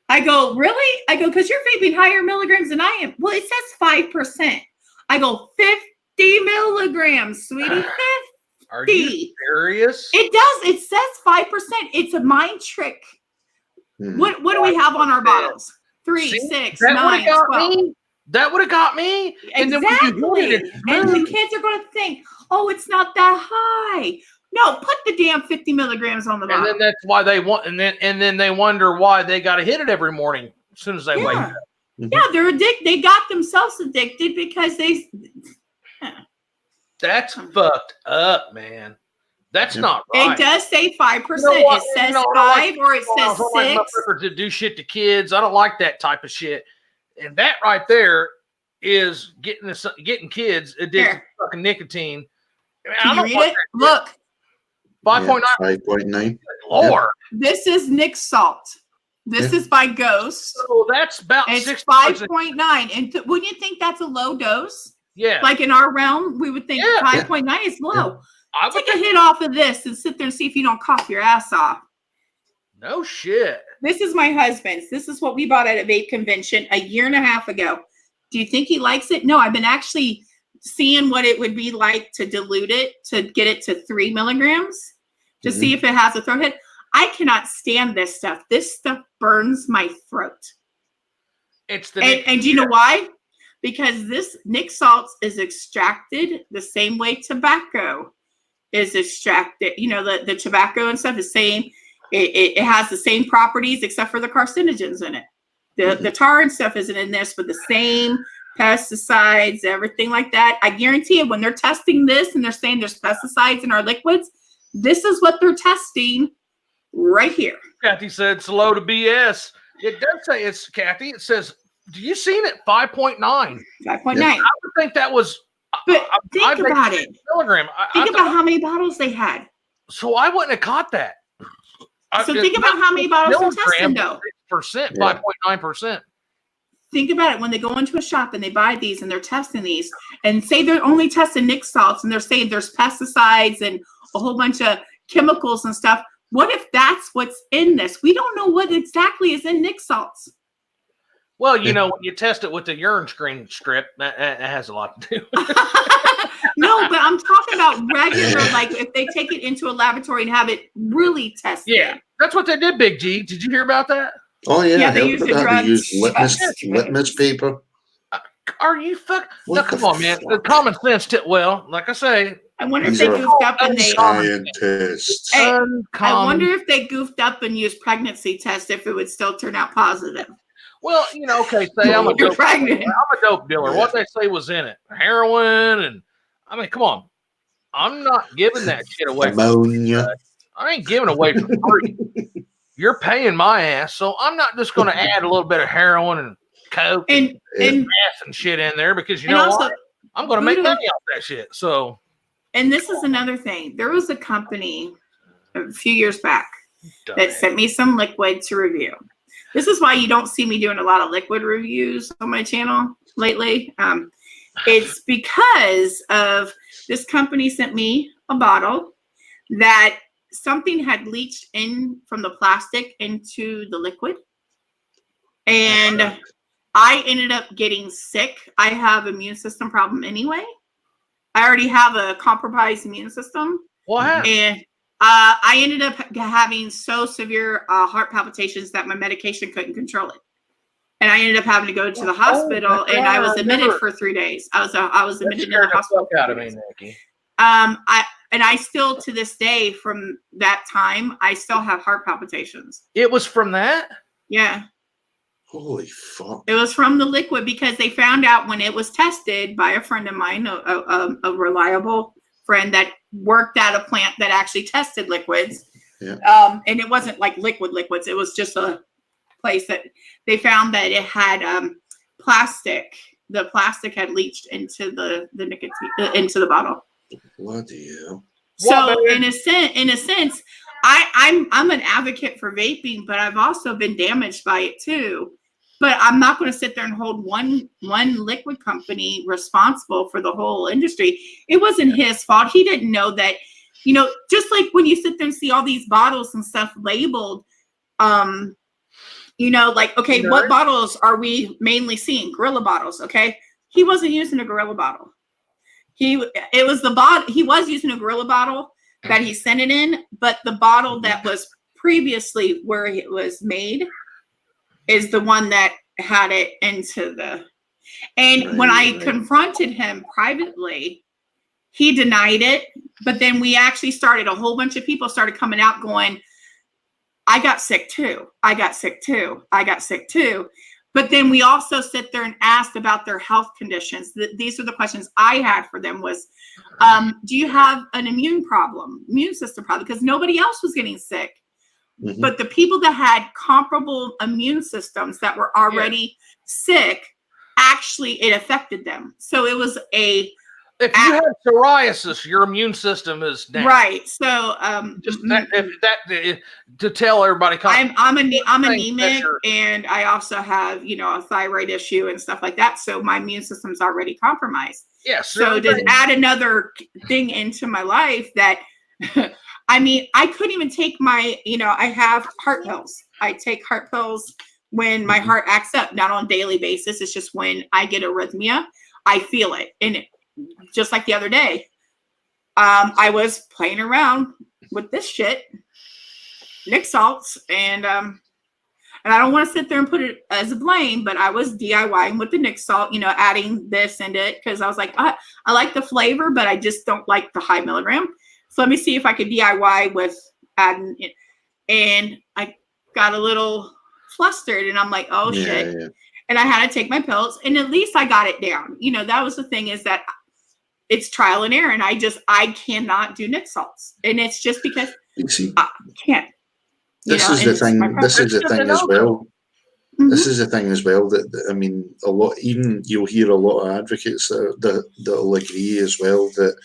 I go, really? I go, because you're vaping higher milligrams than I am. Well, it says 5%. I go, 50 milligrams, sweetie, 50. Are you serious? It does. It says 5%. It's a mind trick. Hmm. What do we have on our bottles? 3, See, 6, that 9, would have got 12. me. That would have got me. And then when you hit it, it's And the smooth. kids are going to think, oh, it's not that high. No, put the damn 50 milligrams on the And bottle. then that's why they want, and then they wonder why they got to hit it every morning as soon as they wake up. Yeah, they're addicted. They got themselves addicted because they. That's fucked up, man. That's Yeah. not right. It does say 5%. You know what? It says You know what I 5 or it I says don't like 6. motherfuckers that do shit to kids. I don't like that type of shit. And that right there is getting kids addicted Here. to fucking nicotine. I mean, I Can you don't read want it? Look, 5.9. 5.9. Lord. this is Nick Salt. This Yeah. is by Ghost. So that's about It's 6 5.9. And wouldn't you think that's a low dose? Yeah. Like in our realm, we would think Yeah. 5.9 is low. I would Take a hit off of this and sit there and see if you don't cough your ass off. no shit. This is my husband's. This is what we bought at a vape convention a year and a half ago. Do you think he likes it? No, I've been actually seeing what it would be like to dilute it, to get it to 3 milligrams, to see if it has a throat hit. I cannot stand this stuff. This stuff burns my throat. It's the And do you know why? Because this Nick Salts is extracted the same way tobacco is extracted. You know, the tobacco and stuff is same. It has the same properties except for the carcinogens in it. The tar and stuff isn't in this, but the same pesticides, everything like that. I guarantee you, when they're testing this and they're saying there's pesticides in our liquids, this is what they're testing right here. Kathy said it's low to BS. It does say it's Kathy. It says, do you seen it? 5.9. 5.9. I would think that was But I think think about it. milligram. Think about how many bottles they had. So I wouldn't have caught that. So think about how many bottles they're testing, though. 6%, Yeah. 5.9%. Think about it. When they go into a shop and they buy these and they're testing these, and say they're only testing Nick Salts and they're saying there's pesticides and a whole bunch of chemicals and stuff. What if that's what's in this? We don't know what exactly is in Nick Salts. Well, you know, when you test it with the urine screen strip, that has a lot to do. No, but I'm talking about regular, like if they take it into a laboratory and have it really tested. Yeah, that's what they did, Big G. Did you hear about that? Oh, yeah. Yeah, I they heard use about the that. They drugs. use litmus paper. Are you fuck? What No, the come on, man. fuck? The common sense. Well, like I say, I wonder if These they are goofed up and they. Scientists. Hey, I uncommon. wonder if they goofed up and used pregnancy test if it would still turn out positive. Well, you know, okay, say I'm a You're dope. pregnant. I'm a dope dealer. What they say was in it? Heroin, and I mean, come on. I'm not giving that shit away. Ammonia. I ain't giving away for free. You're paying my ass, so I'm not just going to add a little bit of heroin and coke and And meth and shit in there because you and know also, what? I'm going to make Buddha- money off that shit. So and this is another thing. There was a company a few years back that sent me some liquid to review. This is why you don't see me doing a lot of liquid reviews on my channel lately. It's because of this company sent me a bottle that something had leached in from the plastic into the liquid. And I ended up getting sick. I have immune system problem anyway. I already have a compromised immune system. what happened? And I ended up having so severe heart palpitations that my medication couldn't control it. And I ended up having to go to the hospital, and I was admitted for 3 days. I was That admitted in scared the the hospital. fuck out of me, Nikki. I still, to this day, from that time, I still have heart palpitations. It was from that? Yeah. Holy fuck. It was from the liquid because they found out when it was tested by a friend of mine, a reliable friend that worked at a plant that actually tested liquids. Yeah. And it wasn't like liquids. It was just a place that they found that it had plastic. The plastic had leached into the nicotine, into the bottle. Bloody hell. So in a sense, I'm an advocate for vaping, but I've also been damaged by it too. But I'm not going to sit there and hold one liquid company responsible for the whole industry. It wasn't his fault. He didn't know that, just like when you sit there and see all these bottles and stuff labeled, like, okay, what bottles are we mainly seeing? Gorilla bottles. Okay. He wasn't using a Gorilla bottle. He was using a Gorilla bottle that he sent it in, but the bottle that was previously where it was made is the one that had it into the, and when I confronted him privately, he denied it. But then we actually started, a whole bunch of people started coming out going, I got sick too. I got sick too. I got sick too. But then we also sit there and asked about their health conditions. These are the questions I had for them was, do you have an immune system problem? Because nobody else was getting sick. Mm-hmm. But the people that had comparable immune systems that were already sick, actually it affected them. So it was if you have psoriasis, your immune system is down. Right. So just to tell everybody, I'm anemic, and I also have a thyroid issue and stuff like that. So my immune system's already compromised. Yes. So to add another thing into my life that, I couldn't even take my, I have heart pills. I take heart pills when my heart acts up, not on a daily basis. It's just when I get arrhythmia, I feel it. And just like the other day, I was playing around with this shit, Nick salts, and I don't want to sit there and put it as a blame, but I was DIYing with the Nick salt, adding this and it, because I was like, I like the flavor, but I just don't like the high milligram. So let me see if I could DIY with adding it. And I got a little flustered, and I'm like, oh shit. Yeah. And I had to take my pills, and at least I got it down. That was the thing, is that it's trial and error, and I cannot do Nick salts. And it's just because I can't. This is the thing. This is the thing as well. Mm-hmm. This is the thing as well that a lot. Even you'll hear a lot of advocates that'll agree as well that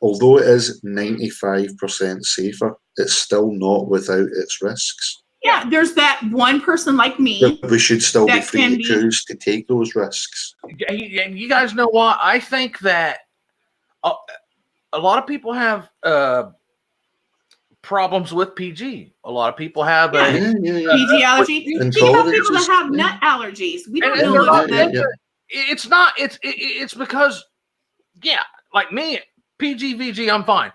although it is 95% safer, it's still not without its risks. Yeah, there's that one person like me. But we should still be free to choose to take those risks. And you guys know what? I think that a lot of people have problems with PG. A lot of people have PG allergy. Think about people that have nut allergies. We don't know about that. It's not. It's because, like me, PG, VG, I'm fine.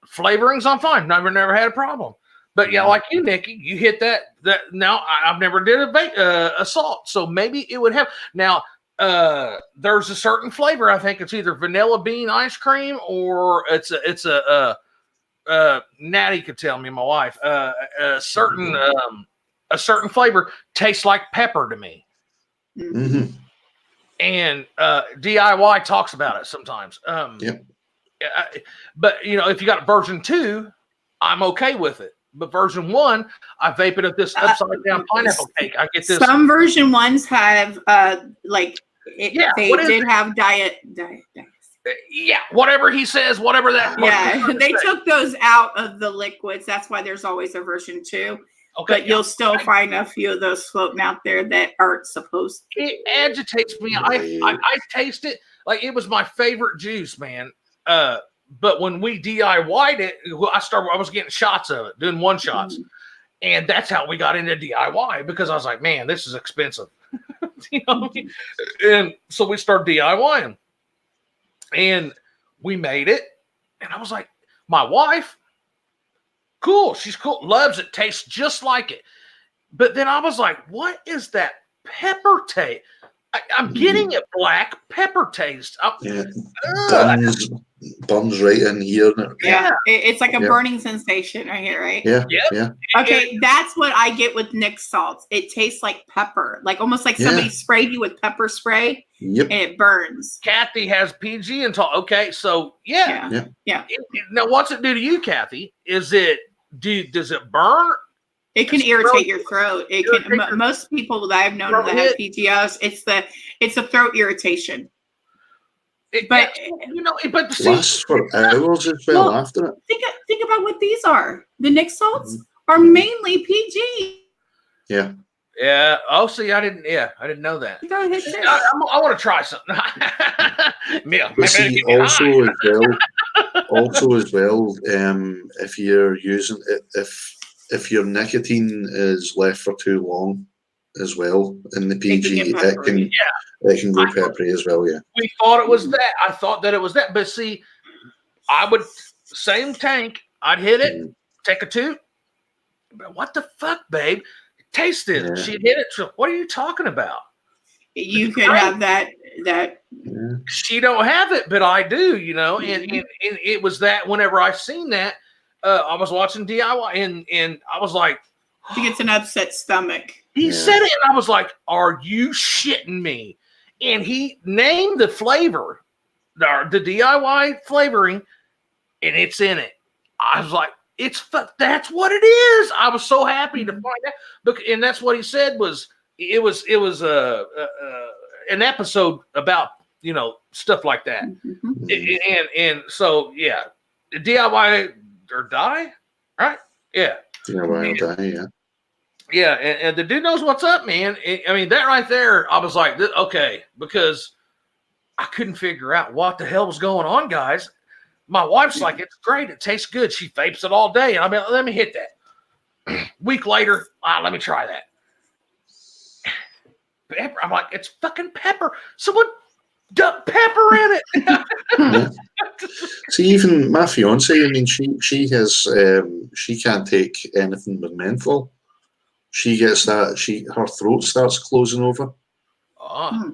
Flavorings, I'm fine. Never had a problem. But like you, Nikki, you hit that. Now I've never did a salt, so maybe it would have. Now there's a certain flavor. I think it's either vanilla bean ice cream or it's a Natty could tell me, my wife. A certain flavor tastes like pepper to me. Mm-hmm. And DIY talks about it sometimes. But if you got version 2, I'm okay with it. But version 1, I vape it at this upside down pineapple cake. I get this. Some version 1s have they did have diet. Yeah, whatever he says, whatever that. Yeah, they took those out of the liquids. That's why there's always a version 2. Okay, but you'll still find a few of those floating out there that aren't supposed to. It agitates me. I taste it like it was my favorite juice, man. But when we DIY'd it, I was getting shots of it, doing one shots. Mm-hmm. And that's how we got into DIY, because I was like, man, this is expensive. And so we started DIYing. And we made it. And I was like, my wife, cool. She's cool. Loves it. Tastes just like it. But then I was like, what is that pepper taste? I'm getting a black pepper taste. burns right in here. Yeah, it's like a Yeah. burning sensation right here, right? Yeah, Yep. yeah. Okay, that's what I get with Nick salts. It tastes like pepper, like almost like somebody Yeah. sprayed you with pepper spray, Yep. and it burns. Kathy has PG and talk. Okay, so yeah. Yeah. Now, what's it do to you, Kathy? Does it burn? It can It's irritate your throat. It irritate can. your- Most people that I've known throat that have hit. PTOS, it's a throat irritation. But But see, Lasts for hours as well, Well, after it. think about what these are. The Nick salts are Mhm. mainly PG. Yeah. yeah. Oh, see, I didn't know that. Go ahead, say it. I want to try something. But see, also as well, if you're using it, if your nicotine is left for too long, as well in the PG, get peppery. it can go peppery as well. Yeah. We thought it was that. I thought that it was that. But see, I would same tank. I'd hit it, take a toot. But what the fuck, babe? Taste it. Yeah. She'd hit it. So what are you talking about? You could have that. Yeah. She don't have it, but I do, and it was that whenever I seen that, I was watching DIY and I was like, She gets an upset stomach. he Yeah. said it, and I was like, are you shitting me? And he named the flavor, the DIY flavoring, and it's in it. I was like, that's what it is. I was so happy to find out, and that's what he said was it was an episode about stuff like that. Mhm. And so yeah, DIY or die, right? Yeah. Yeah. Yeah, and the dude knows what's up, man. I mean, that right there, I was like, okay, because I couldn't figure out what the hell was going on, guys. My wife's like, it's great, it tastes good. She vapes it all day, and I mean, let me hit that. Week later, let me try that. Pepper. I'm like, it's fucking pepper. Someone dumped pepper in it. Yeah. See, even my fiance, I mean, she has she can't take anything with menthol. She gets that her throat starts closing over. Oh,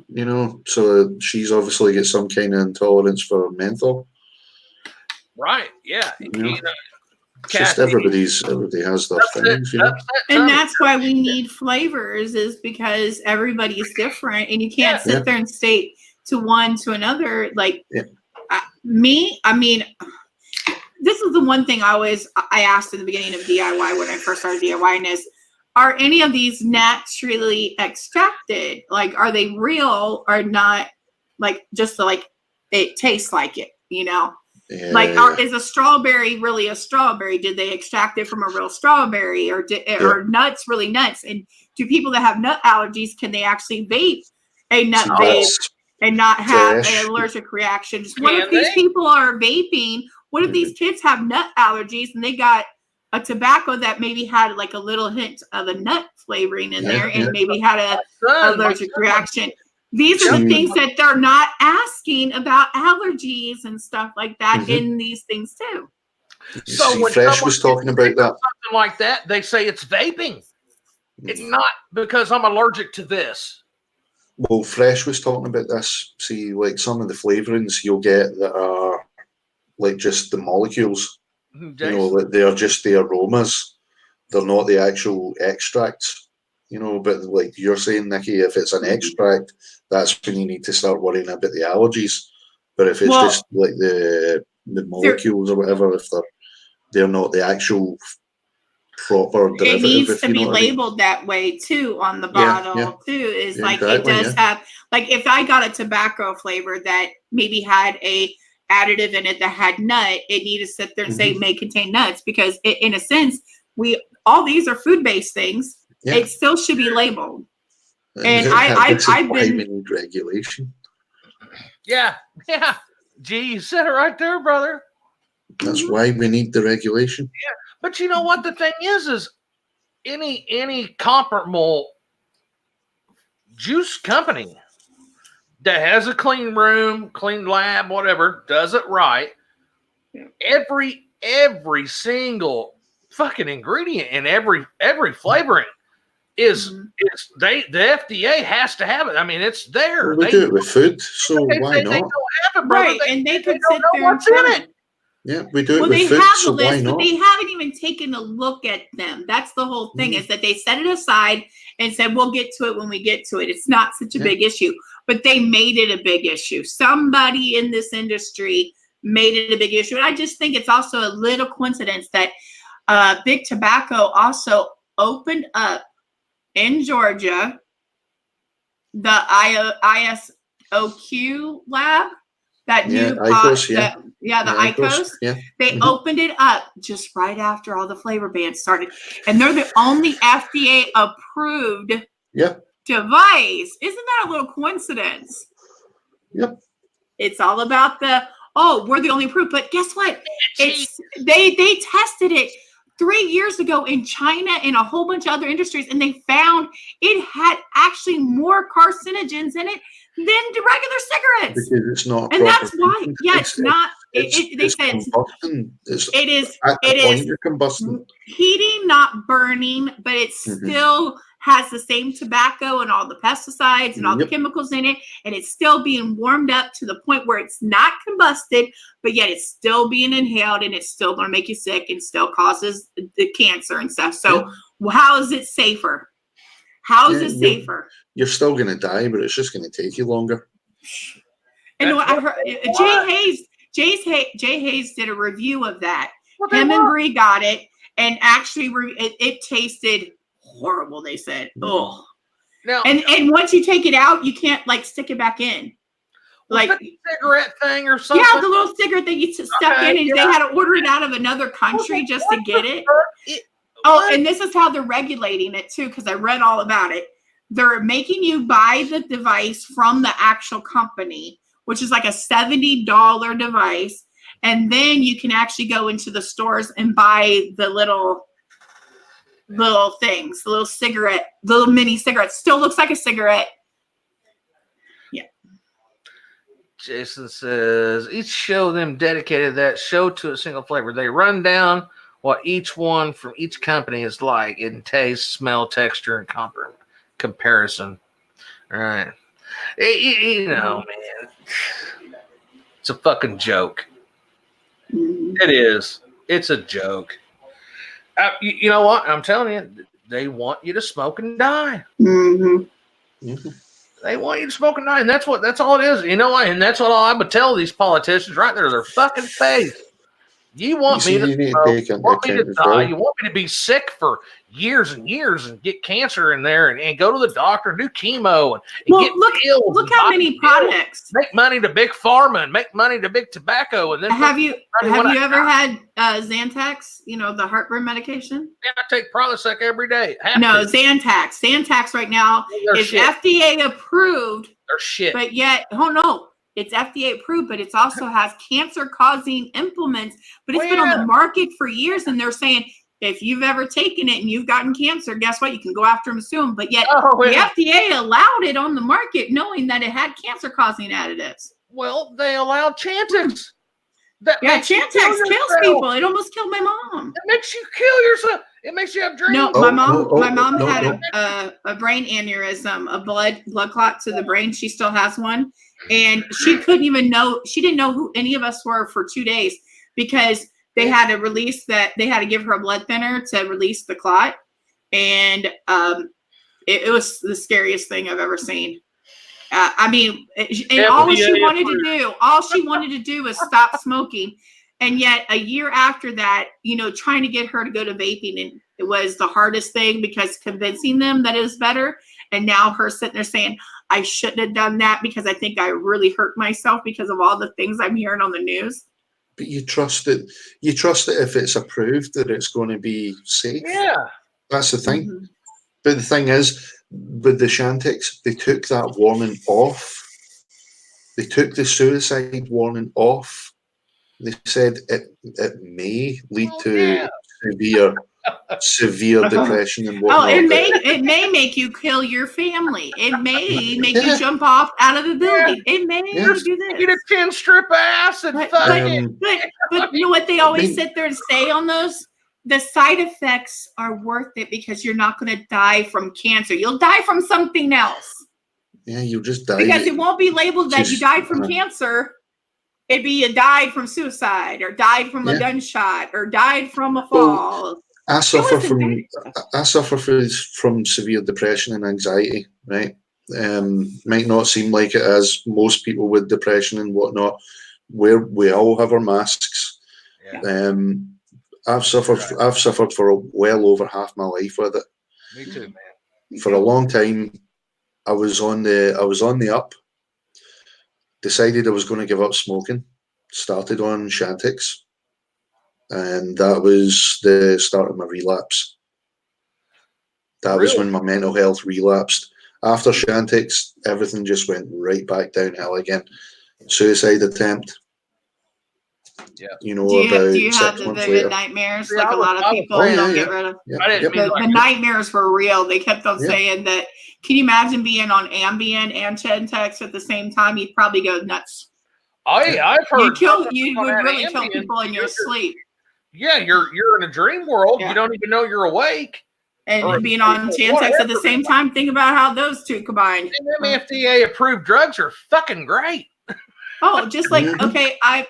So she's obviously got some kind of intolerance for menthol. right. Yeah. It's just everybody has their things, And that's why we need flavors, is because everybody's different, and you can't sit there and state to one to another. Like I mean, this is the one thing I asked in the beginning of DIY when I first started DIYing is, are any of these naturally extracted? Like, are they real or not? Like, just like it tastes like it, Like, is a strawberry really a strawberry? Did they extract it from a real strawberry, or are nuts really nuts? And do people that have nut allergies, can they actually vape a nut vape and not have an allergic reaction? What if these people are vaping? What if these kids have nut allergies and they got a tobacco that maybe had like a little hint of a nut flavoring in there and maybe had a allergic reaction? These are the things that they're not asking about, allergies and stuff like that in these things too. So when Fresh was talking about that. Something like that, they say it's vaping. It's not because I'm allergic to this. Well, Fresh was talking about this. See, like some of the flavorings you'll get that are like just the molecules. Like they are just the aromas. They're not the actual extracts. But like you're saying, Nikki, if it's an extract, that's when you need to start worrying about the allergies. But if it's just like the molecules or whatever, if they're not the actual proper derivative, it needs to be labeled that way too on the bottle too. Is like it does have, like if I got a tobacco flavor that maybe had a additive in it that had nut, it needed to sit there and say may contain nuts, because in a sense all these are food-based things. It still should be labeled. And I've been. We need regulation. Yeah. Gee, you said it right there, brother. That's why we need the regulation. Yeah, but you know what the thing is any comparable juice company that has a clean room, clean lab, whatever, does it right. Every single fucking ingredient and every flavoring is the FDA has to have it. I mean, it's there. Well, we do it with food, so they why say not? They don't have it, brother. Right, and they could don't sit know there what's and in tell it. them. Yeah, we do it Well, with they food, have so the why list, but not? they haven't even taken a look at them. That's the whole thing, is that they set it aside and said, we'll get to it when we get to it. It's not such a big issue, but they made it a big issue. Somebody in this industry made it a big issue. And I just think it's also a little coincidence that Big Tobacco also opened up in Georgia the ISOQ lab, that new IQOS, the IQOS. Yeah. They opened it up just right after all the flavor bans started, and they're the only FDA approved device. Isn't that a little coincidence? Yep. It's all about we're the only approved, but guess what? It's they tested it 3 years ago in China and a whole bunch of other industries, and they found it had actually more carcinogens in it than the regular cigarettes. Because it's not, and that's why. Yeah, it's not. They said combustion. It is You're combusting. heating, not burning, but it still has the same tobacco and all the pesticides and all the chemicals in it, and it's still being warmed up to the point where it's not combusted, but yet it's still being inhaled, and it's still going to make you sick and still causes the cancer and stuff. So how is it safer? How is it safer? You're still going to die, but it's just going to take you longer. And what I heard, Jay Hayes did a review of that. Him and Bree got it, and actually it tasted horrible. They said, "Oh." Now, and once you take it out, you can't like stick it back in. Like cigarette thing or something. Yeah, the little cigarette that you stuck in, and they had to order it out of another country just to get it. And this is how they're regulating it too, because I read all about it. They're making you buy the device from the actual company, which is like a $70 device. And then you can actually go into the stores and buy the little things, the little cigarette, the little mini cigarette. Still looks like a cigarette. Yeah. Jason says, each show them dedicated that show to a single flavor. They run down what each one from each company is like in taste, smell, texture, and comparison. All right. You know, man, it's a fucking joke. It is. It's a joke. You know what? I'm telling you, they want you to smoke and die. They want you to smoke and die, and that's all it is. You know what? And that's what I would tell these politicians right there, their fucking face. You want me to smoke, you want me to die, you want me to be sick for years and years and get cancer in there and go to the doctor and do chemo and get pills. Look how many products. Make money to big pharma and make money to big tobacco. And then have you ever had Zantac, the heartburn medication? Yeah, I take Prilosec every day. Zantac. Zantac right now is FDA approved. They're shit. But yet, it's FDA approved, but it also has cancer-causing implements. But it's been on the market for years, and they're saying if you've ever taken it and you've gotten cancer, guess what? You can go after them and sue them. But yet the FDA allowed it on the market, knowing that it had cancer-causing additives. Well, they allowed Chantix. Chantix kills people. It almost killed my mom. It makes you kill yourself. It makes you have dreams. No, my mom had a brain aneurysm, a blood clot to the brain. She still has one. And she didn't know who any of us were for 2 days, because they had to give her a blood thinner to release the clot. And it was the scariest thing I've ever seen. All she wanted to do was stop smoking. And yet a year after that, trying to get her to go to vaping, and it was the hardest thing, because convincing them that it was better. And now her sitting there saying, I shouldn't have done that because I think I really hurt myself because of all the things I'm hearing on the news. But you trust it. You trust that if it's approved that it's going to be safe. Yeah. That's the thing. But the thing is, with the Chantix, they took that warning off. They took the suicide warning off. They said it may lead to severe depression and whatnot. It may make you kill your family. It may make you jump off out of the building. It may do this. Get a 10 strip of acid. But you know what they always sit there and say on those? the side effects are worth it because you're not going to die from cancer. You'll die from something else. Yeah, you'll just die. Because it won't be labeled that you died from cancer. It'd be you died from suicide or died from a gunshot or died from a fall. Well, I suffer from severe depression and anxiety, right? Might not seem like it, as most people with depression and whatnot, where we all have our masks. Yeah. I've suffered for well over half my life with it. Me too, man. For a long time, I was on the up. Decided I was going to give up smoking. Started on Chantix, and that was the start of my relapse. That was when my mental health relapsed. After Chantix, everything just went right back downhill again. Suicide attempt. Yeah. You know, do you about have 6 the months vivid later. nightmares Yeah, like a lot of people don't get rid of? Yeah. I didn't mean The nightmares were real. They kept on saying that. Can you imagine being on Ambien and Chantix at the same time? You'd probably go nuts. I've heard You would really kill people in your sleep. Yeah, you're in a dream world. Yeah. You don't even know you're awake. And being on Chantix at the same time, think about how those two combined. And them FDA approved drugs are fucking great. Oh, just like okay, I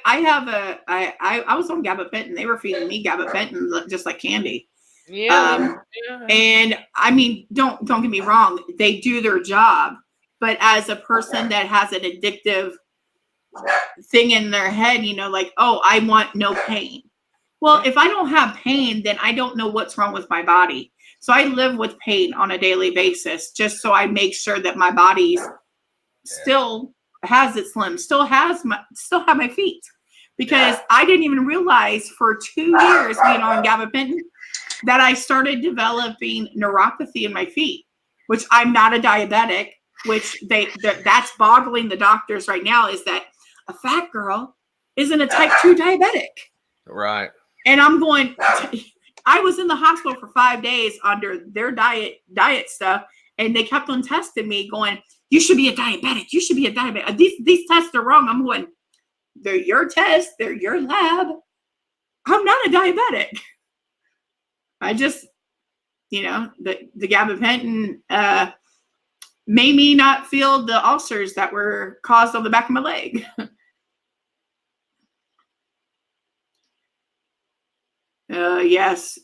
was on gabapentin. They were feeding me gabapentin just like candy. Yeah. And I mean, don't get me wrong, they do their job, but as a person that has an addictive thing in their head, you know, like, oh, I want no pain. Well, if I don't have pain, then I don't know what's wrong with my body. So I live with pain on a daily basis, just so I make sure that my body's still has its limbs, still have my feet, because I didn't even realize for 2 years being on gabapentin that I started developing neuropathy in my feet, which I'm not a diabetic, which that's boggling the doctors right now, is that a fat girl isn't a type 2 diabetic. Right. And I'm going, I was in the hospital for 5 days under their diet stuff. And they kept on testing me going, you should be a diabetic. You should be a diabetic. These tests are wrong. I'm going, they're your tests. They're your lab. I'm not a diabetic. I just, you know, the gabapentin made me not feel the ulcers that were caused on the back of my leg. Yes.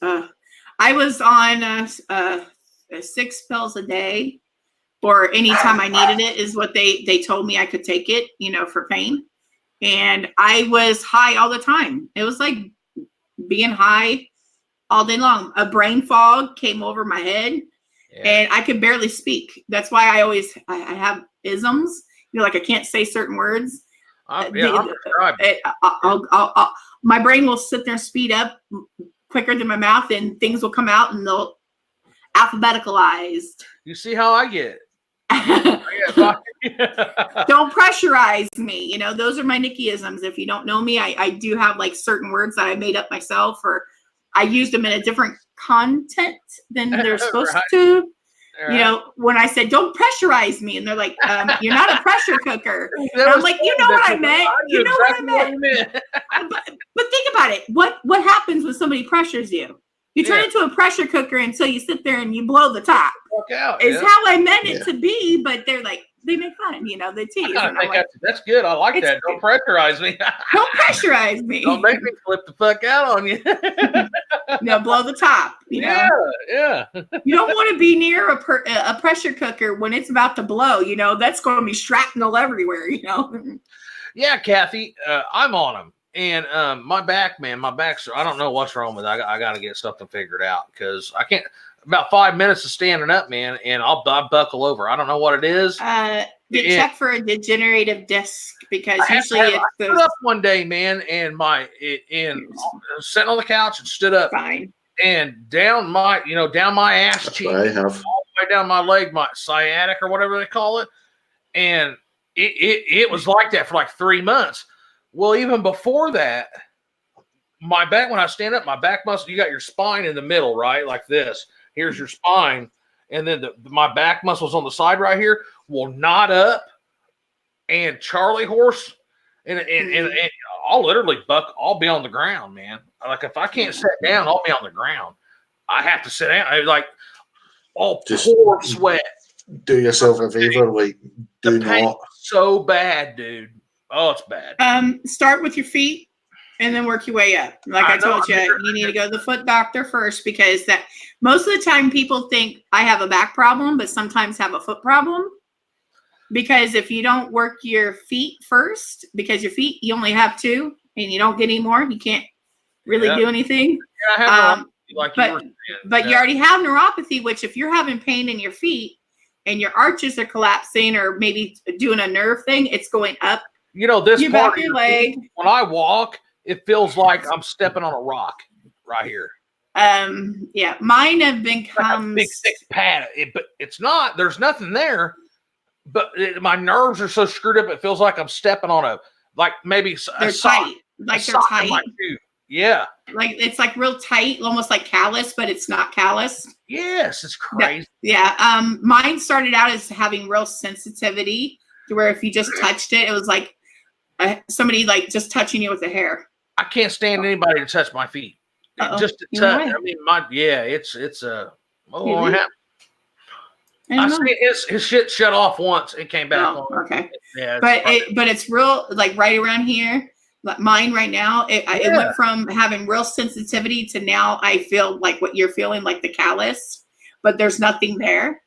I was on 6 pills a day, or anytime I needed it, is what they told me I could take it, you know, for pain. And I was high all the time. It was like being high all day long. A brain fog came over my head, and I could barely speak. That's why I have isms. You know, like I can't say certain words. My brain will sit there and speed up quicker than my mouth, and things will come out and they'll alphabeticalized. You see how I get? Don't pressurize me. You know, those are my Nikki-isms. If you don't know me, I do have like certain words that I made up myself, or I used them in a different content than they're supposed to. You know, when I said, don't pressurize me, and they're like, you're not a pressure cooker. And I'm like, you know what I meant. You know what I meant. But think about it. What happens when somebody pressures you? You turn into a pressure cooker until you sit there and you blow the top. Is how I meant it to be, but they're like, they make fun, you know, they tease. That's good. I like that. Don't pressurize me. Don't pressurize me. Don't make me flip the fuck out on you. No, blow the top. You know? Yeah. You don't want to be near a pressure cooker when it's about to blow. You know, that's going to be shrapnel everywhere. You know. Yeah, Kathy, I'm on them. And my back's, I don't know what's wrong with it. I got to get something figured out, because I can't, about 5 minutes of standing up, man, and I'll buckle over. I don't know what it is. Check for a degenerative disc, because usually I stood up one day, man, and sitting on the couch and stood up. Fine. And down my ass cheek, all the way down my leg, my sciatic or whatever they call it. And it was like that for like 3 months. Well, even before that, my back, when I stand up, my back muscle, you got your spine in the middle, right? Like this. Here's your spine. And then my back muscles on the side right here will knot up and Charlie horse and I'll literally I'll be on the ground, man. Like if I can't sit down, I'll be on the ground. I have to sit down. I like all Just pour sweat. Do yourself a favor, like do The pain's not. so bad, dude. Oh, it's bad. Start with your feet and then work your way up. Like I told you, you need to go to the foot doctor first, because that most of the time people think I have a back problem, but sometimes have a foot problem. Because if you don't work your feet first, because your feet, you only have two and you don't get any more, you can't really do anything. Yeah, I have neuropathy, but you already have neuropathy, which if you're having pain in your feet and your arches are collapsing or maybe doing a nerve thing, it's going up. You know, this your part back, of your your leg. feet, when I walk, it feels like I'm stepping on a rock right here. Yeah, mine have become Like a big thick pad, but it's not. There's nothing there. But my nerves are so screwed up, it feels like I'm stepping on maybe they're tight. Like they're tight. Yeah. Like it's like real tight, almost like callus, but it's not callus. Yes, it's crazy. Yeah. Mine started out as having real sensitivity to where if you just touched it, it was like somebody like just touching you with the hair. I can't stand anybody to touch my feet. Just to touch. I mean, it's a. I see his shit shut off once. It came back on. Okay. Yeah. But it's real, like right around here. Like mine right now, it went from having real sensitivity to now I feel like what you're feeling, like the callus, but there's nothing there.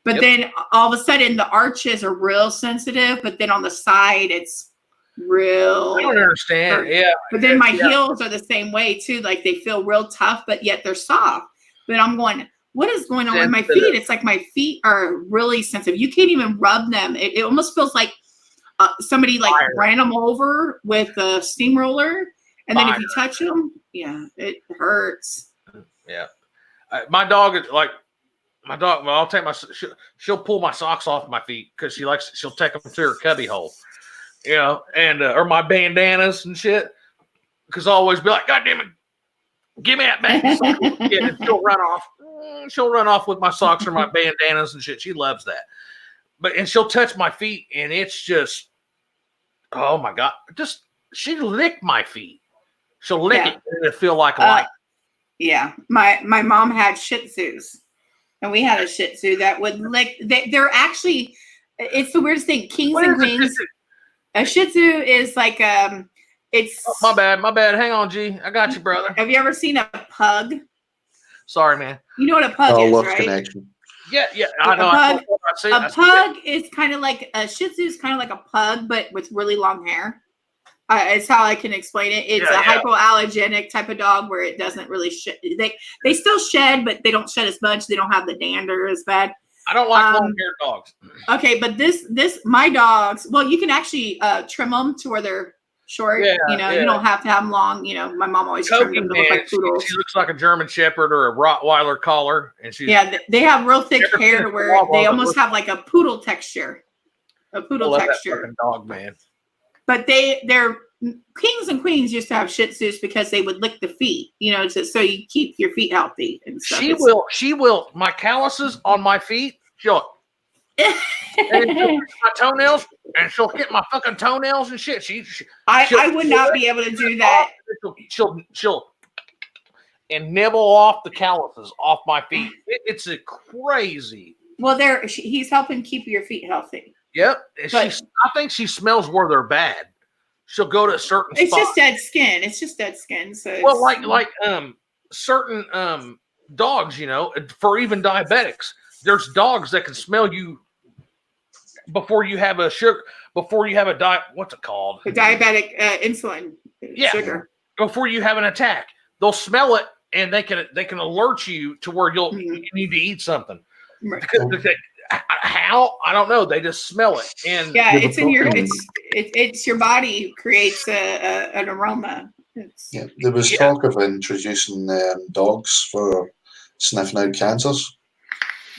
But then all of a sudden the arches are real sensitive, but then on the side it's real. I don't understand. Hurt. Yeah. But then my heels are the same way too. Like they feel real tough, but yet they're soft. But I'm going, what is going on with my feet? It's like my feet are really sensitive. You can't even rub them. It almost feels like somebody like ran them over with a steamroller. And then if you touch them, it hurts. Yeah. My dog is like, well, I'll take she'll pull my socks off my feet because she'll take them to her cubby hole, and or my bandanas and shit. Because I'll always be like, God damn it, give me that back. And she'll run off. She'll run off with my socks or my bandanas and shit. She loves that. And she'll touch my feet, and it's just, oh my God, she lick my feet. She'll lick it, and it'll feel like a light. Yeah, my mom had Shih Tzus. And we had a Shih Tzu that would lick. They're actually, it's the weirdest thing. Kings and queens. A Shih Tzu is like it's. Oh, my bad. Hang on, G. I got you, brother. Have you ever seen a pug? Sorry, man. You know what a pug is, right? Connection. Yeah. I know. A pug is kind of like a Shih Tzu is kind of like a pug, but with really long hair. It's how I can explain it. It's a hypoallergenic type of dog where it doesn't really shed. They still shed, but they don't shed as much. They don't have the dander as bad. I don't like long-haired dogs. Okay, but my dogs. Well, you can actually trim them to where they're short. Yeah, you don't have to have them long. My mom always trimmed them to look like poodles. She looks like a German Shepherd or a Rottweiler collar, and they have real thick hair to where they almost have like a poodle texture. A poodle texture. That dog, man. But they're kings and queens used to have Shih Tzus because they would lick the feet, so you keep your feet healthy and stuff. She will. My calluses on my feet, she'll my toenails, and she'll hit my fucking toenails and shit. I would not be able to do that. She'll and nibble off the calluses off my feet. It's a crazy. Well, he's helping keep your feet healthy. Yep. I think she smells where they're bad. She'll go to a certain spot. It's just dead skin. It's just dead skin. So like certain dogs, for even diabetics, there's dogs that can smell you before you have a diet. What's it called? A diabetic insulin. Sugar. Before you have an attack, they'll smell it and they can alert you to where you need to eat something. Right. Because how? I don't know. They just smell it, and it's in your it's your body creates an aroma. There was talk of introducing dogs for sniffing out cancers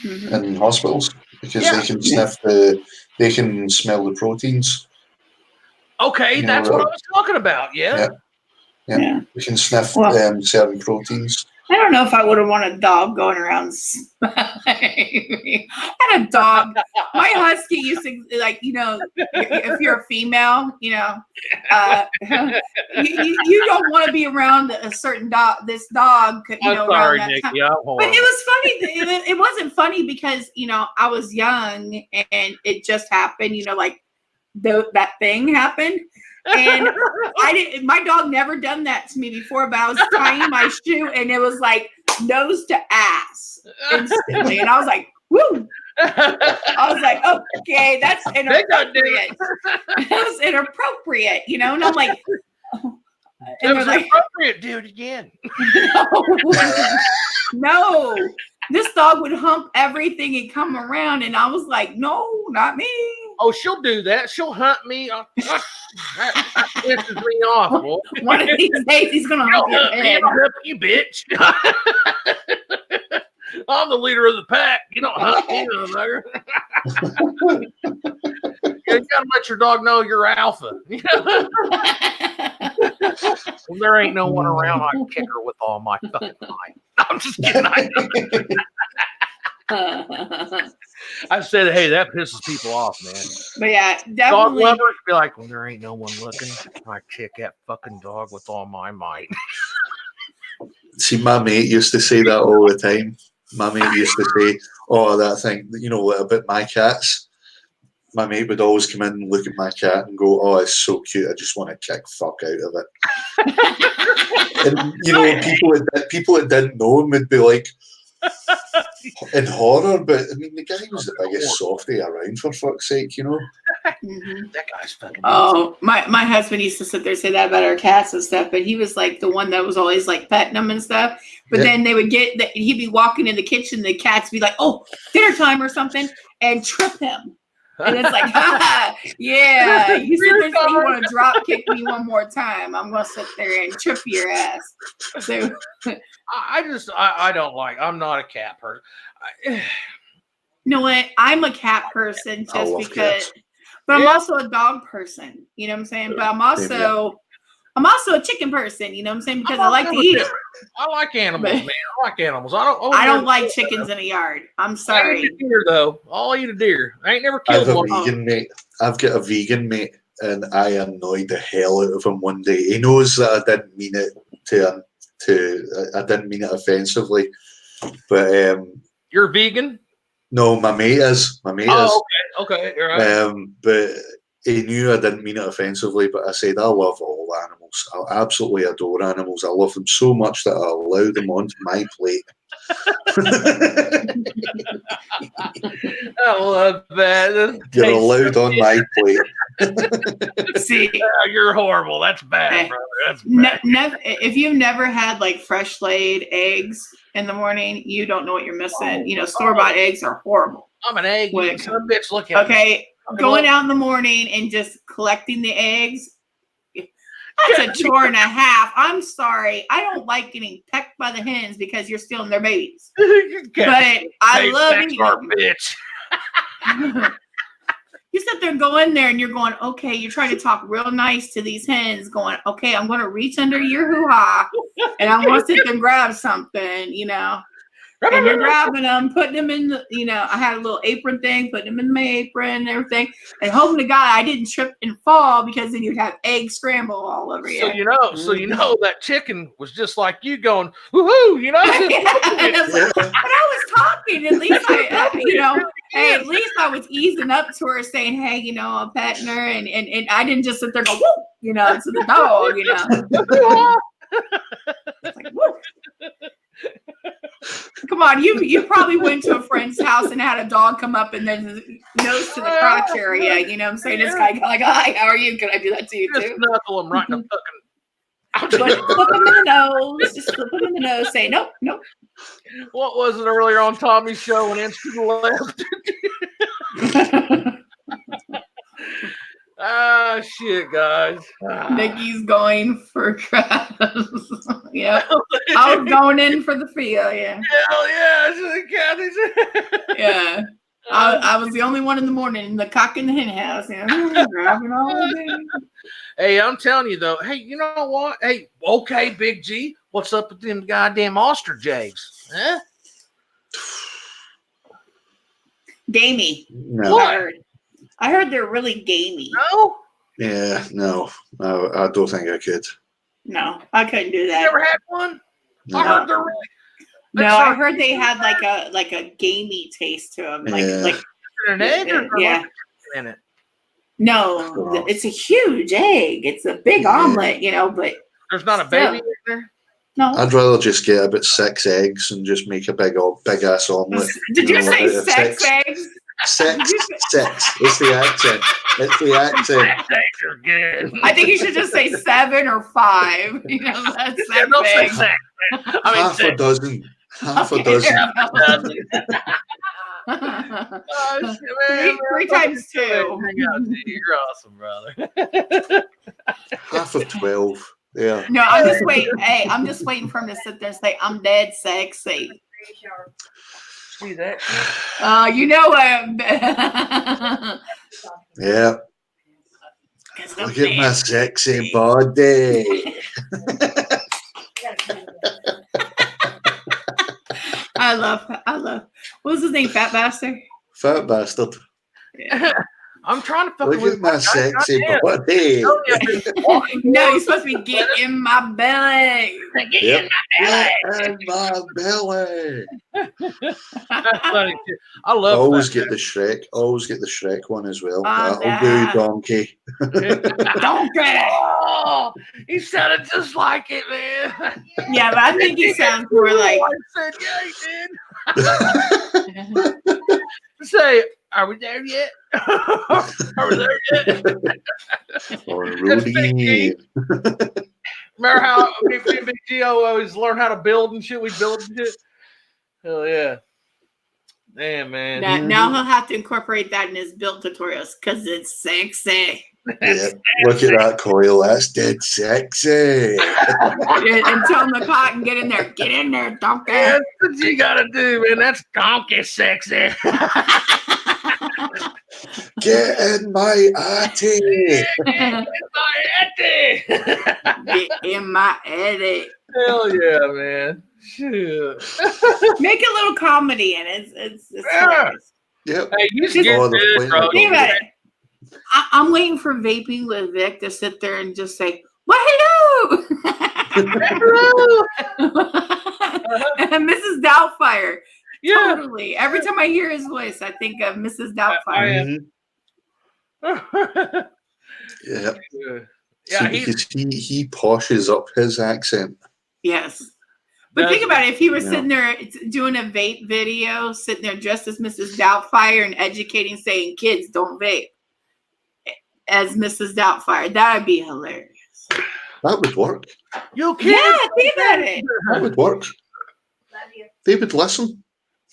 in hospitals because they can sniff they can smell the proteins. Okay, that's what I was talking about. Yeah. We can sniff certain proteins. I don't know if I would have wanted a dog going around I had a dog. My husky used to, like, if you're a female, you don't want to be around a certain dog. This dog, I'm around sorry, that Nikki. time. I'm But horrible. it was funny. It wasn't funny because, I was young and it just happened, like that thing happened. And my dog never done that to me before, but I was tying my shoe and it was like nose to ass instantly. And I was like, woo. I was like, okay, that's inappropriate. That was inappropriate, and I'm like, It was inappropriate, do it again. No, this dog would hump everything and come around. And I was like, no, not me. Oh, she'll do that. She'll hunt me. That pisses me off. Boy. One of these days, he's going to hump your head. Hump you, bitch. I'm the leader of the pack. You don't hunt me, motherfucker. You gotta let your dog know you're alpha. Well, there ain't no one around I can kick her with all my fucking might. I'm just kidding. I said, hey, that pisses people off, man. But yeah, Dog definitely. lovers be like, when there ain't no one looking, I kick that fucking dog with all my might. See, my mate used to say that all the time. My mate used to say, oh, that thing, about my cats. My mate would always come in and look at my cat and go, oh, it's so cute. I just want to kick fuck out of it. And, people that didn't know him would be like, in horror, but I mean, the guy was the biggest softie around, for fuck's sake, Mm-hmm. That guy's fucking. Oh, my husband used to sit there and say that about our cats and stuff, but he was like the one that was always like petting them and stuff. But then they would he'd be walking in the kitchen, the cats be like, oh, dinner time or something, and trip him. And it's like, yeah, you sit there and say you want to drop kick me one more time. I'm going to sit there and trip your ass. So I don't like, I'm not a cat person. you know what? I'm a cat person just because, cats. but I'm also a dog person. You know what I'm saying? But I'm also a chicken person. You know what I'm saying? Because I like to eat it. I like animals, man. I like animals. I don't like chickens in a yard. I'm I sorry. eat a deer, though. I'll eat a deer. I ain't never I have killed a one. vegan mate. I've got a vegan mate, and I annoyed the hell out of him one day. He knows that I didn't mean it I didn't mean it offensively, but You're vegan? no, my mate is. Okay, you're right. But he knew I didn't mean it offensively, but I said I love all animals. I absolutely adore animals. I love them so much that I allow them onto my plate. I love that. You're allowed on my plate. See, You're horrible. That's bad, brother. That's bad. if you've never had like fresh laid eggs in the morning, you don't know what you're missing. Store-bought eggs are horrible. I'm an egg. When- Some bitch look at me. Okay, going out in the morning and just collecting the eggs, that's a chore and a half. I'm sorry. I don't like getting pecked by the hens because you're stealing their babies. But I love eating them. Bitch. You sit there and go in there and you're going, okay, you're trying to talk real nice to these hens, going, okay, I'm going to reach under your hoo-ha and I'm going to sit there and grab something, And you're grabbing them, putting them in the, I had a little apron thing, putting them in my apron and everything, and hoping to God I didn't trip and fall because then you'd have egg scramble all over you. So you know that chicken was just like you going, woohoo, But I was talking, at least hey, at least I was easing up to her, saying, hey, I'm petting her, and I didn't just sit there and go, whoop, to the dog, It's like, whoop. Come on, you probably went to a friend's house and had a dog come up and then nose to the crotch area. You know what I'm saying? This guy like, hi, how are you? Can I do that to you just too? knuckle him right in the fucking. Flip him in the nose. Just flip him in the nose. Say nope. What was it earlier on Tommy's show? An inch to the left. Ah, shit, guys. Nikki's going for crabs. Yeah, I was going in for the feel. Yeah. Hell yeah, Yeah. I was the only one in the morning in the cock in the hen house. You know, grabbing all day. Hey, I'm telling you though. Hey, you know what? Hey, okay, Big G, what's up with them goddamn ostrich eggs? Huh? Gamey. No. I heard they're really gamey. No, Yeah, no. I don't think I could. No, I couldn't do you that. never had one. No. I heard they're really. No, That's I not- heard they had like a gamey taste to them. Yeah. an egg or yeah. in it. No, Oh. it's a huge egg. It's a big Yeah. omelet, you know, but There's not a Still. baby in there. no. I'd rather just get about 6 eggs and just make a big ass omelette. Did you say know, sex eggs? 6. It's the accent. It's the accent. Eggs are good. I think you should just say 7 or 5. You know, that's Yeah, don't say eggs. sex. I mean, Half a sex. dozen. Half a Okay, dozen. there you go. Oh, shit, man. Three times 2. Hang out, G. You're awesome, brother. Half of 12. Yeah. No, I'm just waiting. Hey, I'm just waiting for him to sit there and say, "I'm dead sexy." See that? You know what? Yeah. Look at my sexy body. I love. What was his name? Fat Bastard. Fat bastard. Yeah. I'm trying to fucking Look at my sexy body. No, you're supposed to be get in my belly. Yep. And my belly. That's funny too. I love Always that. get the Shrek. Always get the Shrek one as well. Oh, That'll do, nah. donkey. Don't get Oh, he sounded just like it, man. Yeah, but I think he sounds more like. I said, yeah, he did. Say, are we there yet? Are we there yet? Or That's Big G. Rudy. Remember how me and Big G always learn how to build and shit? We build and shit. Hell yeah. Damn, man. Now he'll have to incorporate that in his build tutorials because it's sexy. Yeah. Look at that coil. That's dead sexy. And tell him the cock and get in there. Get in there, donkey. That's what you gotta do, man. That's donkey sexy. Get in my attic. Get in my edit. Hell yeah, man. Shit. Make a little comedy in it. It's Yeah. hilarious. Yep. Hey, you should get Oh, the good, point bro. of Think about it. I'm waiting for vaping with Vic to sit there and just say, "Well, hello." And Mrs. Doubtfire. Yeah. Totally. Every time I hear his voice, I think of Mrs. Doubtfire. Mhm. Yeah. Yeah, See, he's because he poshes up his accent. Yes. But think Does- about it. If he was Yeah. sitting there doing a vape video, sitting there dressed as Mrs. Doubtfire and educating, saying, "Kids, don't vape," as Mrs. Doubtfire, that would be hilarious. That would work. you Yeah, can't. think about it. That would work. They would listen.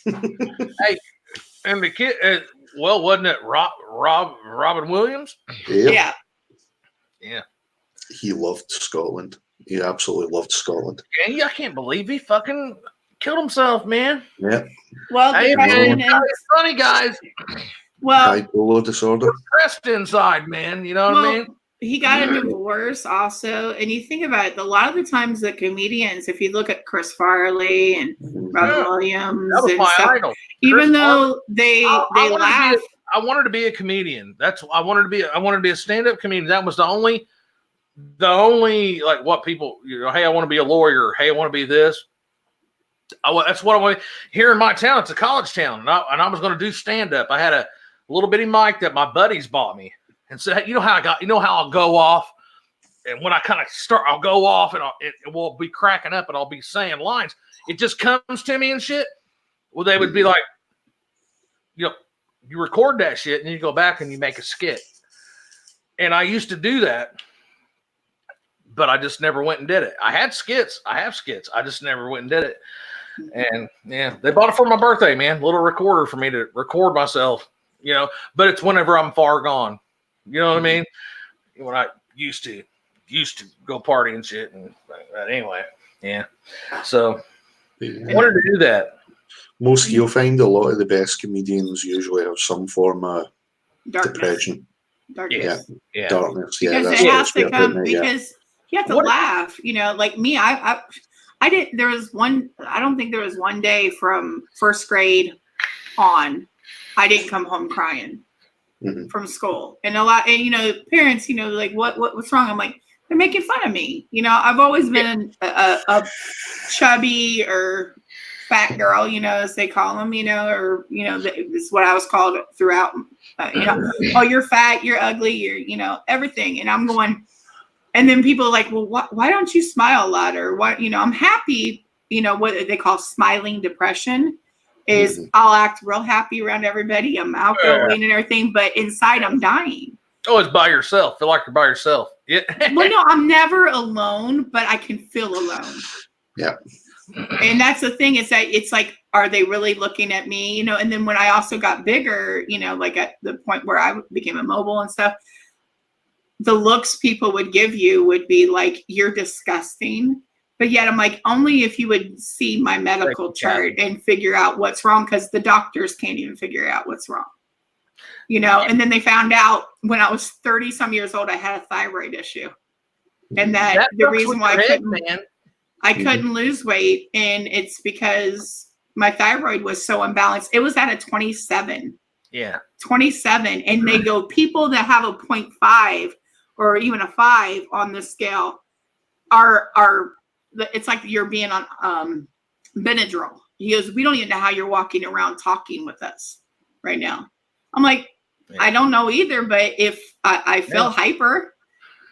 And the kid, well, wasn't it Robin Williams? Yeah. Yeah. He loved Scotland. He absolutely loved Scotland. Yeah, I can't believe he fucking killed himself, man. Yeah. Well, Hey, depression man, is, it's funny, guys. well, Bipolar disorder. Depressed inside, man. You know what I mean? he got a divorce also. And you think about it, a lot of the times the comedians, if you look at Chris Farley and Robin Yeah. Williams, That was and my stuff, idol. even Chris though they laugh. I wanted to be a comedian. I wanted to be a stand-up comedian. That was the only like what people, you know, hey, I want to be a lawyer. Hey, I want to be this. That's what I want. Here in my town, it's a college town, and I was going to do stand-up. I had a little bitty mic that my buddies bought me, and said, hey, you know how I'll go off, and when I kind of start, I'll go off, and it will be cracking up, and I'll be saying lines. It just comes to me and shit. Well, they would be like, you know, you record that shit, and then you go back and you make a skit. And I used to do that, but I just never went and did it. I have skits. I just never went and did it. And yeah, they bought it for my birthday, man. Little recorder for me to record myself, you know, but it's whenever I'm far gone. You know what I mean? When I used to go party and shit. And but anyway, yeah. So I wanted to do that. Most you'll find a lot of the best comedians usually have some form of Darkness. depression. Darkness. Yeah. Darkness. Yeah, Because that's it the has best way to of putting come, it, yeah. because you have to What- laugh, you know, like me, I didn't, there was one, I don't think there was one day from first grade on, I didn't come home crying Mhm. from school. And a lot, and you know, parents, you know, like what's wrong? I'm like, they're making fun of me. You know, I've always been a chubby or fat girl, you know, as they call them, you know, or, you know, this is what I was called throughout, you know, oh, you're fat, you're ugly, you're, you know, everything. And I'm going, and then people are like, well, why don't you smile a lot? Or what, you know, I'm happy, you know, what they call smiling depression is I'll act real happy around everybody. I'm outgoing and everything, but inside I'm dying. Always by yourself. Feel like you're by yourself. Yeah. Well, no, I'm never alone, but I can feel alone. Yeah. And that's the thing, is that it's like, are they really looking at me? You know, and then when I also got bigger, you know, like at the point where I became immobile and stuff, the looks people would give you would be like, you're disgusting. But yet I'm like, only if you would see my medical chart and figure out what's wrong, because the doctors can't even figure out what's wrong. You know, and then they found out when I was 30 some years old, I had a thyroid issue. And that the fucks reason with why your head, man. I couldn't lose weight, and it's because my thyroid was so imbalanced. It was at a 27. Yeah. 27. And they go, people that have a 0.5 or even a 5 on the scale are it's like you're being on Benadryl. He goes, we don't even know how you're walking around talking with us right now. I'm like, I don't know either, but if I feel hyper,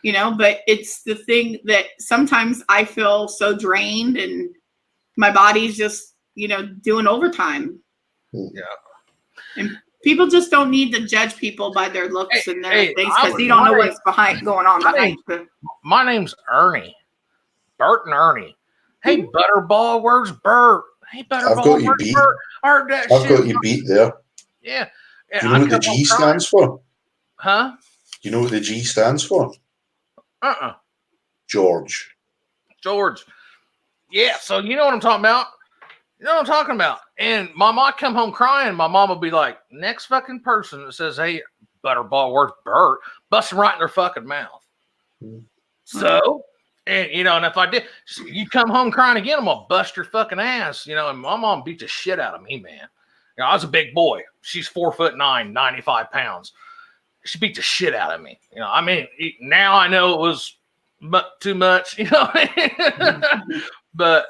you know, but it's the thing that sometimes I feel so drained and my body's just, you know, doing overtime. Yeah. And people just don't need to judge people by their looks and their things, because you don't know what's going on behind. My name's Ernie. Bert and Ernie. Hey, Butterball, where's Bert? Hey, Butterball, I've got you where's beat. Bert? I heard that I've shit. got you beat there. Yeah. Do you know what the G stands for? Huh? Do you know what the G stands for? George. George. Yeah, so you know what I'm talking about. You know what I'm talking about. And my mom come home crying. My mom would be like, next fucking person that says, hey, Butterball, where's Bert? Busting right in their fucking mouth. So, and you know, and if I did, you come home crying again, I'm going to bust your fucking ass. You know, and my mom beat the shit out of me, man. You know, I was a big boy. She's 4'9", 95 pounds. She beat the shit out of me. You know, I mean, now I know it was too much, you know, but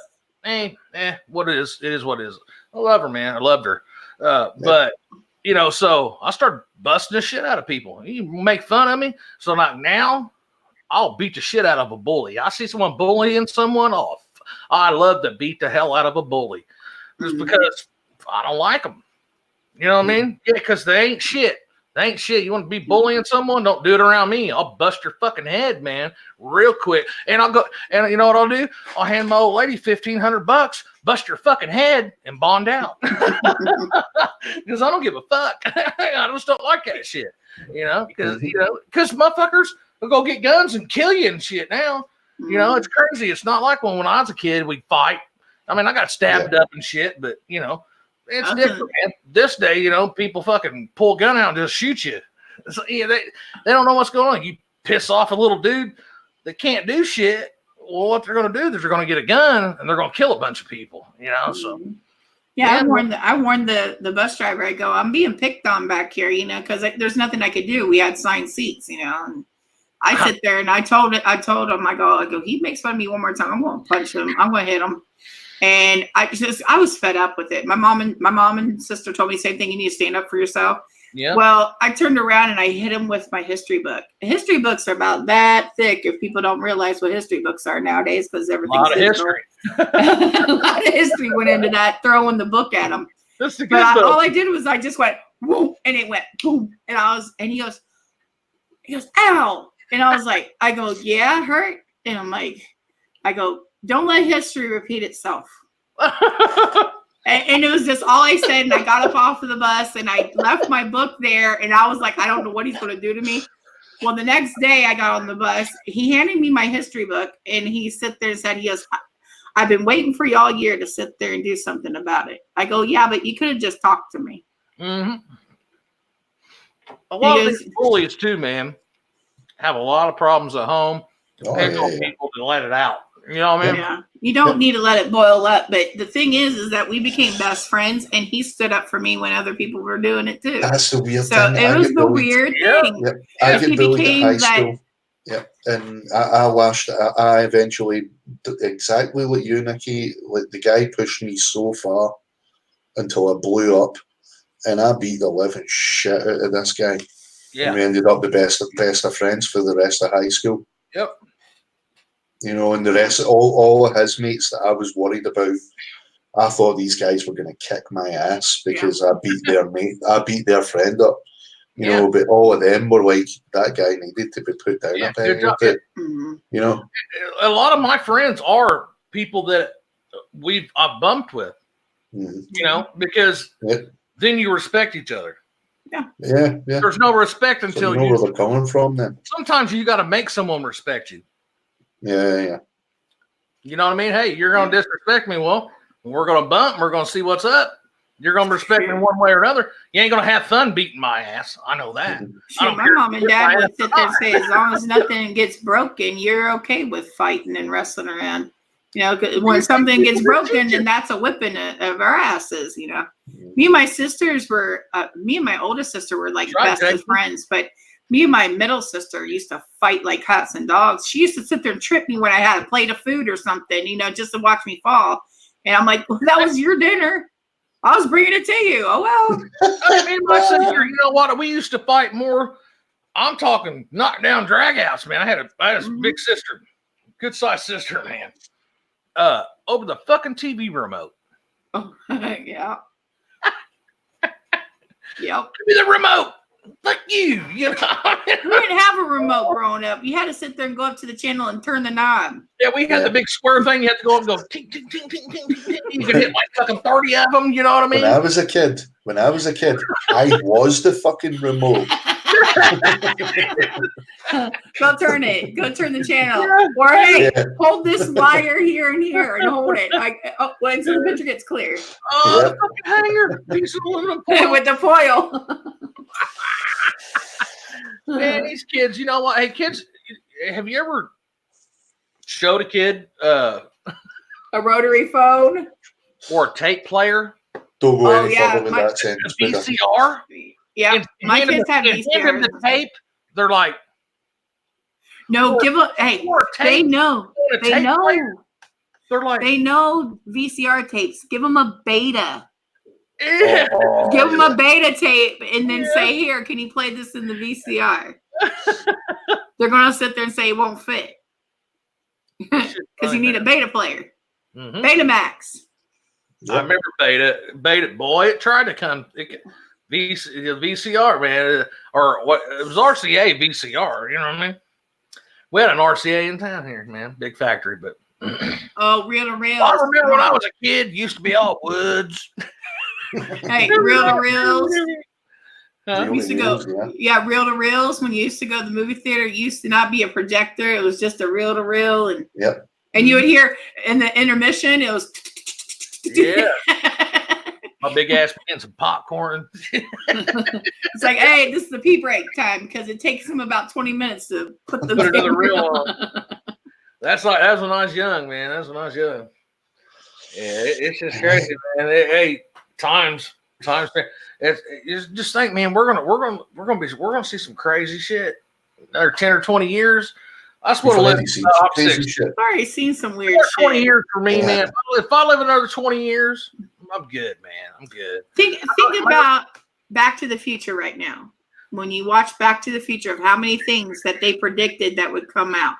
what it is what it is. I love her, man. I loved her. But you know, so I started busting the shit out of people. You make fun of me. So like now I'll beat the shit out of a bully. I see someone bullying someone off. I love to beat the hell out of a bully just because I don't like them. You know what I mean? Yeah, because they ain't shit. They ain't shit. You want to be bullying someone? Don't do it around me. I'll bust your fucking head, man, real quick. And I'll go, and you know what I'll do? I'll hand my old lady $1,500, bust your fucking head, and bond out. Because I don't give a fuck. I just don't like that shit. You know, because motherfuckers will go get guns and kill you and shit now. You know, it's crazy. It's not like when I was a kid, we'd fight. I mean, I got stabbed up and shit, but you know. It's different, man. This day, you know, people fucking pull a gun out and just shoot you. So, yeah, they don't know what's going on. You piss off a little dude that can't do shit. Well, what they're going to do is they're going to get a gun and they're going to kill a bunch of people, you know? So, I warned the bus driver. I go, I'm being picked on back here, you know, because there's nothing I could do. We had assigned seats, you know. And I sit there and I told him, I go, he makes fun of me one more time, I'm going to punch him. I'm going to hit him. And I was fed up with it. My mom and sister told me the same thing. You need to stand up for yourself. Yeah. Well, I turned around and I hit him with my history book. History books are about that thick. If people don't realize what history books are nowadays, because everything's a lot of history. A lot of history went into that. Throwing the book at him. That's a good book. All I did was I just went whoop, and it went boom, and he goes, ow, and I was like, I go, yeah, hurt, and I'm like, I go, don't let history repeat itself. and it was just all I said. And I got up off of the bus and I left my book there. And I was like, I don't know what he's going to do to me. Well, the next day I got on the bus. He handed me my history book and he sat there and said, I've been waiting for you all year to sit there and do something about it. I go, yeah, but you could have just talked to me. Mm-hmm. A lot of these bullies too, man, have a lot of problems at home. Depends on people to let it out. You know what I mean? Yeah. You don't need to let it boil up. But the thing is that we became best friends, and he stood up for me when other people were doing it too. That's the weird so thing. it was the weird thing. Yep. I get bullied at high school. Yep. And I lashed. I eventually, exactly like you, Nikki, like the guy pushed me so far until I blew up, and I beat the living shit out of this guy. Yeah. And we ended up the best of friends for the rest of high school. Yep. You know, and the rest, all of his mates that I was worried about, I thought these guys were going to kick my ass because I beat their mate, I beat their friend up. You know, but all of them were like, that guy needed to be put down a bit. You know, a lot of my friends are people that I've bumped with. You know, because then you respect each other. Yeah. There's no respect until you know where they're coming from. Then sometimes you got to make someone respect you. Yeah. You know what I mean? Hey, you're going to disrespect me. Well, we're going to bump. We're going to see what's up. You're going to respect me one way or another. You ain't going to have fun beating my ass. I know that. My mom and dad would sit there and say, as long as nothing gets broken, you're okay with fighting and wrestling around. You know, when something gets broken, then that's a whipping of our asses, you know. Me and my sisters were, me and my oldest sister were like best of friends, but me and my middle sister used to fight like cats and dogs. She used to sit there and trip me when I had a plate of food or something, you know, just to watch me fall. And I'm like, well, that was your dinner. I was bringing it to you. Oh, well. I mean, my sister, you know what? We used to fight more. I'm talking knockdown dragouts, man. I had a big sister, good sized sister, man. Over the fucking TV remote. Oh, yeah. Yep. Give me the remote. Fuck you. You know. We didn't have a remote growing up. You had to sit there and go up to the channel and turn the knob. Yeah, we had the big square thing. You had to go up and go ting, ting, ting, ting, ting, ting, ting. You could hit like fucking 30 of them. You know what I mean? When I was a kid, I was the fucking remote. Go turn it. Go turn the channel. Or hey, hold this wire here and here and hold it. When the picture gets clear. Oh, the fucking hanger. With the foil. Man, these kids, you know what? Hey, kids, have you ever showed a kid a rotary phone or a tape player? Don't go any further with that sentence. VCR? Yeah, my kids have VCR. Give them the tape. They're like, no, give up. Hey, they know. They know. Player. They're like, they know VCR tapes. Give them a beta. Yeah. Give them a beta tape and then say, here, can you play this in the VCR? They're going to sit there and say it won't fit. Because you need a beta player. Betamax. I remember beta. Boy, it tried to come. VCR, man. Or what? It was RCA VCR. You know what I mean? We had an RCA in town here, man. Big factory, but. Oh, reel to reel. I remember when I was a kid, used to be all woods. Hey, reel to reels. Reel used to go, reel to reels. When you used to go to the movie theater, it used to not be a projector; it was just a reel to reel, and you would hear in the intermission, it was. My big ass getting some popcorn. It's like, hey, this is the pee break time because it takes them about 20 minutes to put another reel on. That's when I was young, man. That's when I was young. Yeah, it's just crazy, man. Hey, times. It's just think, man, we're gonna see some crazy shit. Another 10 or 20 years. That's what I've already seen some weird 20 years for me, man. If I live another 20 years, I'm good, man. I'm good. Think about Back to the Future right now. When you watch Back to the Future of how many things that they predicted that would come out.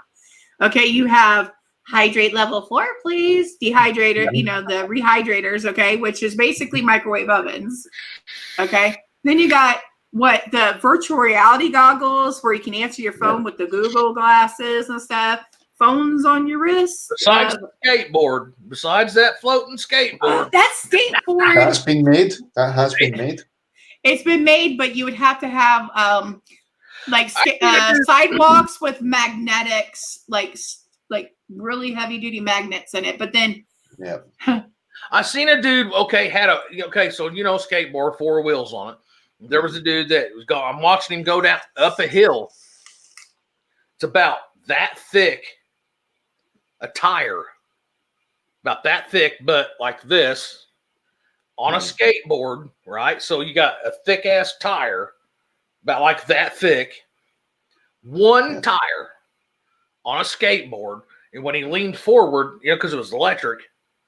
Okay, you have hydrate level 4, please. Dehydrator, you know, the rehydrators, okay, which is basically microwave ovens. Okay. Then you got the virtual reality goggles where you can answer your phone with the Google glasses and stuff. Phones on your wrist. Besides the skateboard. Besides that floating skateboard. That skateboard. That's been made. That has been made. It's been made, but you would have to have sidewalks with magnetics, like like really heavy duty magnets in it. But then Yeah. I seen a dude. Okay, so skateboard, 4 wheels on it. There was a dude that was going. I'm watching him go down up a hill. It's about that thick, a tire, about that thick, but like this, on a skateboard, right? So you got a thick ass tire, about like that thick, one tire on a skateboard, and when he leaned forward, because it was electric,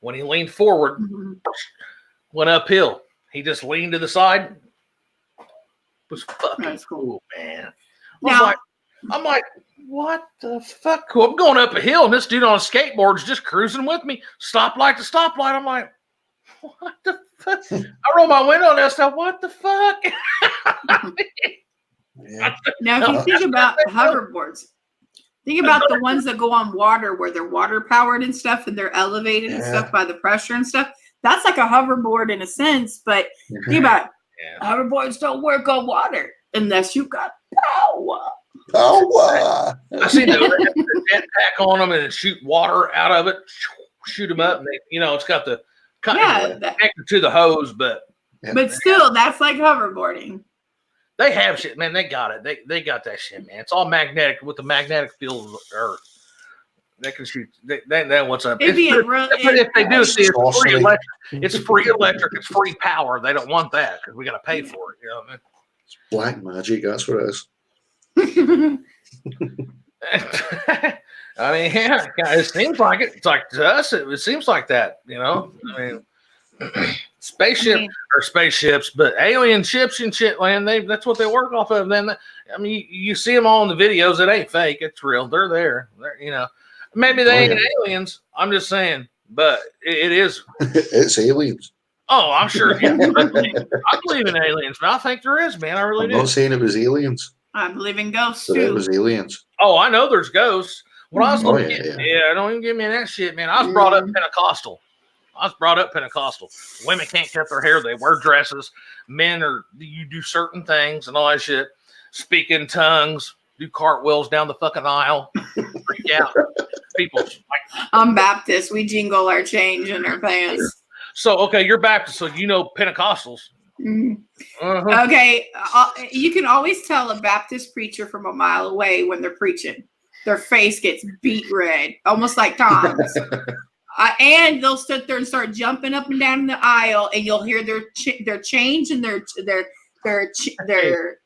when he leaned forward, went uphill. He just leaned to the side. It was fucking cool, man. I'm like, what the fuck? Cool. I'm going up a hill, and this dude on a skateboard is just cruising with me, stoplight to stoplight. I'm like, what the fuck? I roll my window and I said, what the fuck? Now, if you think about hoverboards, think about the ones that go on water where they're water powered and stuff, and they're elevated and stuff by the pressure and stuff. That's like a hoverboard in a sense, but think about it. Hoverboards don't work on water unless you got power. Power. I seen the jetpack on them and shoot water out of it, shoot them up. And they, it's got the connected to the hose, but still, that's like hoverboarding. They have shit, man. They got it. They got that shit, man. It's all magnetic with the magnetic field of the earth. They can shoot. Then what's up? If they do, see, it's free electric. It's free electric. It's free power. They don't want that because we got to pay for it. You know what I mean? It's black magic. That's what it is. I mean, it seems like it. It's like to us, it seems like that. I mean, spaceships, but alien ships and shit, man. That's what they work off of. Then, I mean, you see them all in the videos. It ain't fake. It's real. They're there. Maybe they ain't aliens. I'm just saying, but it is. It's aliens. Oh, I'm sure. Yeah, I believe in aliens, but I think there is, man. I really do. I'm not saying it was aliens. I believe in ghosts But too. it was aliens. Oh, I know there's ghosts. When I was little kid, don't even give me that shit, man. I was brought up Pentecostal. Women can't cut their hair. They wear dresses. Men you do certain things and all that shit. Speak in tongues. Do cartwheels down the fucking aisle. Freak out. People. I'm Baptist. We jingle our change in our pants. So, okay, you're Baptist, so you know Pentecostals. Okay, you can always tell a Baptist preacher from a mile away when they're preaching. Their face gets beet red, almost like Tom's. And they'll sit there and start jumping up and down the aisle, and you'll hear their change and their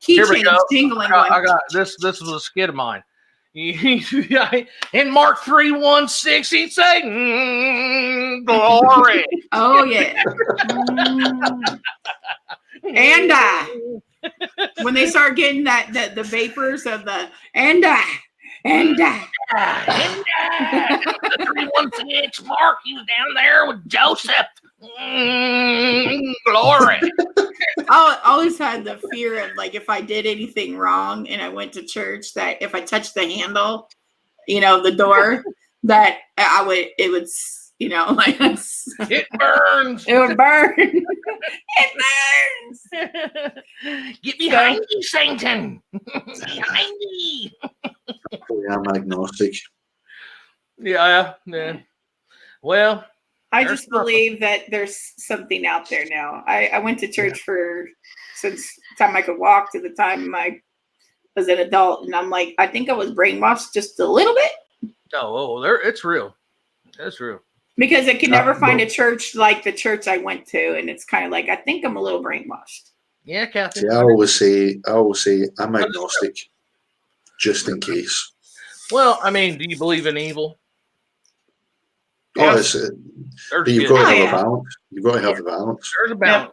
key chains jingling. I got this. This was a skit of mine. In Mark 3:16, he'd say, "Glory." Oh yeah. And when they start getting the vapors of the and 3:16, Mark, he was down there with Joseph. Glory. I always had the fear of, like, if I did anything wrong and I went to church, that if I touched the handle, the door, that it would like it burns. It would burn. It burns. Get behind me, Satan. Behind me. I'm agnostic. Yeah. Well, I just believe that there's something out there now. I went to church since the time I could walk to the time I was an adult, and I'm like, I think I was brainwashed just a little bit. It's real. That's real. Because I could never find a church like the church I went to, and it's kind of like, I think I'm a little brainwashed. Yeah, Kathy. See, I always say I'm agnostic, just in case. Well, I mean, do you believe in evil? Oh, you've got to have a balance. You've got to have a balance. There's a balance.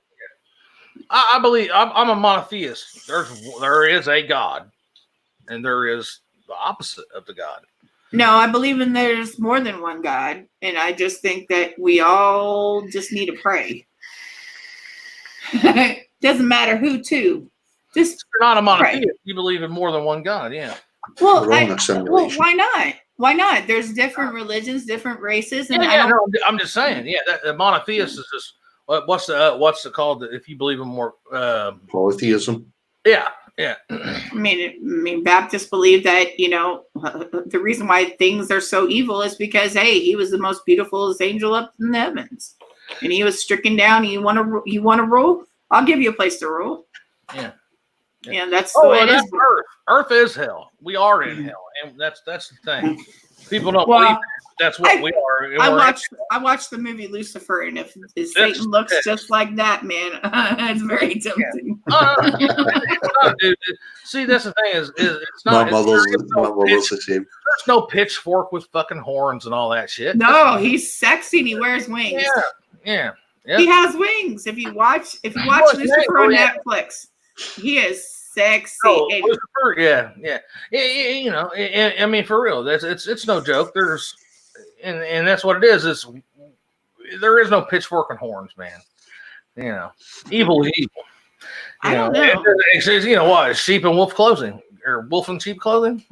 Yeah. I believe I'm a monotheist. There is a God, and there is the opposite of the God. No, I believe in there's more than one God, and I just think that we all just need to pray. Doesn't matter who to. Just you're not a monotheist. Pray. You believe in more than one God, yeah. Well, why not? Why not? There's different religions, different races, and I'm just saying, the monotheist is just what's it called if you believe in more polytheism. Yeah, Yeah. I mean, Baptists believe that, you know, the reason why things are so evil is because, hey, he was the most beautiful angel up in the heavens, and he was stricken down. You want to rule? I'll give you a place to rule. Yeah. Yeah, that's the way it is. Earth. Earth is hell. We are in hell, and that's the thing. People don't believe that's what we are. I watched the movie Lucifer, and if Satan looks just like that, man, it's very tempting. Dude, see, that's the thing is it's not. My mother's the same. There's no pitchfork with fucking horns and all that shit. No, he's sexy and he wears wings. Yeah. He has wings. If you watch Lucifer on Netflix, he is sexy. Lucifer, yeah. You know, I mean, for real, it's no joke. There's, and that's what it is. There is no pitchfork and horns, man. You know, evil is evil. I don't know. It says, you know what? Sheep and wolf clothing, or wolf and sheep clothing.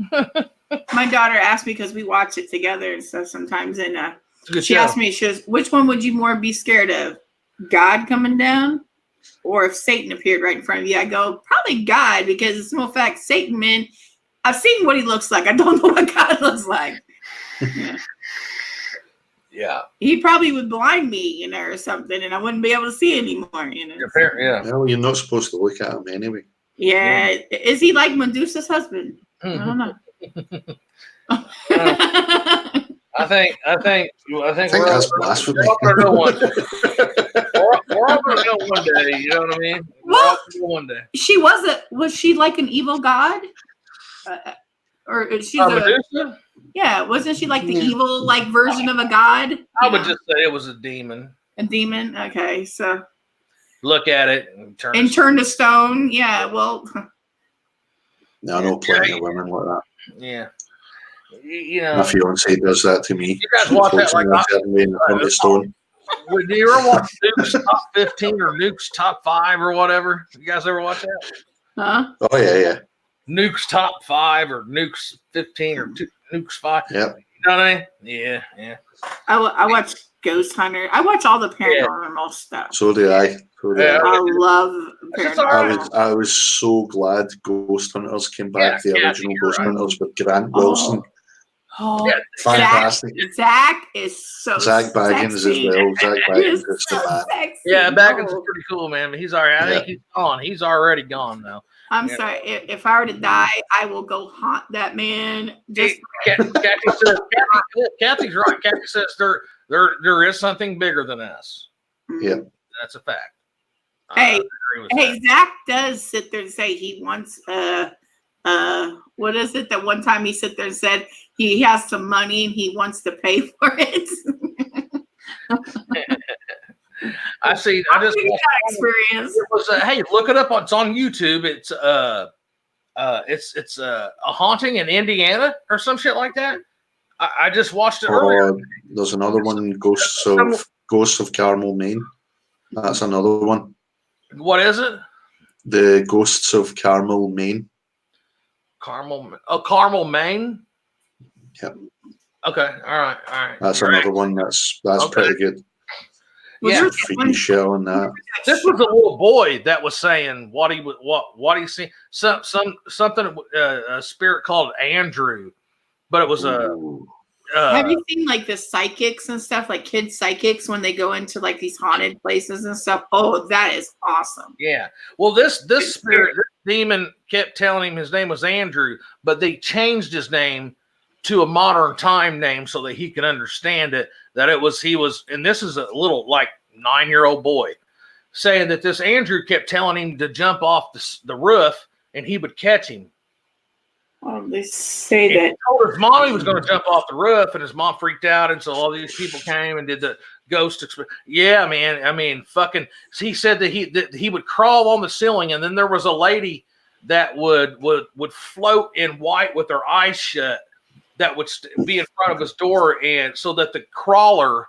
My daughter asked me because we watch it together and stuff sometimes, and she show. asked me, she goes, which one would you more be scared of? God coming down, or if Satan appeared right in front of you? I go, probably God, because it's no fact Satan, man, I've seen what he looks like. I don't know what God looks like. Yeah. He probably would blind me, you know, or something, and I wouldn't be able to see anymore, you know. Yeah. Well, you're not supposed to look at him anyway. Yeah. Is he like Medusa's husband? I don't know. I think that's blasphemy. We're all gonna know one day. You know what I mean? One day. Was she like an evil god? Or she's Medusa? Yeah, wasn't she like the evil like version of a god? I would just say it was a demon. A demon? Okay, so look at it and turn to stone. Yeah, well. No, I know plenty of women like that. Yeah. You know, my fiance does that to me. You guys watch that like stone. Do you ever watch Nuke's Top 15 or Nuke's Top 5 or whatever? You guys ever watch that? Huh? Oh yeah. Nuke's Top 5 or Nuke's 15 or Nuke's 5. Yep. You know what I mean? Yeah. I watch Ghost Hunter. I watch all the paranormal stuff. So do I. I love paranormal. I was so glad Ghost Hunters came back. The original Ghost Hunters with Grant Wilson. Oh, fantastic! Zach is so Zach Baggins sexy. as well. Zach Baggins is so sexy. Yeah, Baggins is pretty cool, man. But he's all right. I think he's gone. He's already gone though. I'm sorry. If I were to die, I will go haunt that man. Kathy's right. Kathy says there is something bigger than us. Yeah, that's a fact. Hey, Zach does sit there and say he wants what is it that one time he sit there and said he has some money and he wants to pay for it. I see. I just experience. It was hey, look it up. It's on YouTube. It's a haunting in Indiana or some shit like that. I just watched it earlier. There's another one, Ghosts of Carmel, Maine. That's another one. What is it? The Ghosts of Carmel, Maine. Carmel, Maine. Yep. Okay. All right. That's another one. That's pretty good. Yeah. Freaky shit on that. This was a little boy that was saying what he seen. Something a spirit called Andrew, but it was have you seen like the psychics and stuff, like kids psychics when they go into like these haunted places and stuff? Oh, that is awesome. Yeah. Well, this spirit, this demon kept telling him his name was Andrew, but they changed his name to a modern time name so that he could understand it. That he was, and this is a little like 9-year-old boy saying that this Andrew kept telling him to jump off the roof and he would catch him. They say that he told his mom he was going to jump off the roof, and his mom freaked out, and so all these people came and did the ghost experience. Yeah, man. I mean, fucking. He said that he would crawl on the ceiling, and then there was a lady that would float in white with her eyes shut, that would be in front of his door, and so that the crawler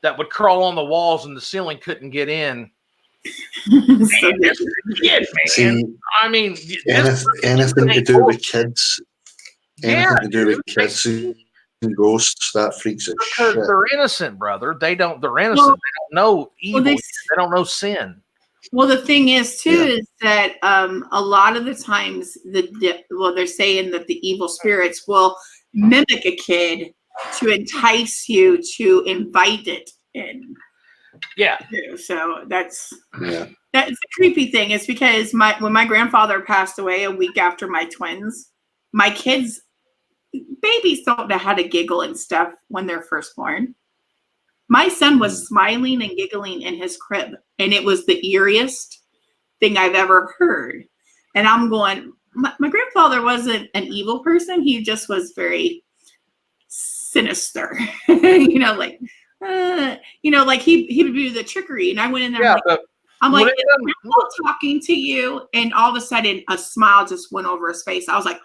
that would crawl on the walls and the ceiling couldn't get in. Man, see, I mean, anything to do with kids, anything to do with kids and ghosts, that freaks out. Because they're innocent, brother. They're innocent. They don't know evil. They don't know sin. Well, the thing is too Yeah. is that a lot of the times they're saying that the evil spirits will mimic a kid to entice you to invite it in. Yeah. So that's Yeah. the creepy thing. Is because when my grandfather passed away a week after my twins, my kids, babies don't know how to giggle and stuff when they're first born. My son was smiling and giggling in his crib, and it was the eeriest thing I've ever heard. And I'm going, my grandfather wasn't an evil person. He just was very sinister, like he would do the trickery. And I went in there, Yeah, I'm like, when it is Grandpa talking to you? And all of a sudden, a smile just went over his face. I was like,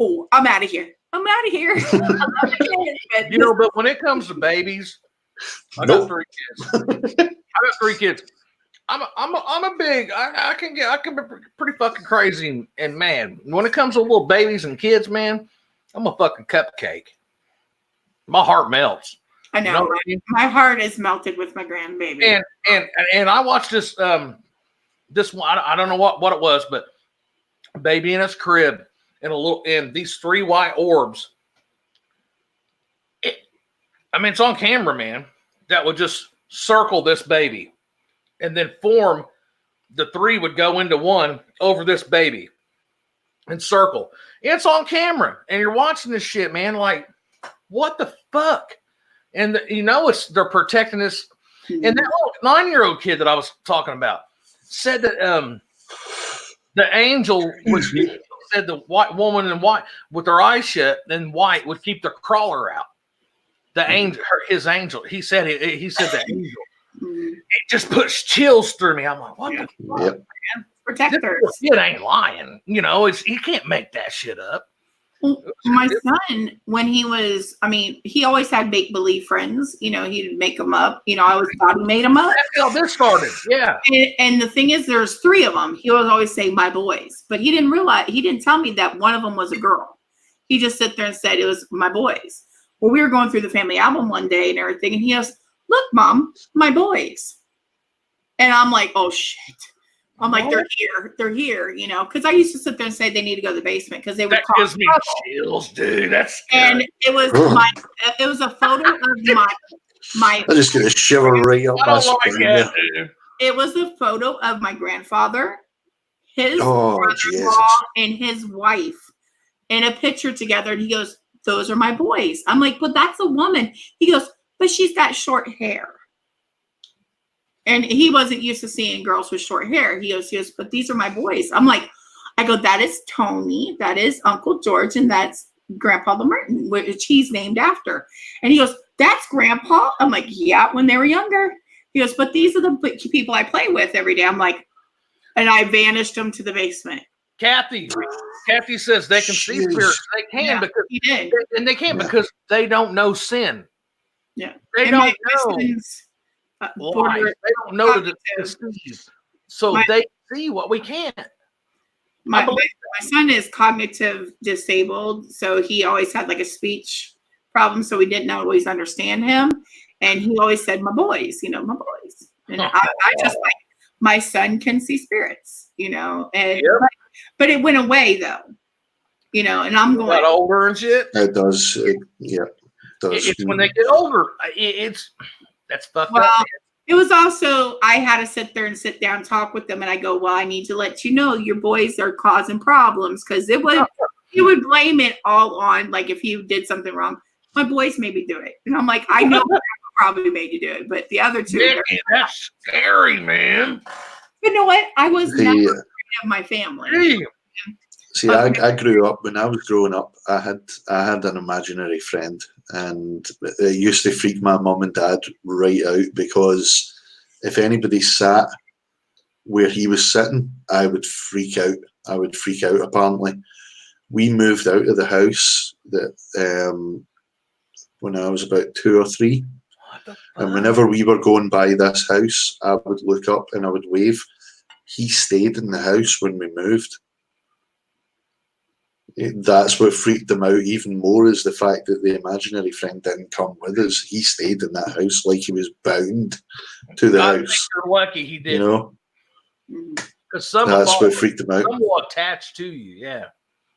oh, I'm out of here. I'm out of here. I love the kids, but when it comes to babies, I got 3 kids. I'm a big. I can be pretty fucking crazy and man. When it comes to little babies and kids, man, I'm a fucking cupcake. My heart melts. I know. You know what I mean? My heart is melted with my grandbaby. And I watched this one. I don't know what it was, but baby in his crib and these 3 white orbs. It's on camera, man. That would just circle this baby, and then form. The 3 would go into 1 over this baby, and circle. It's on camera, and you're watching this shit, man. Like, what the fuck? And they're protecting this. And that little 9-year-old kid that I was talking about said that the angel said the white woman in white with her eyes shut and white would keep the crawler out. The angel, his angel. He said the angel. It just puts chills through me. I'm like, what the fuck? Yep. Man? Protectors. It ain't lying. You can't make that shit up. Well, my son, when he was, he always had make-believe friends. He'd make them up. I always thought he made them up. That's how this started. Yeah. And the thing is, there's 3 of them. He would always say, my boys. But he didn't tell me that one of them was a girl. He just sat there and said it was my boys. Well, we were going through the family album one day and everything. And he goes, look, Mom, my boys. And I'm like, oh, shit. I'm like, they're here, because I used to sit there and say they need to go to the basement because they would cause gives me chills, dude. That's scary. And it was a photo of my. I just get a shiver right up my spine. Dude. It was a photo of my grandfather, his brother-in-law, and his wife in a picture together. And he goes, "Those are my boys." I'm like, "But that's a woman." He goes, "But she's got short hair." And he wasn't used to seeing girls with short hair. He goes, "But these are my boys." I'm like, I go, "That is Tony, that is Uncle George, and that's Grandpa Lamerton, which he's named after." And he goes, "That's Grandpa?" I'm like, "Yeah, when they were younger." He goes, "But these are the people I play with every day." I'm like, and I vanished them to the basement. Kathy says they can see spirits. They can because he did. And they can't because they don't know sin. Yeah. They and don't know. Border, they don't know that it's deceive. So they see what we can't. My son is cognitive disabled, so he always had like a speech problem, so we didn't always understand him. And he always said, "My boys, my boys." And I just like, my son can see spirits, and but it went away though, and I'm going got older and shit. It does. It does. It's when they get older. That's fucked up. It was also, I had to sit there and sit down, talk with them. And I go, "Well, I need to let you know your boys are causing problems." Cause he would blame it all on, like, if you did something wrong, my boys made me do it. And I'm like, I know probably made you do it, but the other 2. Nikki, that's scary, man. But you know what? I was never afraid of my family. Damn. See, I grew up, when I was growing up, I had an imaginary friend, and it used to freak my mum and dad right out, because if anybody sat where he was sitting, I would freak out. Apparently. We moved out of the house when I was about 2 or 3. And whenever we were going by this house, I would look up and I would wave. He stayed in the house when we moved. That's what freaked him out even more, is the fact that the imaginary friend didn't come with us. He stayed in that house like he was bound to the house. You're lucky he did. Because some That's of what freaked him out. some will attach to you. Yeah.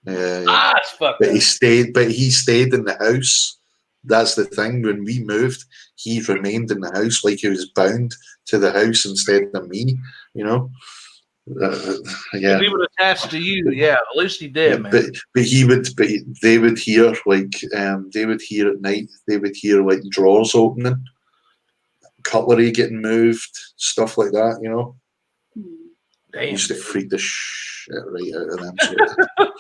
Yeah. Ah, it's fucked But up. he stayed in the house. That's the thing. When we moved, he remained in the house like he was bound to the house instead of me. You know. Yeah. He would attach to you. Yeah. At least he did, Yeah, man. but they would hear they would hear at night. They would hear like drawers opening, cutlery getting moved, stuff like that. You know. Damn. Used to Dude. freak the shit right out of them. So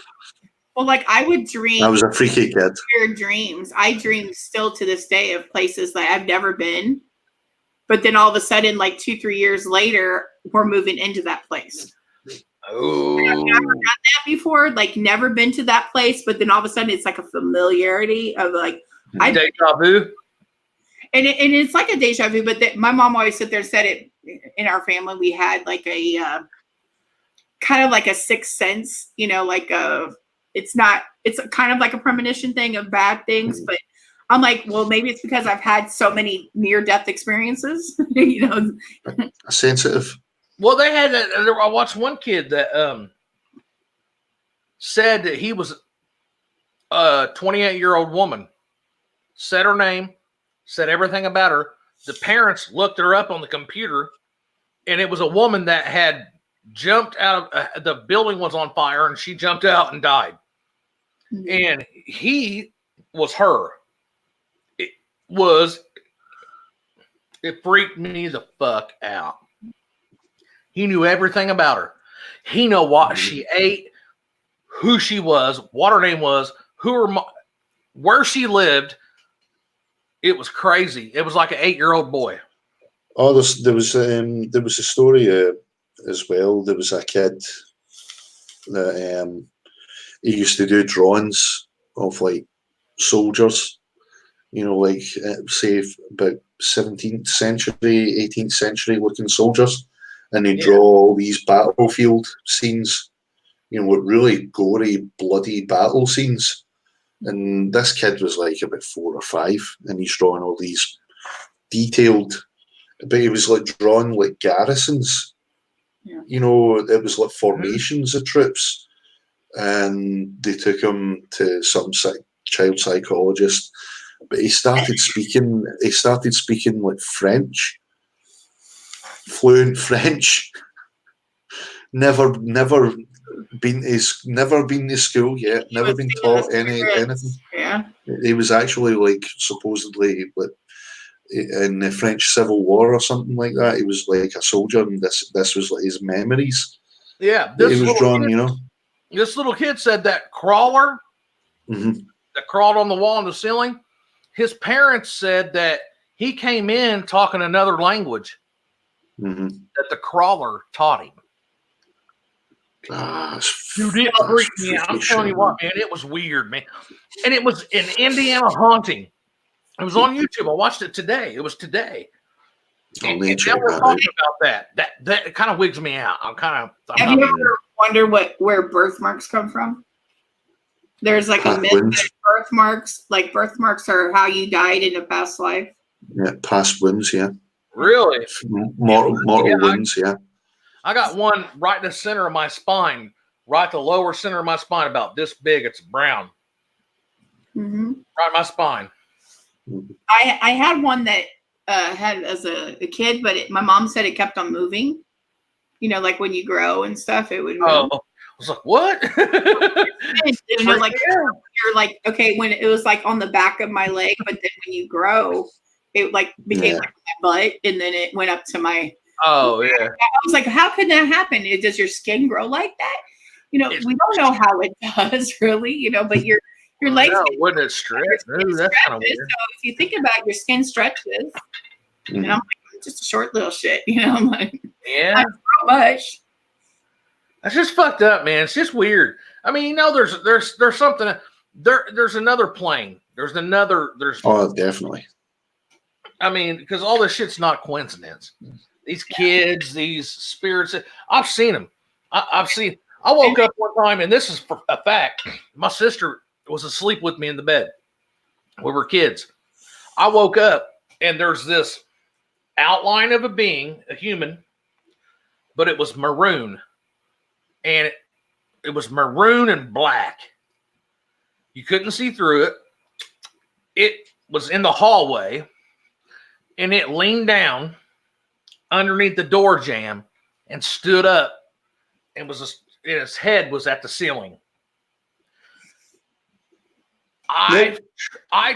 Well, like I would dream I was a freaky kid. weird dreams. I dream still to this day of places that I've never been. But then all of a sudden, like 2-3 years later, we're moving into that place. Oh. I've never done that before, like never been to that place. But then all of a sudden, it's like a familiarity of like, Deja vu. and it's like a deja vu. But my mom always sit there and said it in our family. We had like a kind of like a sixth sense, you know, like it's kind of like a premonition thing of bad things. But I'm like, well, maybe it's because I've had so many near-death experiences, you know. Sensitive. Well, they had. I watched one kid that said that he was a 28-year-old woman. Said her name, said everything about her. The parents looked her up on the computer, and it was a woman that had jumped out of the building was on fire, and she jumped out and died. And he was her. It freaked me the fuck out. He knew everything about her. He knew what she ate, who she was, what her name was, where she lived. It was crazy. It was like an 8-year-old boy. Oh, there was a story as well. There was a kid that he used to do drawings of like soldiers. You know, like say about 17th century, 18th century looking soldiers, and they draw all these battlefield scenes. You know, with really gory, bloody battle scenes. And this kid was like about 4 or 5, and he's drawing all these detailed, but he was like drawing like garrisons. Yeah. You know, it was like formations of troops, and they took him to some child psychologist. But he started speaking like French, fluent French. Never been to school yet. Never been taught anything. Yeah. He was actually like supposedly like in the French Civil War or something like that. He was like a soldier, and this was like his memories. Yeah, He was drawn, you know. This little kid said that crawler that crawled on the wall and the ceiling. His parents said that he came in talking another language that the crawler taught him. Dude, it freaked me out. I'm telling you what, man, it was weird, man. And it was an Indiana haunting. It was on YouTube. I watched it today. It was today. And now we're talking about that. That kind of wigs me out. Have you ever wondered where birthmarks come from? There's like a myth that birthmarks are how you died in a past life. Yeah, past wounds, yeah. Really? Mortal wounds, yeah. I got one right in the center of my spine, right the lower center of my spine, about this big. It's brown. Right in my spine. I had one that had as a kid, but my mom said it kept on moving. You know, like when you grow and stuff, it would move. Oh, I was like, what? You know, like you're like, okay, when it was like on the back of my leg, but then when you grow, it like became like my butt, and then it went up to my. Oh yeah. I was like, how could that happen? Does your skin grow like that? You know, we don't know how it does really. You know, but your legs. No, wouldn't it stretch? Ooh, that's kind of weird. So if you think about it, your skin stretches, and I'm like, I'm just a short little shit. You know, I'm like, yeah, not so much. That's just fucked up, man. It's just weird. I mean, you know, there's something there's another plane. There's oh, definitely. I mean, because all this shit's not coincidence. These kids, these spirits, I've seen them. I woke up one time, and this is for a fact. My sister was asleep with me in the bed. We were kids. I woke up, and there's this outline of a being, a human, but it was maroon. And it was maroon and black. You couldn't see through it. It was in the hallway, and it leaned down underneath the door jamb and stood up, and its head was at the ceiling. I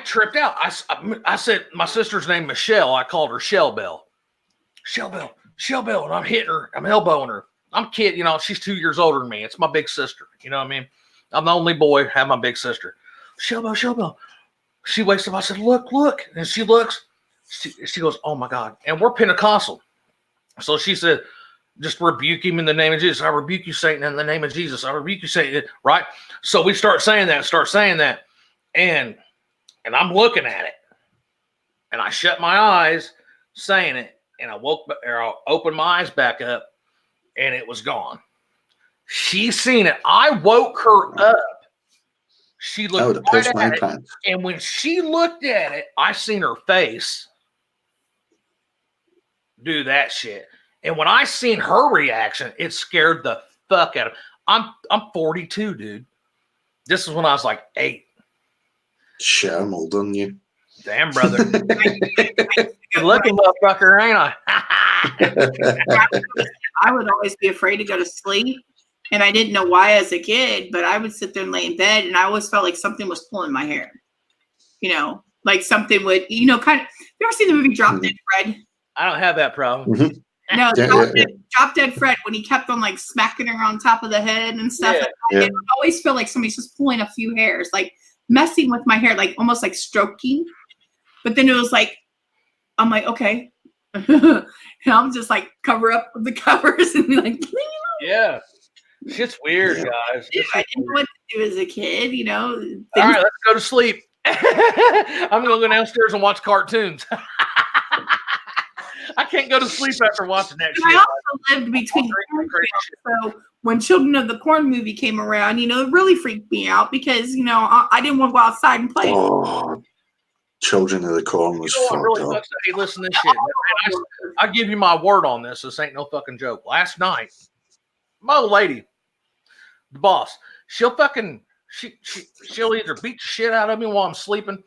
tripped out. I said, my sister's name Michelle. I called her Shell Bell. Shell Bell, and I'm hitting her. I'm elbowing her. I'm a kid, she's 2 years older than me. It's my big sister. You know what I mean? I'm the only boy, have my big sister. Shell Bell. She wakes up. I said, look. And she looks. She goes, oh, my God. And we're Pentecostal. So she said, just rebuke him in the name of Jesus. I rebuke you, Satan, in the name of Jesus. I rebuke you, Satan. Right? So we start saying that. And I'm looking at it. And I shut my eyes saying it. And I opened my eyes back up. And it was gone. She seen it. I woke her up. She looked right at it. And when she looked at it, I seen her face do that shit. And when I seen her reaction, it scared the fuck out of me. I'm 42, dude. This is when I was like 8. Shit, I'm older than you. Damn, brother. Good looking motherfucker, ain't I? I would always be afraid to go to sleep. And I didn't know why as a kid, but I would sit there and lay in bed, and I always felt like something was pulling my hair. Like something would, kind of. You ever seen the movie Drop Dead Fred? I don't have that problem. Mm-hmm. No, Drop Dead Fred, when he kept on like smacking her on top of the head and stuff. Yeah. It would always feel like somebody's just pulling a few hairs, like messing with my hair, like almost like stroking. But then it was like, I'm like, okay. And I'm just like cover up the covers and be like, yeah. Shit's weird, guys. Yeah, I didn't know what to do as a kid, All right, let's go to sleep. I'm going to go downstairs and watch cartoons. I can't go to sleep after watching that shit. I also lived between so when Children of the Corn movie came around, it really freaked me out because, I didn't want to go outside and play. Oh, Children of the Corn was fucked really up. Hey, listen to this shit. I give you my word on this. This ain't no fucking joke. Last night, my old lady, the boss, she'll either beat the shit out of me while I'm sleeping,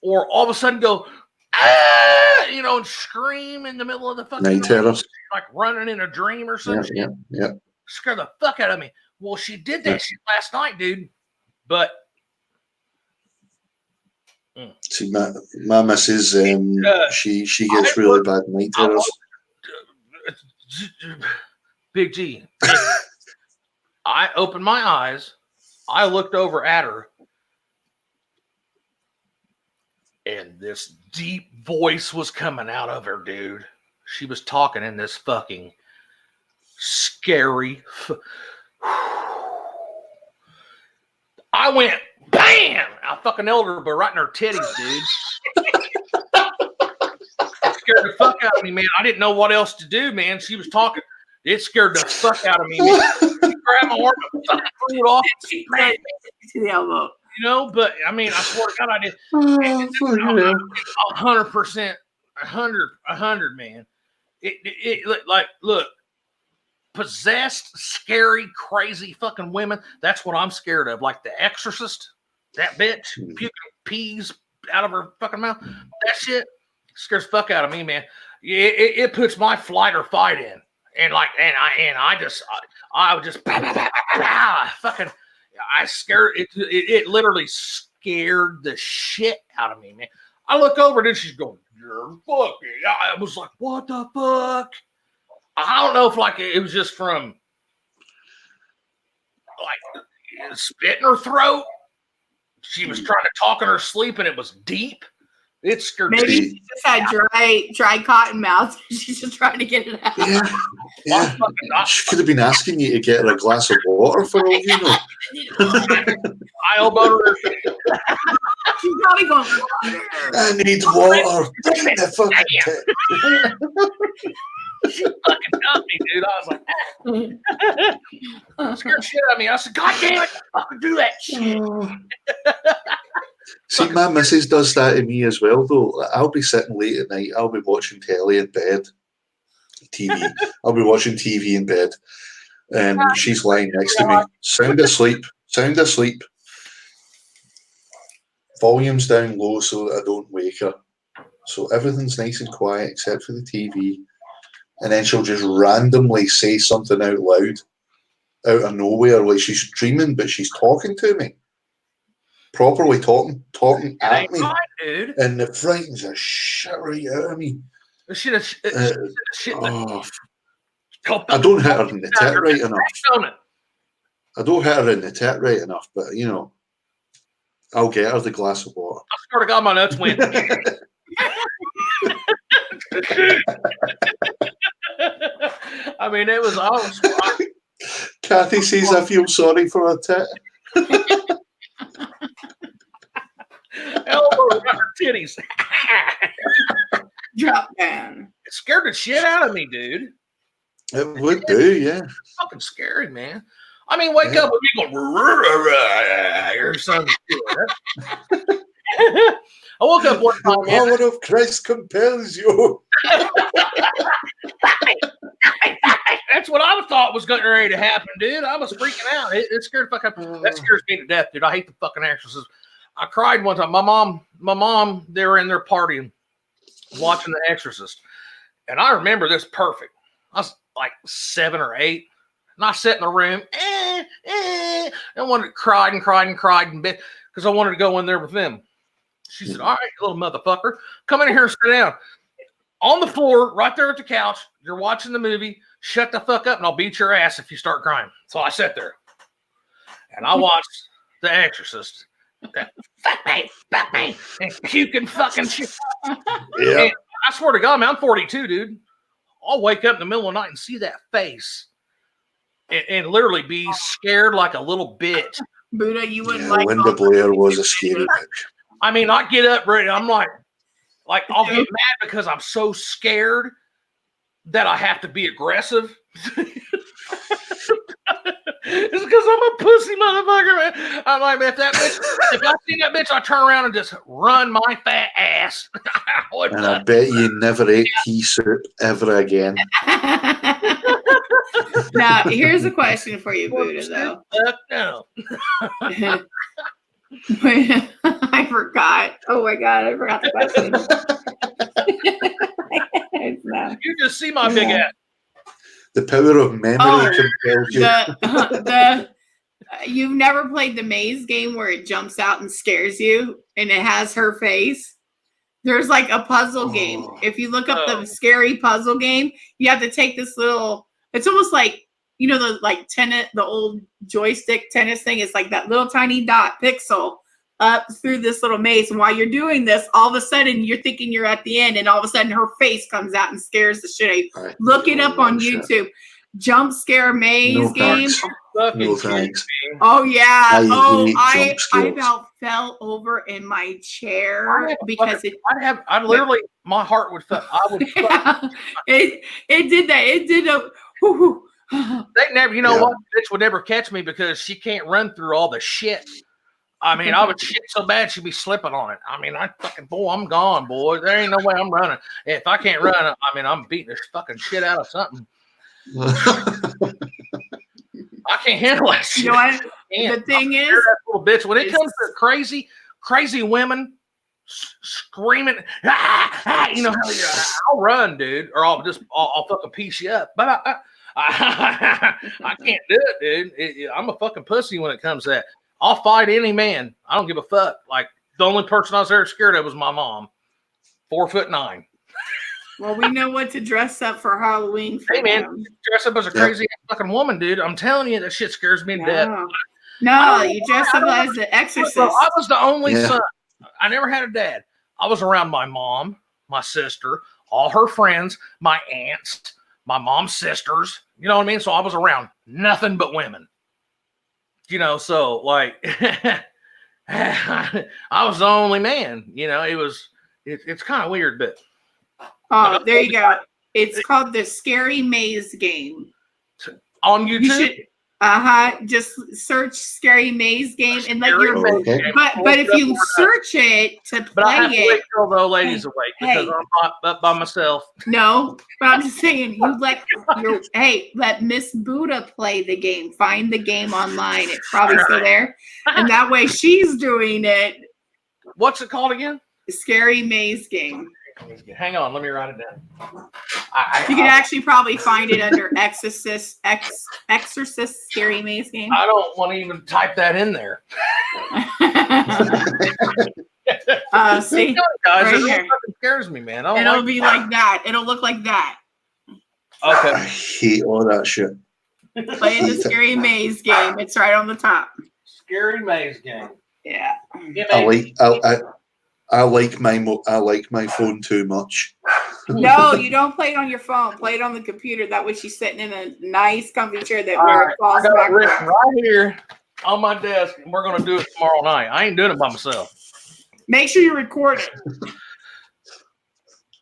or all of a sudden go, and scream in the middle of the fucking Night terrors. like running in a dream or something. Yeah. Scare the fuck out of me. Well, she did that shit last night, dude. But see, my missus, she gets really bad night terrors. Big G. I opened my eyes. I looked over at her. And this deep voice was coming out of her, dude. She was talking in this fucking scary. I went, bam! I fucking held her, but right in her titties, dude. It scared the fuck out of me, man. I didn't know what else to do, man. She was talking. It scared the fuck out of me, man. She grabbed my arm and fucking threw it off. To the elbow. But I mean, I swear to God, I did. 100%, 100, man. Look, possessed, scary, crazy fucking women. That's what I'm scared of. Like The Exorcist, that bitch puking peas out of her fucking mouth. That shit scares the fuck out of me, man. It puts my flight or fight in, and I would just fucking. I scared it. It literally scared the shit out of me, man. I look over and then she's going, "You're fucking." I was like, "What the fuck?" I don't know if it was just from spit in her throat. She was trying to talk in her sleep and it was deep. It scared me. Maybe she just had dry cotton mouth. She's just trying to get it out. Yeah. She could have been asking you to get her a glass of water for all you know. I elbowed her. She's probably going, "Water. I need water." The fucking She fucking got me, dude. I was like, scared shit out of me. I said, "God damn it, fucking do that shit." See, my missus does that to me as well, though. I'll be sitting late at night, I'll be watching telly in bed, TV. I'll be watching TV in bed, and she's lying next to me, sound asleep. Volume's down low so that I don't wake her. So everything's nice and quiet except for the TV. And then she'll just randomly say something out loud, out of nowhere, like she's dreaming, but she's talking to me. Properly talking at me. Right, dude. And it frightens the shit right out of me. Shit. I don't hit her in the tit right enough. I don't hit her in the tit right enough, but you know, I'll get her the glass of water. I swear to God, my nuts went. I mean, it was awesome. Kathy says I feel sorry for her tit. Elbow around her titties. Drop down. It scared the shit out of me, dude. It would do, yeah. It's fucking scary, man. I mean, wake up with me going, or something. I woke up one time. The power of Christ compels you. That's what I thought was getting ready to happen, dude. I was freaking out. It scared the fuck out. That scares me to death, dude. I hate the fucking actresses. I cried one time. My mom, they were in their party watching The Exorcist. And I remember this perfect. I was like 7 or 8. And I sat in the room, and cried because I wanted to go in there with them. She said, all right, you little motherfucker, come in here and sit down. On the floor, right there at the couch, you're watching the movie, shut the fuck up and I'll beat your ass if you start crying. So I sat there, and I watched The Exorcist. That fuck me, and puking fucking shit. Yeah. And I swear to God, man, I'm 42, dude. I'll wake up in the middle of the night and see that face. And literally be scared like a little bitch. Buddha, you wouldn't Yeah, like Linda Blair was a scary bitch. I mean, I get up ready. I'm like I'll get mad because I'm so scared that I have to be aggressive. It's because I'm a pussy motherfucker, man. I'm like, man, if I see that bitch, I turn around and just run my fat ass. And I bet you never ate pea soup ever again. Now, here's a question for you, Buddha, though. No. I forgot. Oh my God, I forgot the question. No. You just see my big ass. The power of memory compels you. You've never played the maze game where it jumps out and scares you and it has her face? There's like a puzzle game. If you look up the scary puzzle game, you have to take this little, it's almost like, you know, the old joystick tennis thing. It's like that little tiny dot pixel up through this little maze. And while you're doing this, all of a sudden you're thinking you're at the end, and all of a sudden her face comes out and scares the shit out of you. Look it up on YouTube. Jump scare maze game. No thanks. Oh yeah. I I about fell over in my chair because I'd literally, my heart would feel. I would. Yeah, it did that. It did a. They never, you know what? Bitch would never catch me because she can't run through all the shit. I mean, I would shit so bad she'd be slipping on it. I mean, I'm gone, boy. There ain't no way I'm running. If I can't run, I mean, I'm beating the fucking shit out of something. I can't handle that shit. You know what? The thing is, that little bitch, when it comes to crazy women screaming, you know how I'll run, dude, or I'll fucking piece you up. But I can't do it, dude. I'm a fucking pussy when it comes to that. I'll fight any man. I don't give a fuck. Like, the only person I was ever scared of was my mom. 4'9". Well, we know what to dress up for Halloween. Hey, man, dress up as a crazy fucking woman, dude. I'm telling you, that shit scares me to death. No, you dress up as the Exorcist. I was the only son. I never had a dad. I was around my mom, my sister, all her friends, my aunts, my mom's sisters. You know what I mean? So I was around nothing but women. You know, so like I was the only man. You know, it's kind of weird, but there you go. It's called the Scary Maze Game on YouTube. Just search Scary Maze Game and let your. Okay. But if you search it to But I have play to wait it, till the old lady's awake because hey. I'm not up by myself. no. But I'm just saying, you let let Miss Buddha play the game. Find the game online. It's probably still there, and that way she's doing it. What's it called again? Scary Maze Game. Hang on, let me write it down. You can actually probably find it under Exorcist Scary Maze Game. I don't want to even type that in there. See, guys, right it really here. fucking scares me, man. I don't It'll be like that. It'll look like that. Okay. I hate all that shit. Playing the Scary Maze Game. It's right on the top. Scary Maze Game. Yeah. I like my phone too much. No, you don't play it on your phone. Play it on the computer. That way she's sitting in a nice comfy chair that where it falls I got back. it written right here on my desk, and we're gonna do it tomorrow night. I ain't doing it by myself. Make sure you record it.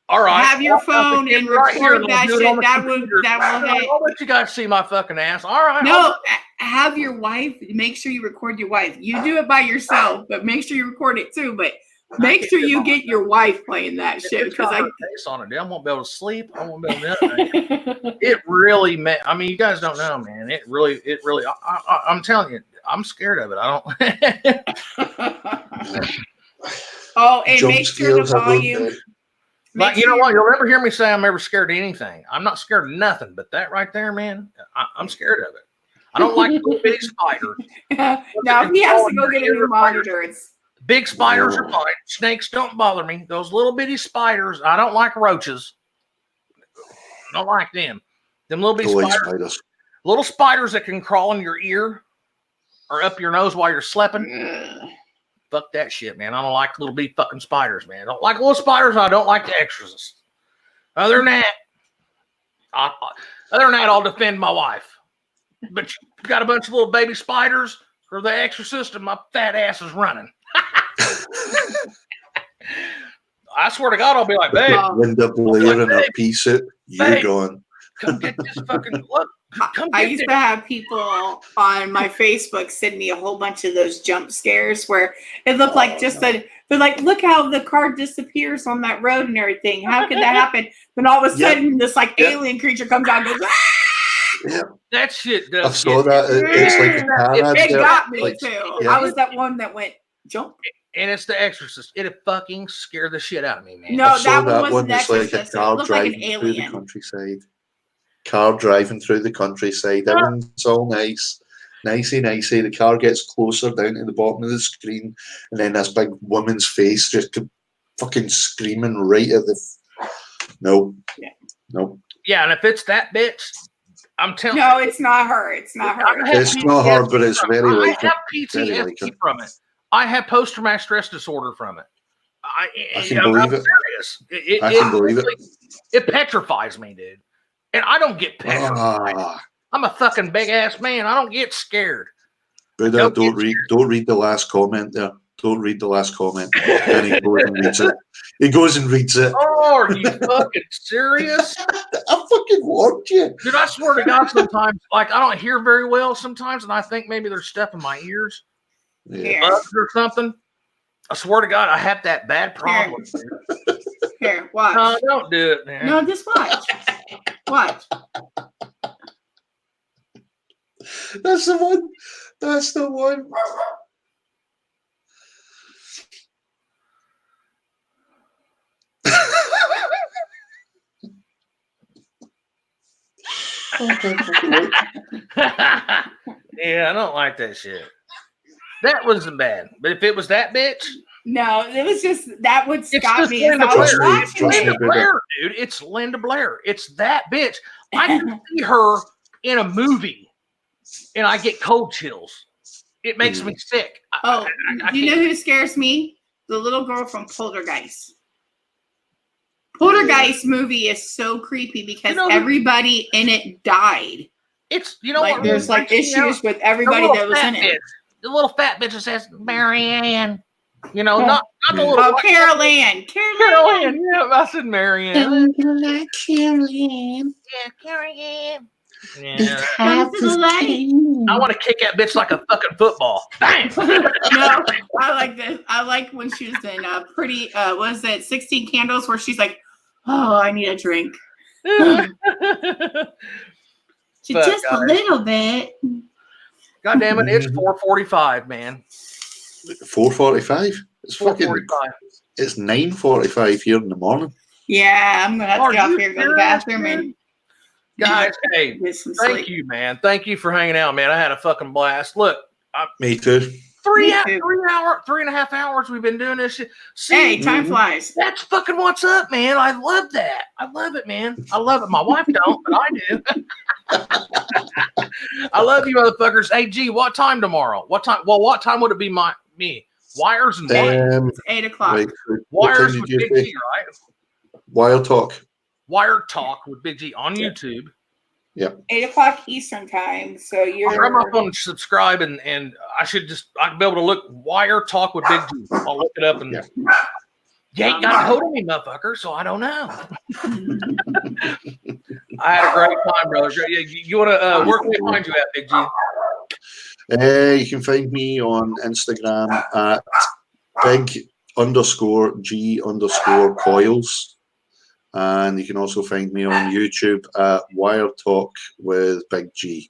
All right. Have your phone and record that shit. That will I'll let you guys see my fucking ass. All right. No, have your wife. Make sure you record your wife. You do it by yourself, but make sure you record it too. But make sure you get your wife playing that shit because I on it. I won't be able to sleep. I won't be able to do anything. It really, man. I mean, you guys don't know, man. It really. I'm telling you, I'm scared of it. I don't. Oh, and Jump make sure the scares, volume. Like, you know what? You'll never hear me say I'm ever scared of anything. I'm not scared of nothing, but that right there, man, I'm scared of it. I don't like little bitty spiders. Now, if he has to go get a new monitor, it's big spiders are fine. Snakes don't bother me. Those little bitty spiders, I don't like roaches. I don't like them. Them little bitty spiders. Little spiders that can crawl in your ear or up your nose while you're sleeping. Fuck that shit, man. I don't like little bitty fucking spiders, man. I don't like little spiders. I don't like the Exorcist. Other than that, I'll defend my wife. But you got a bunch of little baby spiders or the Exorcist, and my fat ass is running. I swear to God, I'll be like, babe. Linda Blair in her pea suit. You're going. Come get this fucking look. I used to have people on my Facebook send me a whole bunch of those jump scares where it looked like they're like, look how the car disappears on that road and everything. How could that happen? Then all of a sudden, this alien creature comes out and goes, Yeah. That shit does. I saw that. It's like a car. It got me too. Yeah. I was that one that went jump. And it's the Exorcist. It fucking scared the shit out of me, man. No, that one wasn't it's like a car driving through the countryside. Car driving through the countryside. Everything's all nice. Nicey. The car gets closer down to the bottom of the screen, and then this big woman's face just fucking screaming right at the. No. Yeah, and if it's that bitch, I'm telling you. No, it's not her. It's not her. It's not her, but it's very like I have PTSD from it. I have post-traumatic stress disorder from it. I can believe it. Serious. I can believe it. It petrifies me, dude. And I don't get petrified. I'm a fucking big ass man. I don't get scared. Buddha, don't read the last comment there. Don't read the last comment. Then he goes and reads it. He goes and reads it. Oh, are you fucking serious? I fucking warned you. Dude, I swear to God, sometimes, like, I don't hear very well sometimes, and I think maybe there's stuff in my ears. Yeah. Bugs or something. I swear to God, I have that bad problem. Here, watch. No, don't do it, man. No, just watch. Watch. That's the one. That's the one. Yeah, I don't like that shit. That wasn't bad. But if it was that bitch. No, it was just that would stop me. Linda Blair. Blair, dude. It's Linda Blair. It's that bitch. I can see her in a movie and I get cold chills. It makes me sick. Oh, do you know who scares me? The little girl from Poltergeist. Poltergeist movie is so creepy because everybody in it died. It's, you know like, what? There's like issues with everybody that was in it. The little fat bitch that says Mary Ann. You know, not the little. Carol Ann. Yeah, I said Mary Ann. Carol Ann. Yeah, Carol Ann. Yeah. Come to the light. I want to kick that bitch like a fucking football. Bang! No, I like this. I like when she was in pretty. Was it 16 Candles where she's like, "Oh, I need a drink." Just a little bit. God damn it! It's 4:45, man. 4:45. It's fucking. 4:45. It's 9:45 here in the morning. Yeah, I'm gonna have to get off here, go to the bathroom, and Guys, hey, get some thank sleep. you, man. Thank you for hanging out, man. I had a fucking blast. Look, Me too. 3.5 hours we've been doing this shit. See, Hey, time flies. that's fucking what's up, man. I love that. I love it, man. I love it. My wife don't, but I do. I love you, motherfuckers. Hey, G, what time tomorrow? What time? Well, what time would it be? Me? Wires and what? It's 8 o'clock. Right. Wires with Big G, right? Wire Talk. Wire Talk with Big G on YouTube. 8 o'clock Eastern time. So you're. I'm not going to subscribe, and I can be able to look Wire Talk with Big G. I'll look it up, and you ain't got a hold of me, motherfucker, so I don't know. I had a great time, brother. You want to where can we find you at, Big G? You can find me on Instagram at big_G_coils. And you can also find me on YouTube at Wire Talk with Big G.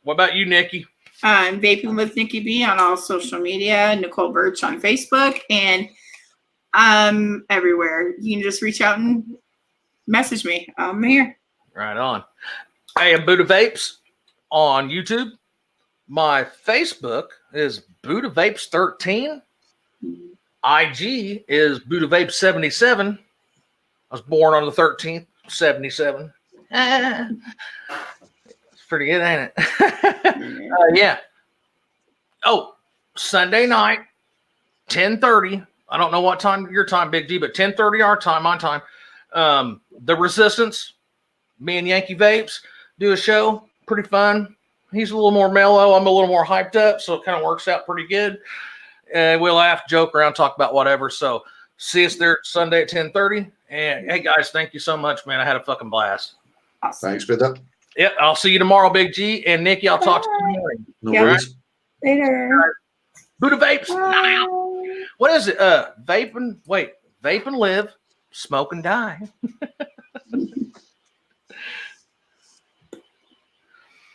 What about you, Nikki? I'm Vaping with Nikki B on all social media, Nicole Birch on Facebook, and I'm everywhere. You can just reach out and message me. I'm here. Right on. Hey, I'm Buddha Vapes on YouTube. My Facebook is Buddha Vapes 13. IG is Buddha Vapes 77. I was born on the 13th, 77. It's pretty good, ain't it? Yeah. Oh, Sunday night, 10:30. I don't know what time your time, Big D, but 10:30 our time, my time. The Resistance, me and Yankee Vapes do a show. Pretty fun. He's a little more mellow. I'm a little more hyped up, so it kind of works out pretty good. And we'll laugh, joke around, talk about whatever. So see us there Sunday at 10:30. And hey, guys, thank you so much, man. I had a fucking blast. Awesome. Thanks, Buddha. Yeah, I'll see you tomorrow, Big G. And Nikki, I'll talk to you in the morning. No Yeah. worries. Later. Buddha Vapes. What is it? Vape and live, smoke and die.